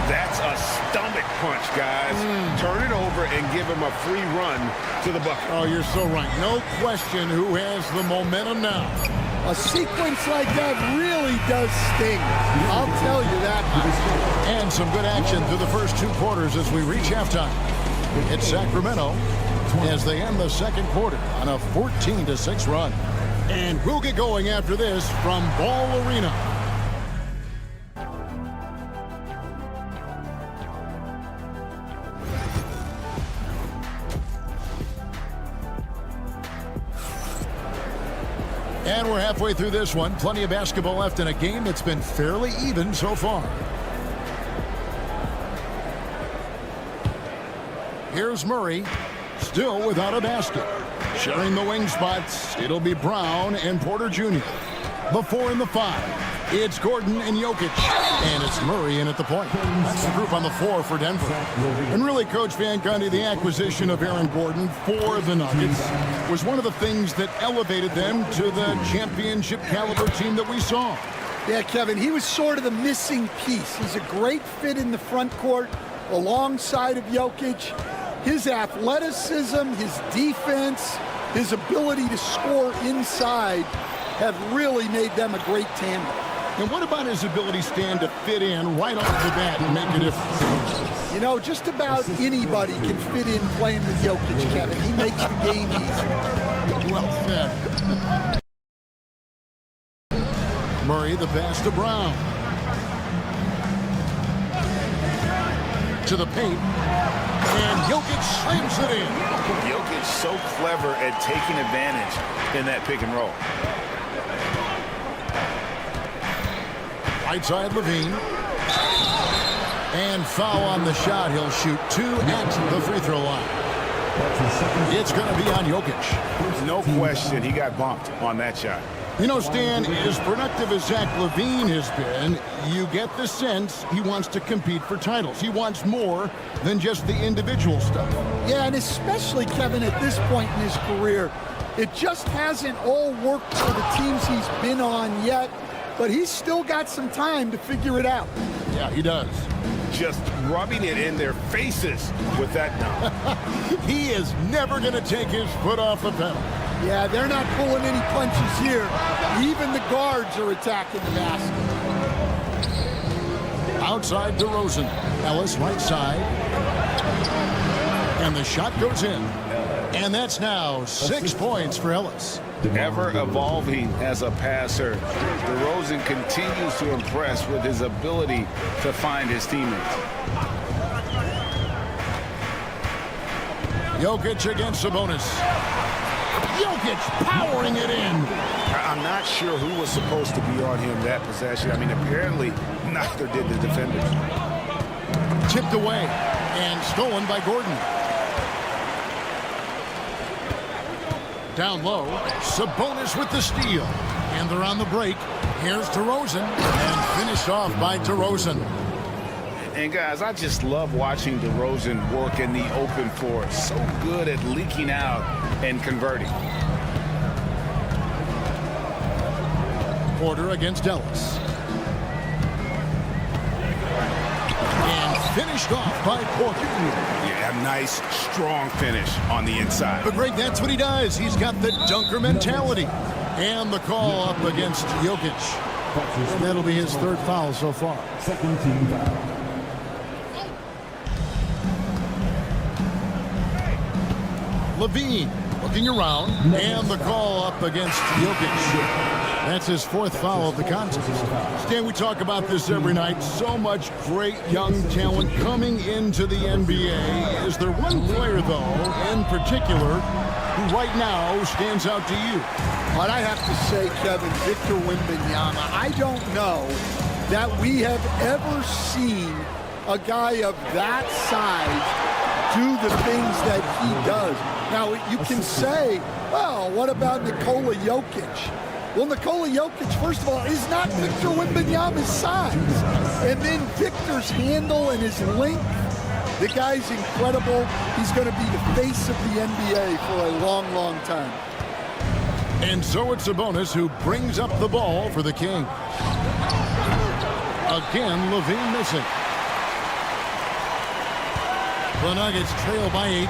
That's a stomach punch, guys. Turn it over and give him a free run to the bucket. Oh, you're so right. No question who has the momentum now. A sequence like that really does sting. I'll tell you that much. And some good action through the first 2 quarters as we reach halftime. It's Sacramento as they end the second quarter on a 14-6 run. And we'll get going after this from Ball Arena. And we're halfway through this one. Plenty of basketball left in a game that's been fairly even so far. Here's Murray, still without a basket. Sharing the wing spots, it'll be Brown and Porter Jr. The 4 and the 5. It's Gordon and Jokic. And it's Murray in at the point. That's the group on the floor for Denver. And really, Coach Van Gundy, the acquisition of Aaron Gordon for the Nuggets was one of the things that elevated them to the championship caliber team that we saw. Yeah, Kevin, he was sort of the missing piece. He's a great fit in the front court alongside of Jokic. His athleticism, his defense, his ability to score inside have really made them a great tandem. And what about his ability, Stan, to fit in right off the bat and make a difference? You know, just about anybody can fit in playing with Jokic, Kevin. He makes the game easy. Well said. Murray, the pass to Brown. To the paint. And Jokic slams it in. Jokic so clever at taking advantage in that pick and roll. Right side, Levine. And foul on the shot. He'll shoot 2 at the free throw line. It's going to be on Jokic. No question, he got bumped on that shot. You know, Stan, as productive as Zach LaVine has been, you get the sense he wants to compete for titles. He wants more than just the individual stuff. Yeah, and especially, Kevin, at this point in his career, it just hasn't all worked for the teams he's been on yet, but he's still got some time to figure it out. Yeah, he does. Just rubbing it in their faces with that now. He is never going to take his foot off the pedal. Yeah, they're not pulling any punches here. Even the guards are attacking the basket. Outside DeRozan. Ellis right side. And the shot goes in. And that's now 6 points for Ellis. Ever evolving as a passer, DeRozan continues to impress with his ability to find his teammates. Jokic against Sabonis. Jokic powering it in. I'm not sure who was supposed to be on him that possession. I mean, apparently neither did the defenders. Tipped away and stolen by Gordon. Down low, Sabonis with the steal. And they're on the break. Here's DeRozan, and finished off by DeRozan. And guys, I just love watching DeRozan work in the open floor. So good at leaking out and converting. Porter against Ellis. And finished off by Porter. Yeah, a nice, strong finish on the inside. But Greg, that's what he does. He's got the dunker mentality. And the call up against Jokic. And that'll be his third foul so far. Second team foul. Levine looking around, and the call up against Jokic. That's his fourth foul of the contest. Stan, we talk about this every night. So much great young talent coming into the NBA. Is there one player, though, in particular, who right now stands out to you? But I have to say, Kevin, Victor Wembanyama, I don't know that we have ever seen a guy of that size do the things that he does. Now, you can say, well, what about Nikola Jokic? Well, Nikola Jokic, first of all, is not Victor Wembanyama's size. And then Victor's handle and his length, the guy's incredible. He's going to be the face of the NBA for a long, long time. And so it's Sabonis who brings up the ball for the Kings. Again, Levine missing. The Nuggets trail by 8.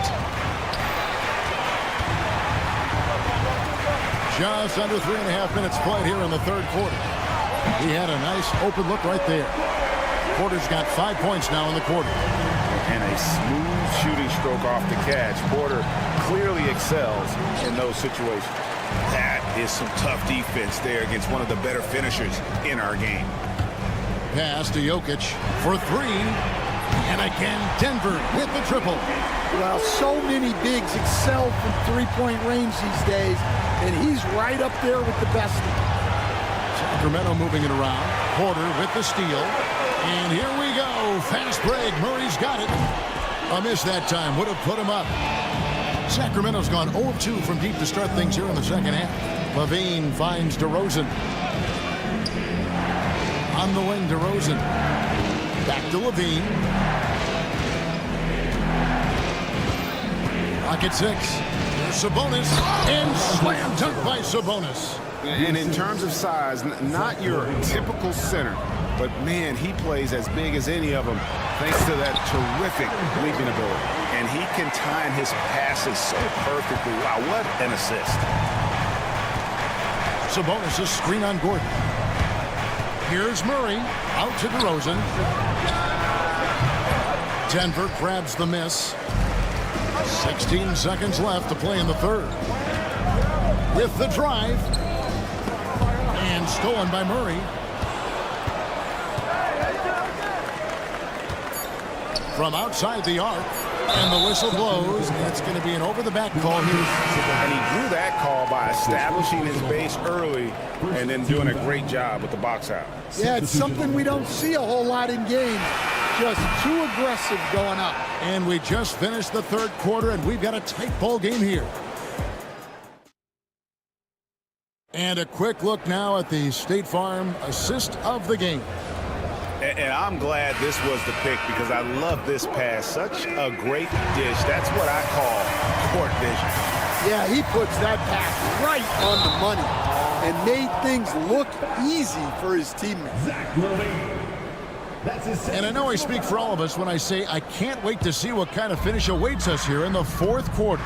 Just under 3.5 minutes played here in the third quarter. He had a nice open look right there. Porter's got 5 points now in the quarter. And a smooth shooting stroke off the catch. Porter clearly excels in those situations. That is some tough defense there against one of the better finishers in our game. Pass to Jokic for 3. And again, Denver with the triple. Well, so many bigs excel from three-point range these days, and he's right up there with the best of them. Sacramento moving it around. Porter with the steal. And here we go. Fast break. Murray's got it. A miss that time. Would have put him up. Sacramento's gone 0-2 from deep to start things here in the second half. Levine finds DeRozan. On the wing, DeRozan. Back to Levine. Pocket 6. There's Sabonis. And slam dunk by Sabonis. And in terms of size, not your typical center, but man, he plays as big as any of them thanks to that terrific leaping ability. And he can time his passes so perfectly. Wow, what an assist. Sabonis' screen on Gordon. Here's Murray. Out to DeRozan. Denver grabs the miss. 16 seconds left to play in the third. With the drive. And stolen by Murray. From outside the arc. And the whistle blows. That's going to be an over-the-back call here. And he drew that call by establishing his base early and then doing a great job with the box out. Yeah, it's something we don't see a whole lot in games. Just too aggressive going up. And we just finished the third quarter, and we've got a tight ball game here. And a quick look now at the State Farm assist of the game. And I'm glad this was the pick because I love this pass. Such a great dish. That's what I call court vision. Yeah, he puts that pass right on the money and made things look easy for his teammates. And I know I speak for all of us when I say I can't wait to see what kind of finish awaits us here in the fourth quarter.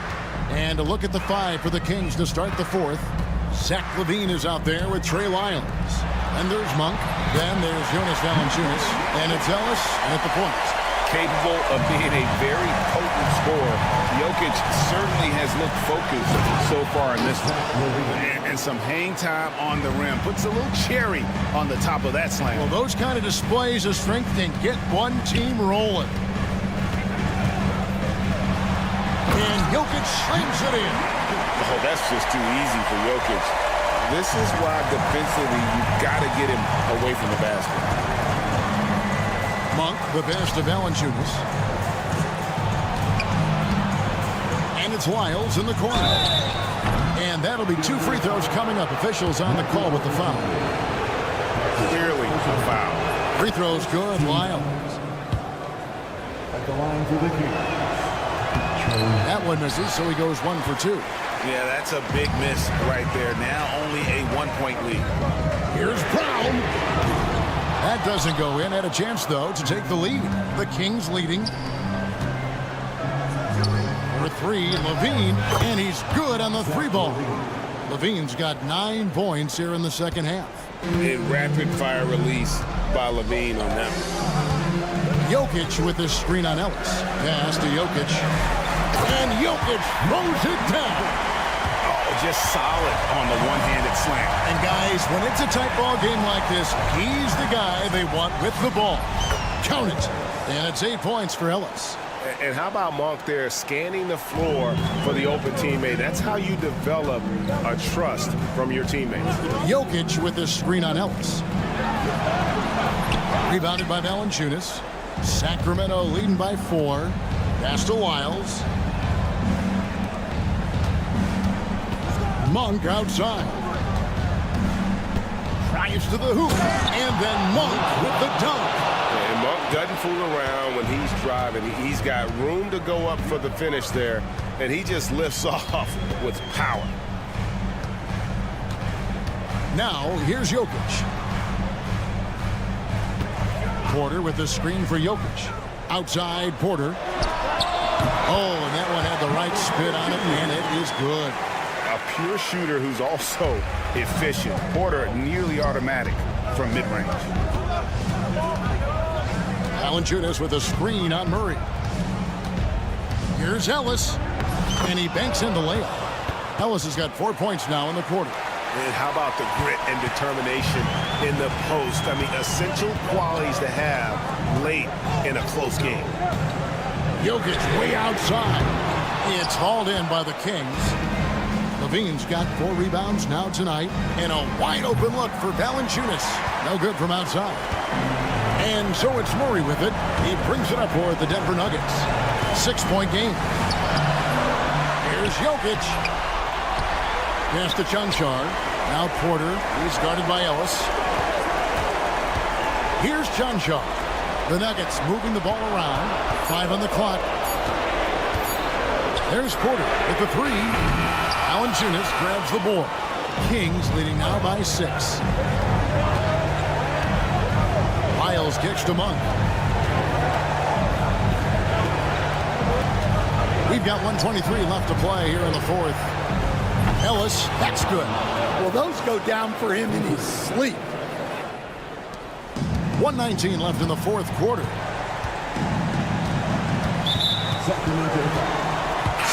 And a look at the 5 for the Kings to start the fourth. Zach LaVine is out there with Trey Lyons. And there's Monk. Then there's Jonas Valanciunas. And it's Ellis at the point. Capable of being a very potent scorer. Jokic certainly has looked focused so far in this one. And some hang time on the rim. Puts a little cherry on the top of that slam. Well, those kind of displays of strength can get one team rolling. And Jokic slams it in. Oh, that's just too easy for Jokic. This is why defensively you've got to get him away from the basket. Monk, the best of Valanciunas. And it's Lyles in the corner. And that'll be 2 free throws coming up. Officials on the call with the foul. Clearly a foul. Free throws good, Lyles. At the line for the Kings. That one misses, so he goes 1 for 2. Yeah, that's a big miss right there. Now only a 1-point lead. Here's Brown. That doesn't go in. Had a chance, though, to take the lead. The Kings leading. For three, Levine, and he's good on the three ball. Levine's got 9 points here in the second half. A rapid-fire release by Levine on that one. Jokic with the screen on Ellis. Pass to Jokic. And Jokic throws it down. Oh, just solid on the one-handed slam. And guys, when it's a tight ball game like this, he's the guy they want with the ball. Count it. And it's 8 points for Ellis. And how about Monk there scanning the floor for the open teammate? That's how you develop a trust from your teammates. Jokic with the screen on Ellis. Rebounded by Valanciunas. Sacramento leading by 4. Pass to Wiles. Monk outside. Drives to the hoop. And then Monk with the dunk. And Monk doesn't fool around when he's driving. He's got room to go up for the finish there, and he just lifts off with power. Now, here's Jokic. Porter with the screen for Jokic. Outside, Porter. Oh, and that one had the right spin on it, and it is good. A pure shooter who's also efficient. Porter nearly automatic from mid-range. Valanciunas with a screen on Murray. Here's Ellis, and he banks in the layup. Ellis has got 4 points now in the quarter. And how about the grit and determination in the post? I mean, essential qualities to have late in a close game. Jokic way outside. It's hauled in by the Kings. Levine's got 4 rebounds now tonight, and a wide open look for Valanciunas. No good from outside. And so it's Murray with it. He brings it up for the Denver Nuggets. 6-point game. Here's Jokic. Pass to Chunchar. Now Porter. He's guarded by Ellis. Here's Chunchar. The Nuggets moving the ball around. 5 on the clock. There's Porter with the 3. Valanciunas grabs the board. Kings leading now by 6. Miles kicks to Monk. We've got 1:23 left to play here in the fourth. Ellis, that's good. Well, those go down for him in his sleep. 1:19 left in the fourth quarter.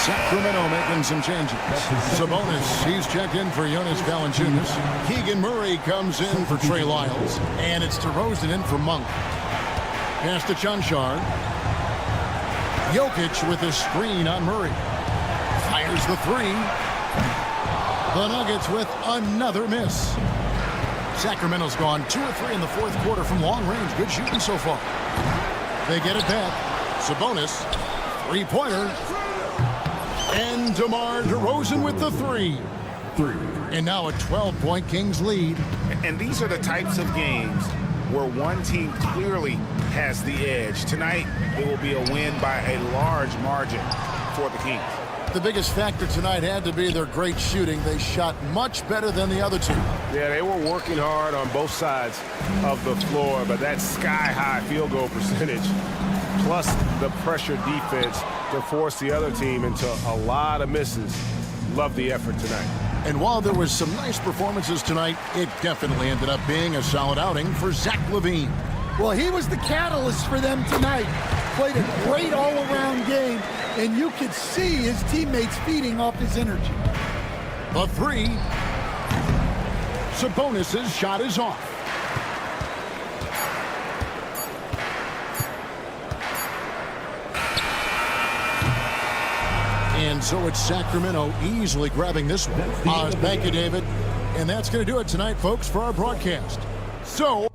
Sacramento making some changes. Sabonis, he's checked in for Jonas Valanciunas. Keegan Murray comes in for Trey Lyles. And it's DeRozan in for Monk. Pass to Chunchar. Jokic with a screen on Murray. Fires the 3. The Nuggets with another miss. Sacramento's gone 2 or 3 in the fourth quarter from long range. Good shooting so far. They get it back. Sabonis, 3-pointer. And DeMar DeRozan with the 3. And now a 12-point Kings lead. And these are the types of games where one team clearly has the edge. Tonight, it will be a win by a large margin for the Kings. The biggest factor tonight had to be their great shooting. They shot much better than the other two. Yeah, they were working hard on both sides of the floor, but that sky-high field goal percentage, plus the pressure defense to force the other team into a lot of misses. Love the effort tonight. And while there was some nice performances tonight, it definitely ended up being a solid outing for Zach LaVine. Well, he was the catalyst for them tonight. Played a great all-around game, and you could see his teammates feeding off his energy. The 3. Sabonis' shot is off. And so it's Sacramento easily grabbing this one. Thank you, David. And that's going to do it tonight, folks, for our broadcast. So...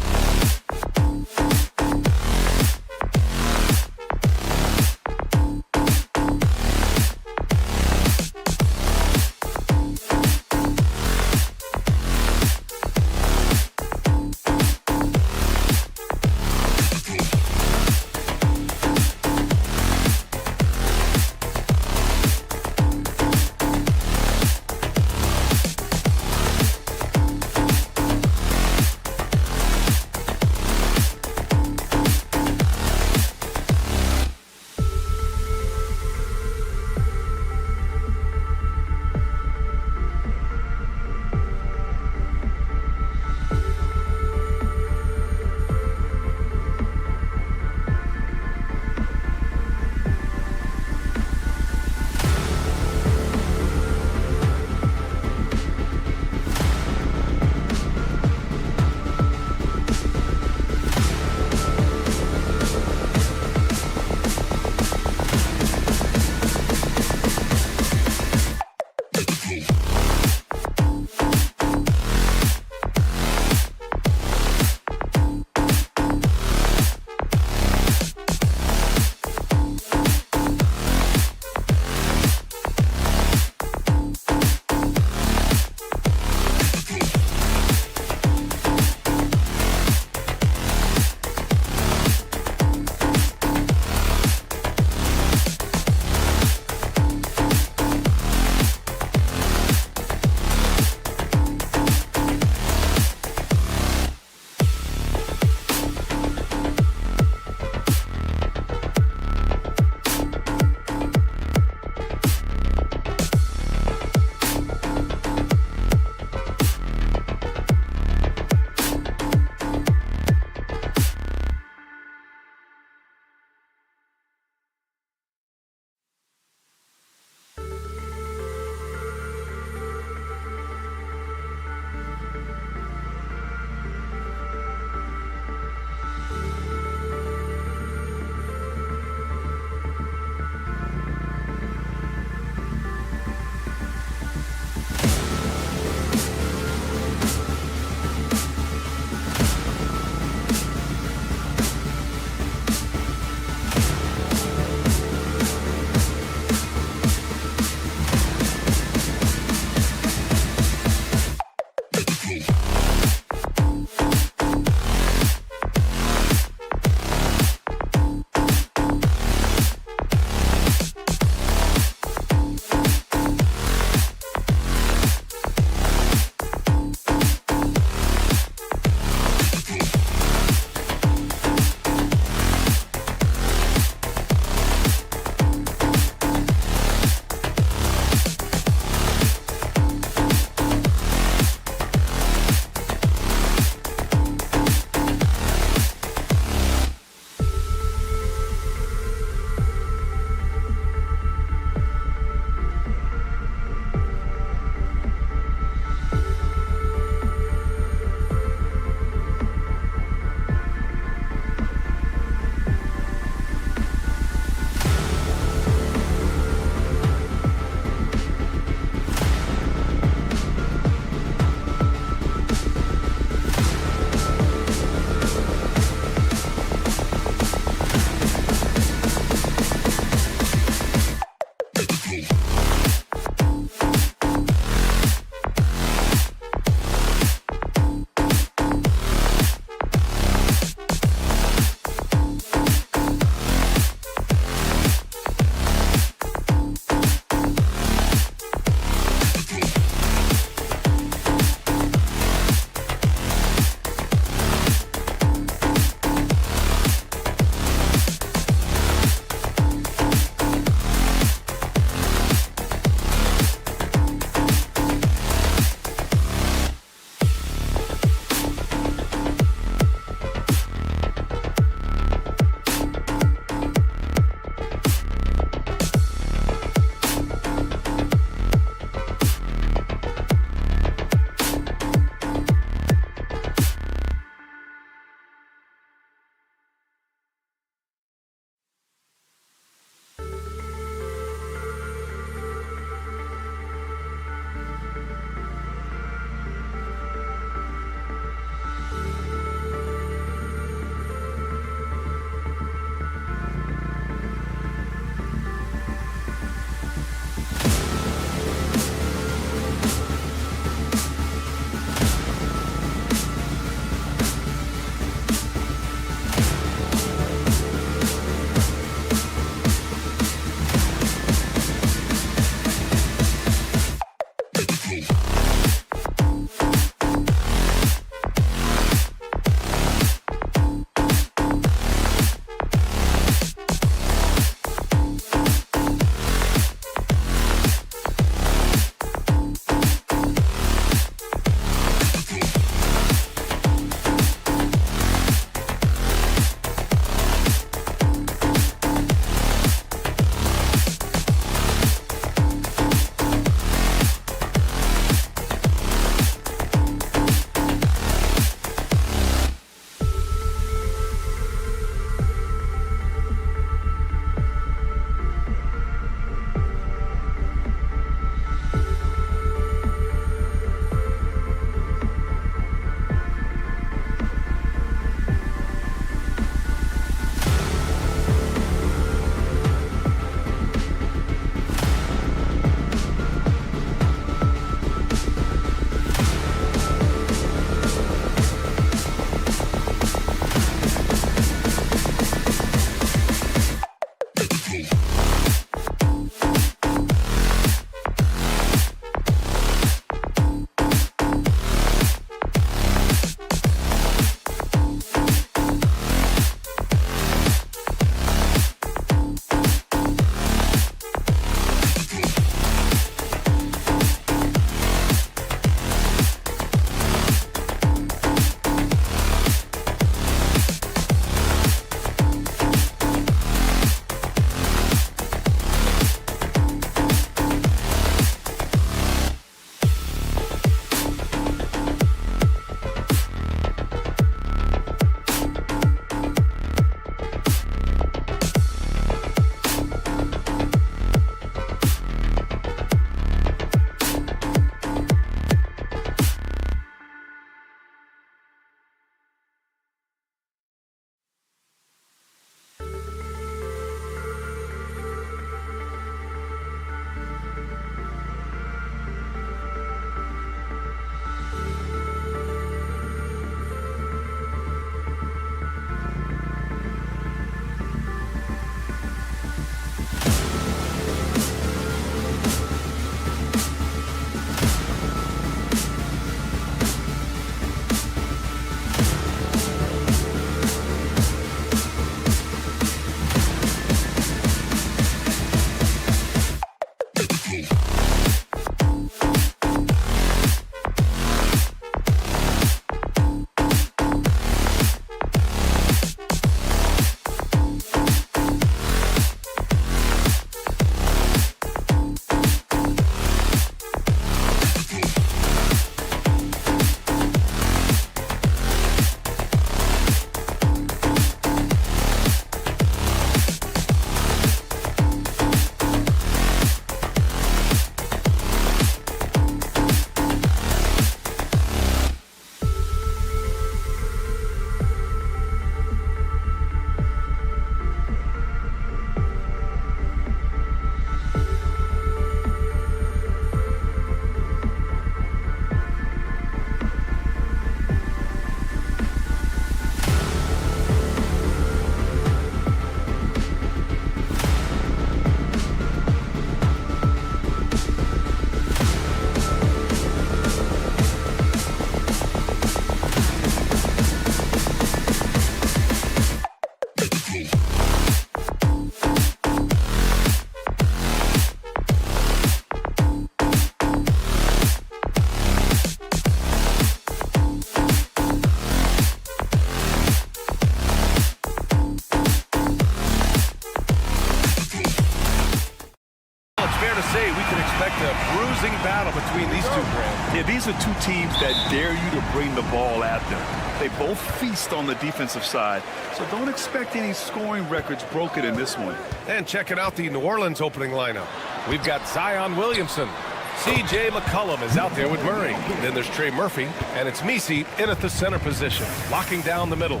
a bruising battle between these two, Grant. Yeah, these are two teams that dare you to bring the ball at them. They both feast on the defensive side, so don't expect any scoring records broken in this one. And checking out the New Orleans opening lineup. We've got Zion Williamson. C.J. McCollum is out there with Murray. Then there's Trey Murphy, and it's Messi in at the center position, locking down the middle.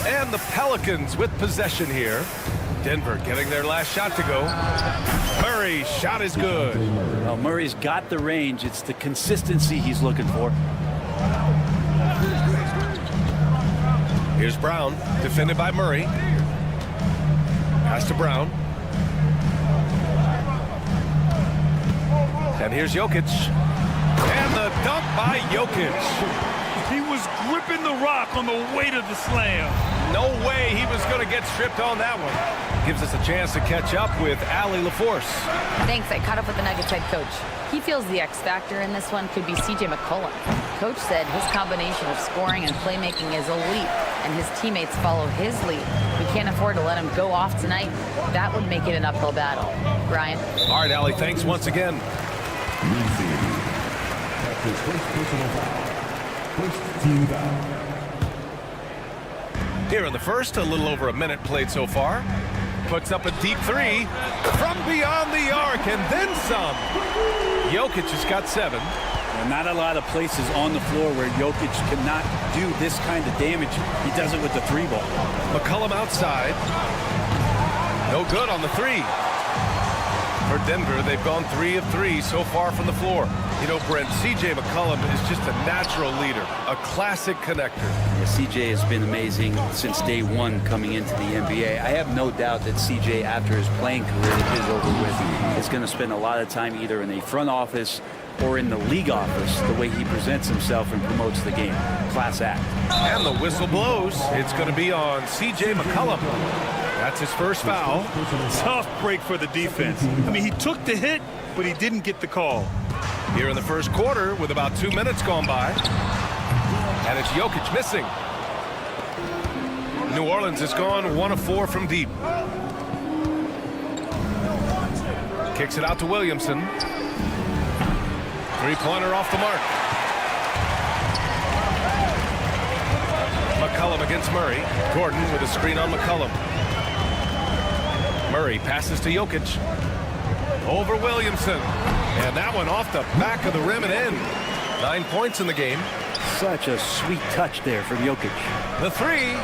And the Pelicans with possession here. Denver getting their last shot to go. Murray's shot is good. Well, Murray's got the range. It's the consistency he's looking for. Here's Brown, defended by Murray. Pass to Brown. And here's Jokic. And the dunk by Jokic. He was gripping the rock on the weight of the slam. No way he was going to get stripped on that one. Gives us a chance to catch up with Allie LaForce. Thanks. I caught up with the Nuggets head coach. He feels the X factor in this one could be C.J. McCollum. Coach said his combination of scoring and playmaking is elite, and his teammates follow his lead. We can't afford to let him go off tonight. That would make it an uphill battle. Brian. All right, Allie, thanks once again. Here in the first, a little over a minute played so far. Puts up a deep three from beyond the arc, and then some. Jokic has got 7. Well, not a lot of places on the floor where Jokic cannot do this kind of damage. He does it with the 3-ball. McCollum outside. No good on the 3. For Denver, they've gone 3 of 3 so far from the floor. You know, Brent, C.J. McCollum is just a natural leader, a classic connector. Yeah, C.J. has been amazing since day one coming into the NBA. I have no doubt that C.J., after his playing career is over with, is going to spend a lot of time either in the front office or in the league office, the way he presents himself and promotes the game. Class act. And the whistle blows. It's going to be on C.J. McCollum. That's his first foul. Tough break for the defense. I mean, he took the hit, but he didn't get the call. Here in the first quarter with about 2 minutes gone by. And it's Jokic missing. New Orleans has gone 1 of 4 from deep. Kicks it out to Williamson. 3-pointer off the mark. McCollum against Murray. Gordon with a screen on McCollum. Murray passes to Jokic. Over Williamson. And that one off the back of the rim and in. 9 points in the game. Such a sweet touch there from Jokic. The 3.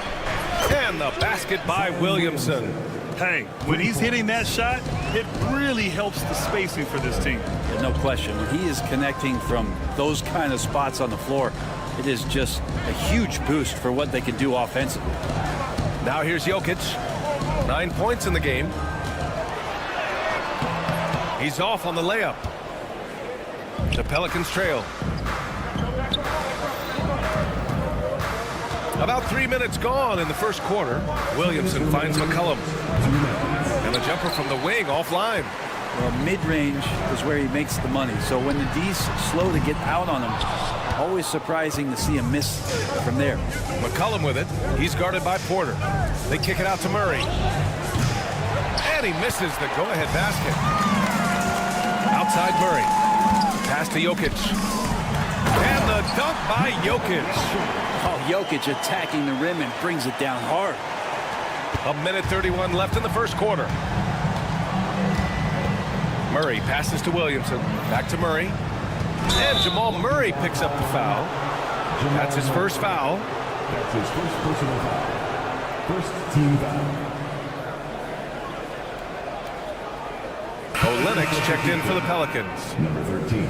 And the basket by Williamson. Hey, when he's hitting that shot, it really helps the spacing for this team. Yeah, no question. When he is connecting from those kind of spots on the floor, it is just a huge boost for what they can do offensively. Now here's Jokic. 9 points in the game. He's off on the layup. The Pelicans trail. About 3 minutes gone in the first quarter. Williamson finds McCollum. And a jumper from the wing offline. Well, mid-range is where he makes the money. So when the D's slow to get out on him, always surprising to see him miss from there. McCollum with it. He's guarded by Porter. They kick it out to Murray. And he misses the go-ahead basket. Outside Murray. Pass to Jokic. And the dunk by Jokic. Oh, Jokic attacking the rim and brings it down hard. 1:31 left in the first quarter. Murray passes to Williamson. Back to Murray. And Jamal Murray picks up the foul. That's his first foul. That's his first personal foul. First team foul. Olenek's checked in for the Pelicans. Number 13,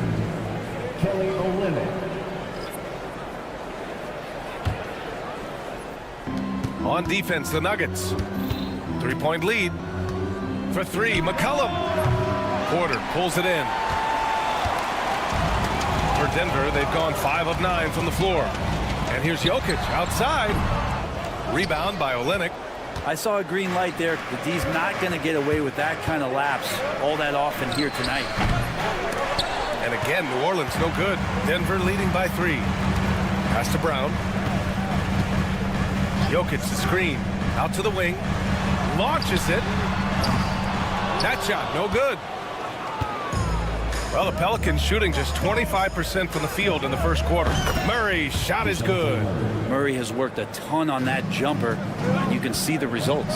Kelly Olynyk. On defense, the Nuggets. 3-point lead. For 3, McCollum. Porter pulls it in. For Denver, they've gone 5 of 9 from the floor. And here's Jokic outside. Rebound by Olynyk. I saw a green light there. The D's not going to get away with that kind of lapse all that often here tonight. And again, New Orleans no good. Denver leading by 3. Pass to Brown. Jokic the screen. Out to the wing. Launches it. That shot no good. Well, the Pelicans shooting just 25% from the field in the first quarter. Murray's shot is good. Murray has worked a ton on that jumper, and you can see the results.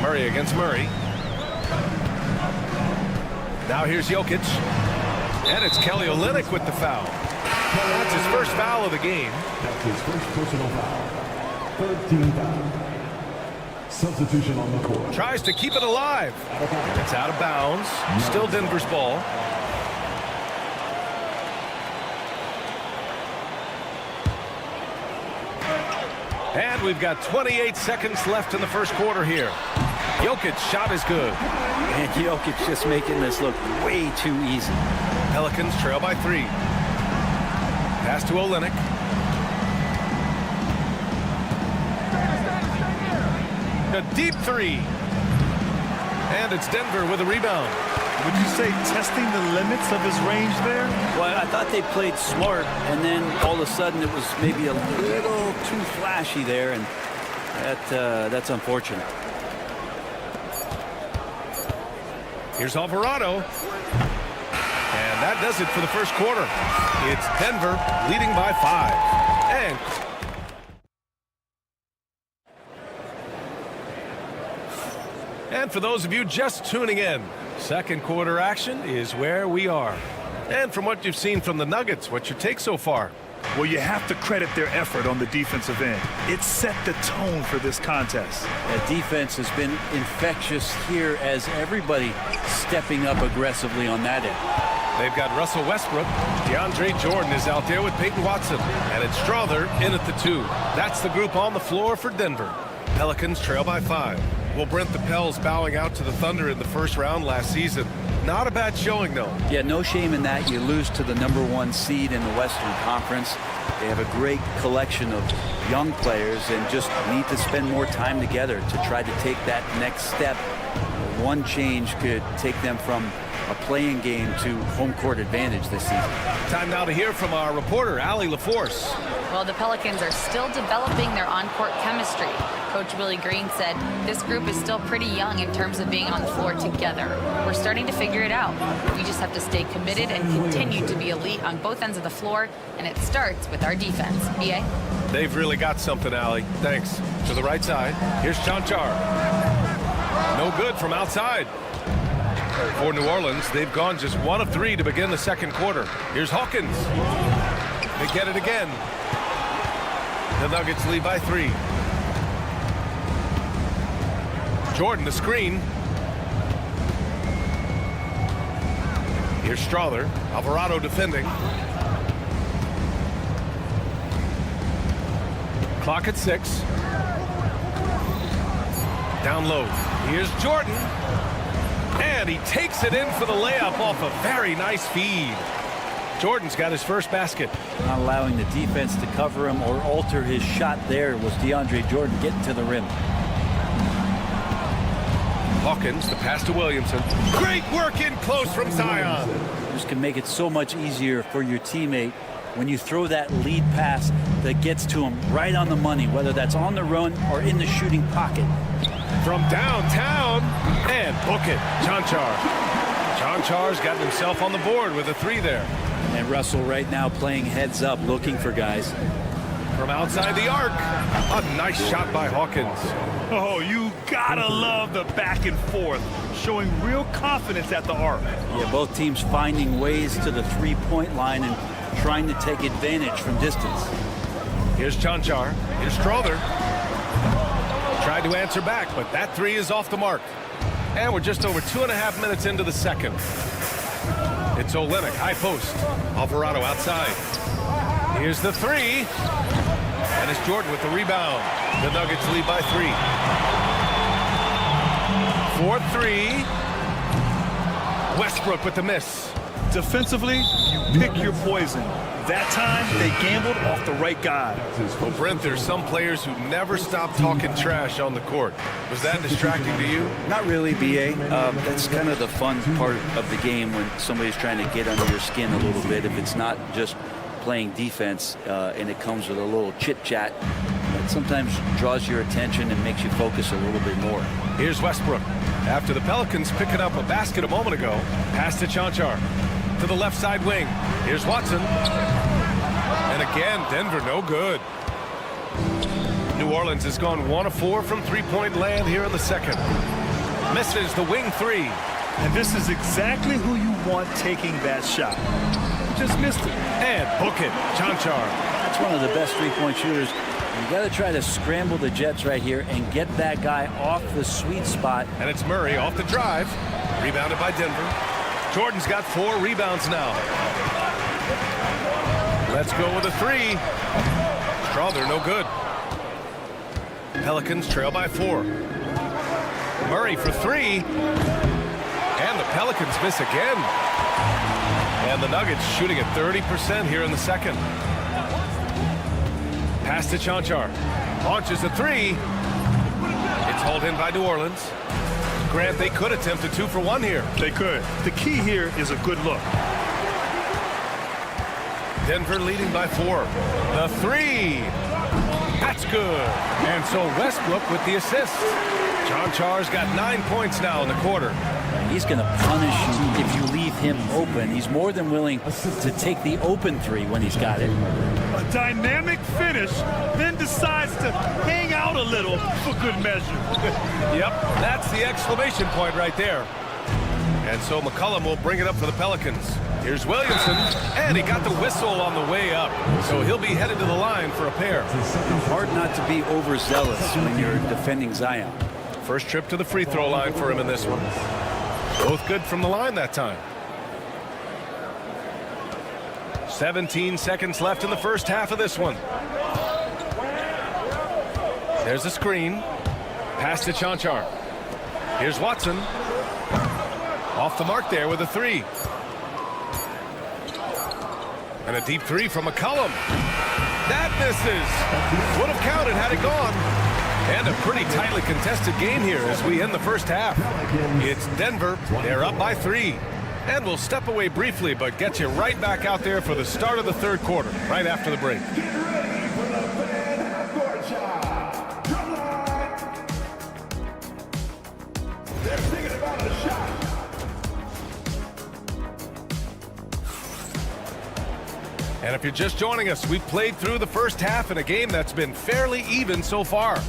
Murray against Murray. Now here's Jokic. And it's Kelly Olynyk with the foul. That's his first foul of the game. That's his first personal foul. 13 foul. Substitution on the court. Tries to keep it alive. And it's out of bounds. Still Denver's ball. And we've got 28 seconds left in the first quarter here. Jokic's shot is good. And Jokic just making this look way too easy. Pelicans trail by 3. Pass to Olynyk. A deep 3. And it's Denver with a rebound. Would you say testing the limits of his range there? Well, I thought they played smart, and then all of a sudden it was maybe a little too flashy there, and that's unfortunate. Here's Alvarado. And that does it for the first quarter. It's Denver leading by 5. And for those of you just tuning in, second quarter action is where we are. And from what you've seen from the Nuggets, what's your take so far? Well, you have to credit their effort on the defensive end. It set the tone for this contest. The defense has been infectious here as everybody stepping up aggressively on that end. They've got Russell Westbrook. DeAndre Jordan is out there with Peyton Watson. And it's Strother in at the 2. That's the group on the floor for Denver. Pelicans trail by 5. Well, Brent, the Pels bowing out to the Thunder in the first round last season. Not a bad showing, though. Yeah, no shame in that. You lose to the #1 seed in the Western Conference. They have a great collection of young players and just need to spend more time together to try to take that next step. One change could take them from a playing game to home court advantage this season. Time now to hear from our reporter, Allie LaForce. Well, the Pelicans are still developing their on-court chemistry. Coach Willie Green said this group is still pretty young in terms of being on the floor together. We're starting to figure it out. We just have to stay committed and continue to be elite on both ends of the floor, and it starts with our defense. B.A.? They've really got something, Allie. Thanks. To the right side, here's Chanchar. No good from outside. For New Orleans, they've gone just 1 of 3 to begin the second quarter. Here's Hawkins. They get it again. The Nuggets lead by 3. Jordan, the screen. Here's Strother. Alvarado defending. Clock at 6. Down low. Here's Jordan. And he takes it in for the layup off a very nice feed. Jordan's got his first basket. Not allowing the defense to cover him or alter his shot there was DeAndre Jordan getting to the rim. Hawkins, the pass to Williamson. Great work in close from Zion. This can make it so much easier for your teammate when you throw that lead pass that gets to him right on the money, whether that's on the run or in the shooting pocket. From downtown, and book it, Chanchar. Chanchar's got himself on the board with a 3 there. And Russell right now playing heads up, looking for guys. From outside the arc, a nice shot by Hawkins. Oh, you gotta love the back and forth, showing real confidence at the arc. Yeah, both teams finding ways to the three-point line and trying to take advantage from distance. Here's Chanchar. Here's Strother. Tried to answer back, but that 3 is off the mark. And we're just over 2.5 minutes into the second. It's Olynyk, high post. Alvarado outside. Here's the 3. And it's Jordan with the rebound. The Nuggets lead by 3. 4-3. Westbrook with the miss. Defensively, you pick your poison. That time, they gambled off the right guy. Well, Brent, there's some players who never stop talking trash on the court. Was that distracting to you? Not really, B.A. That's kind of the fun part of the game when somebody's trying to get under your skin a little bit. If it's not just playing defense and it comes with a little chit-chat, that sometimes draws your attention and makes you focus a little bit more. Here's Westbrook. after the Pelicans picking up a basket a moment ago. Pass to Chanchar. To the left side wing. Here's Watson. And again, Denver no good. New Orleans has gone 1 of 4 from three-point land here in the second. Misses the wing three. And this is exactly who you want taking that shot. Just missed it. And book it. Chanchar. That's one of the best three-point shooters. You got to try to scramble the Jets right here and get that guy off the sweet spot. And it's Murray off the drive. Rebounded by Denver. Jordan's got 4 rebounds now. Let's go with a three. Strawther, no good. Pelicans trail by 4. Murray for 3. And the Pelicans miss again. And the Nuggets shooting at 30% here in the second. Pass to Chanchar. Launches a 3. It's hauled in by New Orleans. Grant, they could attempt a 2 for 1 here. They could. The key here is a good look. Denver leading by 4. The 3. That's good. And so Westbrook with the assist. Chanchar's got 9 points now in the quarter. He's going to punish you if you leave him open. He's more than willing to take the open 3 when he's got it. A dynamic finish, then decides to hang out a little for good measure. Yep, that's the exclamation point right there. And so McCollum will bring it up for the Pelicans. Here's Williamson, and he got the whistle on the way up. So he'll be headed to the line for a pair. Hard not to be overzealous when you're defending Zion. First trip to the free throw line for him in this one. Both good from the line that time. 17 seconds left in the first half of this one. There's a screen. Pass to Chanchar. Here's Watson. Off the mark there with a 3. And a deep 3 from McCollum. That misses. Would have counted had it gone. And a pretty tightly contested game here as we end the first half. It's Denver. They're up by 3. And we'll step away briefly, but get you right back out there for the start of the third quarter, right after the break. They're thinking about a shot. And if you're just joining us, we've played through the first half in a game that's been fairly even so far.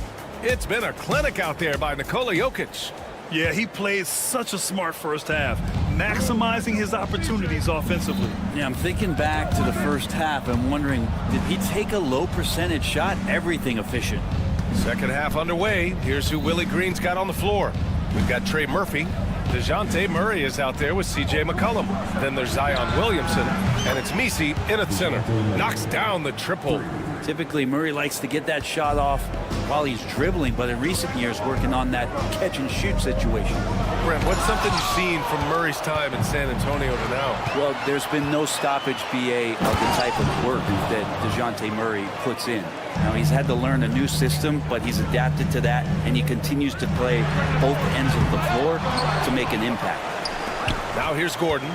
It's been a clinic out there by Nikola Jokic. Yeah, he played such a smart first half, maximizing his opportunities offensively. Yeah, I'm thinking back to the first half. I'm wondering, did he take a low percentage shot? Everything efficient. Second half underway. Here's who Willie Green's got on the floor. We've got Trey Murphy. DeJounte Murray is out there with C.J. McCollum. Then there's Zion Williamson, and it's Messi in at center. Knocks down the triple. Typically, Murray likes to get that shot off while he's dribbling, but in recent years, working on that catch-and-shoot situation. Brent, what's something you've seen from Murray's time in San Antonio to now? Well, there's been no stoppage, BA, of the type of work that DeJounte Murray puts in. Now, he's had to learn a new system, but he's adapted to that, and he continues to play both ends of the floor to make an impact. Now here's Gordon.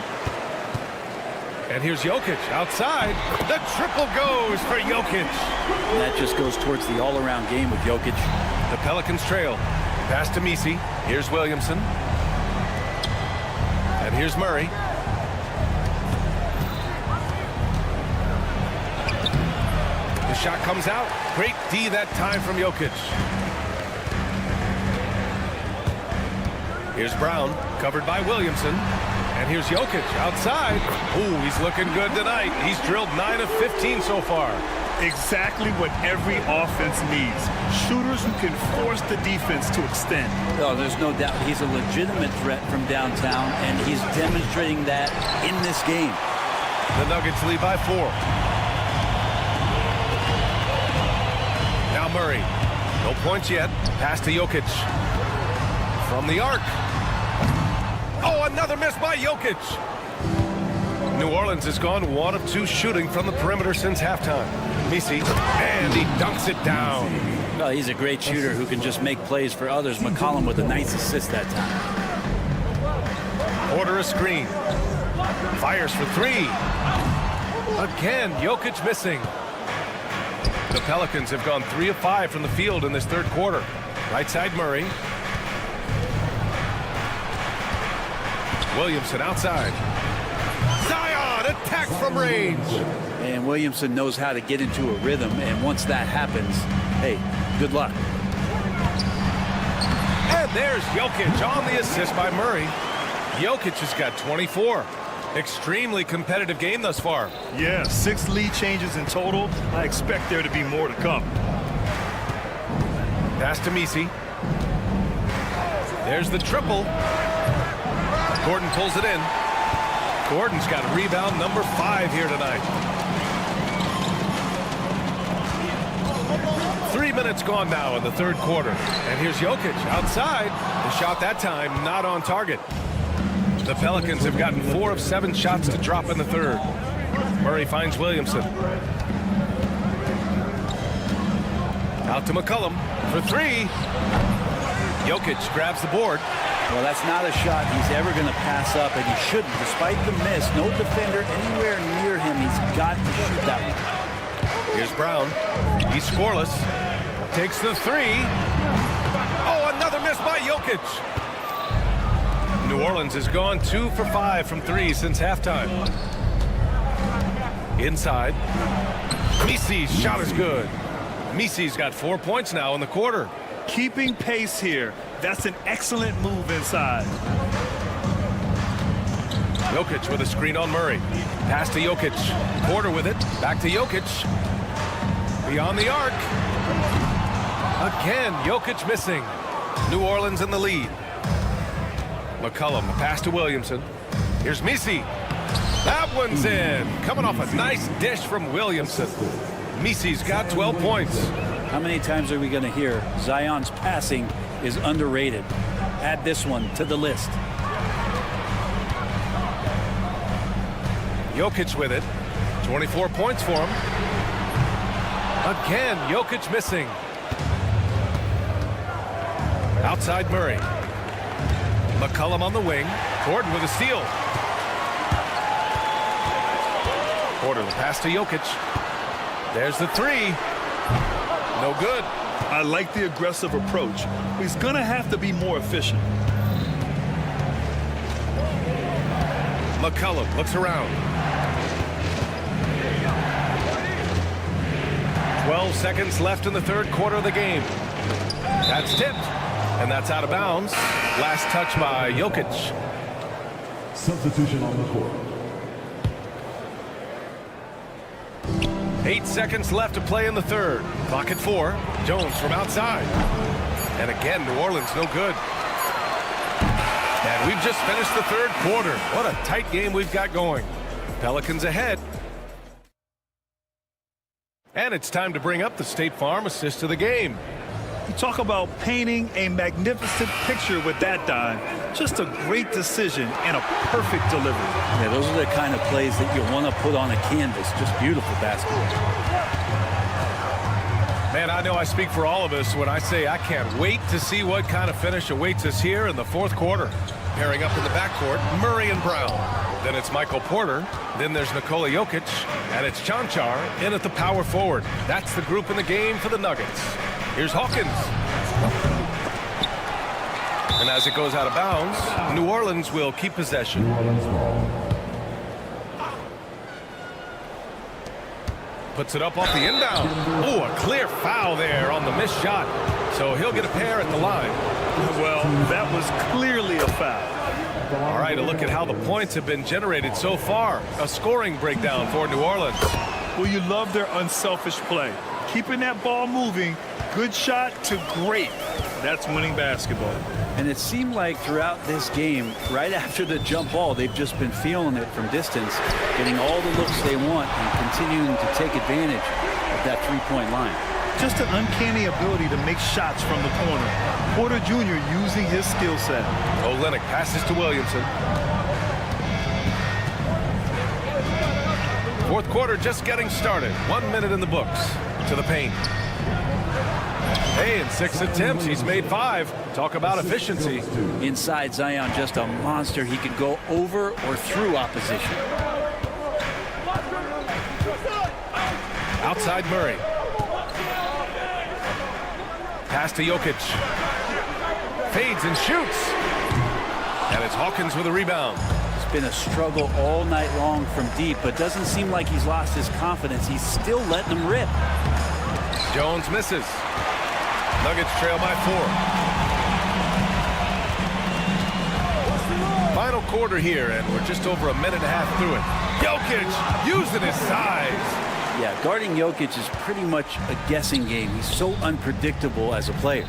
And here's Jokic outside. The triple goes for Jokic. And that just goes towards the all-around game with Jokic. The Pelicans trail. Pass to Messi. Here's Williamson. And here's Murray. The shot comes out. Great D that time from Jokic. Here's Brown, covered by Williamson. And here's Jokic outside. Ooh, he's looking good tonight. He's drilled 9 of 15 so far. Exactly what every offense needs. Shooters who can force the defense to extend. No, there's no doubt he's a legitimate threat from downtown, and he's demonstrating that in this game. The Nuggets lead by 4. Now Murray. No points yet. Pass to Jokic. From the arc. Oh, another miss by Jokic. New Orleans has gone 1 of 2 shooting from the perimeter since halftime. Messi, and he dunks it down. Well, he's a great shooter who can just make plays for others. McCollum with a nice assist that time. Order a screen. Fires for 3. Again, Jokic missing. The Pelicans have gone 3 of 5 from the field in this third quarter. Right side Murray. Williamson outside. Zion attacks from range. And Williamson knows how to get into a rhythm, and once that happens, hey, good luck. And there's Jokic on the assist by Murray. Jokic has got 24. Extremely competitive game thus far. Yeah, 6 lead changes in total. I expect there to be more to come. Pass to Misi. There's the triple. Gordon pulls it in. Gordon's got rebound number 5 here tonight. 3 minutes gone now in the third quarter. And here's Jokic outside. The shot that time not on target. The Pelicans have gotten 4 of 7 shots to drop in the third. Murray finds Williamson. Out to McCollum for 3. Jokic grabs the board. Well, that's not a shot he's ever going to pass up, and he shouldn't. Despite the miss, no defender anywhere near him. He's got to shoot that one. Here's Brown. He's scoreless. Takes the 3. Oh, another miss by Jokic. New Orleans has gone 2 for 5 from 3 since halftime. Inside. Misi's shot is good. Misi's got 4 points now in the quarter. Keeping pace here. That's an excellent move inside. Jokic with a screen on Murray. Pass to Jokic. Porter with it. Back to Jokic. Beyond the arc. Again, Jokic missing. New Orleans in the lead. McCollum, pass to Williamson. Here's Misi. That one's in. Coming off a nice dish from Williamson. Misi's got 12 points. How many times are we going to hear Zion's passing is underrated? Add this one to the list. Jokic with it. 24 points for him. Again, Jokic missing. Outside Murray. McCollum on the wing. Gordon with a steal. Porter the pass to Jokic. There's the 3. No good. I like the aggressive approach. He's going to have to be more efficient. McCollum looks around. 12 seconds left in the third quarter of the game. That's tipped, and that's out of bounds. Last touch by Jokic. Substitution on the court. 8 seconds left to play in the third. Clock at 4. Jones from outside. And again, New Orleans no good. And we've just finished the third quarter. What a tight game we've got going. Pelicans ahead. And it's time to bring up the State Farm assist of the game. You talk about painting a magnificent picture with that dime. Just a great decision and a perfect delivery. Yeah, those are the kind of plays that you want to put on a canvas. Just beautiful basketball. Man, I know I speak for all of us when I say I can't wait to see what kind of finish awaits us here in the fourth quarter. Pairing up in the backcourt, Murray and Brown. Then it's Michael Porter. Then there's Nikola Jokic. And it's Chanchar in at the power forward. That's the group in the game for the Nuggets. Here's Hawkins. And as it goes out of bounds, New Orleans will keep possession. Puts it up off the inbound. Oh, a clear foul there on the missed shot. So he'll get a pair at the line. Well, that was clearly a foul. All right, a look at how the points have been generated so far. A scoring breakdown for New Orleans. Well, you love their unselfish play. Keeping that ball moving, good shot to great. That's winning basketball. And it seemed like throughout this game, right after the jump ball, they've just been feeling it from distance, getting all the looks they want and continuing to take advantage of that three-point line. Just an uncanny ability to make shots from the corner. Porter Jr. using his skill set. Olynyk passes to Williamson. Fourth quarter just getting started. 1 minute in the books. To the paint. Hey, in 6 attempts, he's made 5. Talk about efficiency. Inside Zion, just a monster. He could go over or through opposition. Outside Murray. Pass to Jokic. Fades and shoots. And it's Hawkins with a rebound. It's been a struggle all night long from deep, but doesn't seem like he's lost his confidence. He's still letting them rip. Jones misses. Nuggets trail by 4. Final quarter here, and we're just over a minute and a half through it. Jokic using his size. Yeah, guarding Jokic is pretty much a guessing game. He's so unpredictable as a player.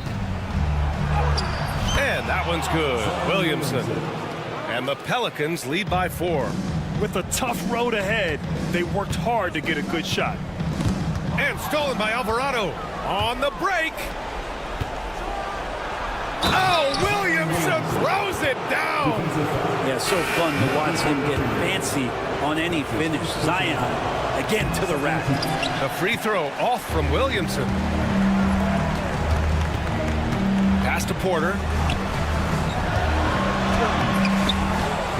And that one's good. Williamson. And the Pelicans lead by 4. With a tough road ahead, they worked hard to get a good shot. And stolen by Alvarado on the break. Oh, Williamson throws it down. Yeah, so fun to watch him get fancy on any finish. Zion again to the rack. A free throw off from Williamson. Pass to Porter.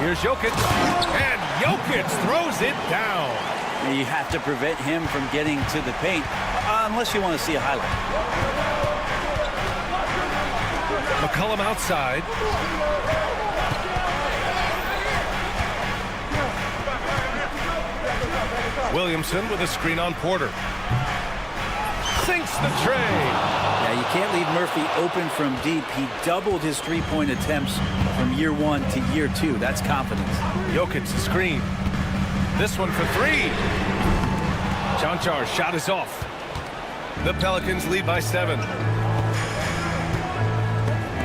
Here's Jokic. And Jokic throws it down. You have to prevent him from getting to the paint, unless you want to see a highlight. McCollum outside. Williamson with a screen on Porter. Sinks the tray. Yeah, you can't leave Murphy open from deep. He doubled his three-point attempts from year 1 to year 2. That's confidence. Jokic the screen. This one for 3. Chanchar's shot is off. The Pelicans lead by 7.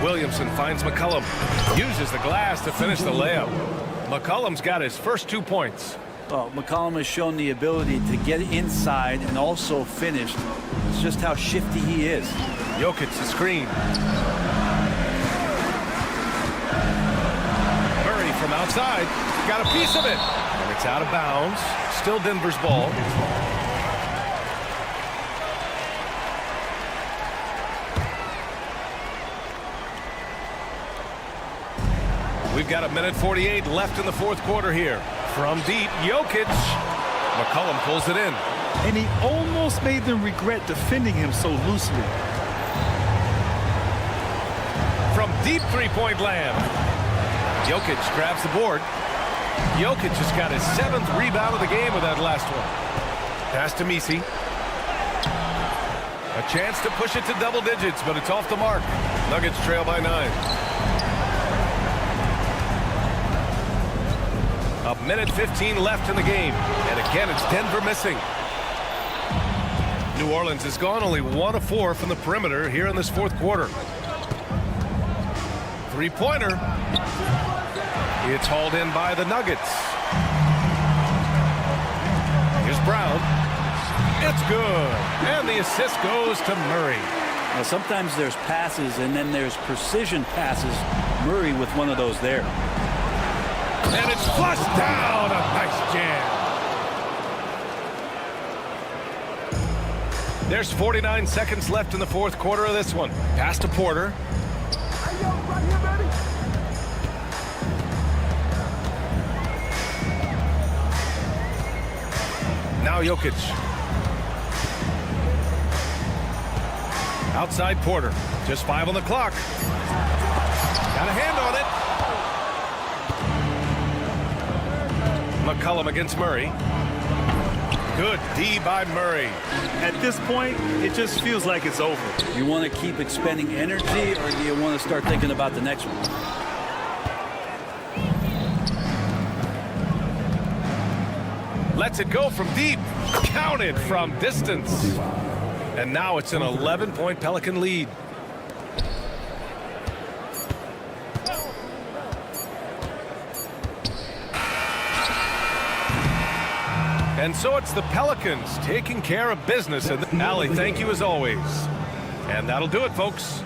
Williamson finds McCollum. Uses the glass to finish the layup. McCollum's got his first 2 points. Well, McCollum has shown the ability to get inside and also finish. It's just how shifty he is. Jokic the screen. Murray from outside. Got a piece of it. And it's out of bounds. Still Denver's ball. We've got a minute 48 left in the fourth quarter here. From deep, Jokic. McCollum pulls it in. And he almost made them regret defending him so loosely. From deep three-point land. Jokic grabs the board. Jokic just got his 7th rebound of the game with that last one. Pass to Messi. A chance to push it to double digits, but it's off the mark. Nuggets trail by 9. A minute 15 left in the game. And again, it's Denver missing. New Orleans has gone only 1 of 4 from the perimeter here in this fourth quarter. Three-pointer. It's hauled in by the Nuggets. Here's Brown. It's good. And the assist goes to Murray. Now, sometimes there's passes and then there's precision passes. Murray with one of those there. And it's flushed down. A nice jam. There's 49 seconds left in the fourth quarter of this one. Pass to Porter. Now Jokic. Outside Porter. Just 5 on the clock. Got a hand on it. McCollum against Murray. Good D by Murray. At this point, it just feels like it's over. You want to keep expending energy, or do you want to start thinking about the next one? Lets it go from deep. Counted from distance. And now it's an 11-point Pelican lead. And so it's the Pelicans taking care of business. And Allie, thank you as always. And that'll do it, folks.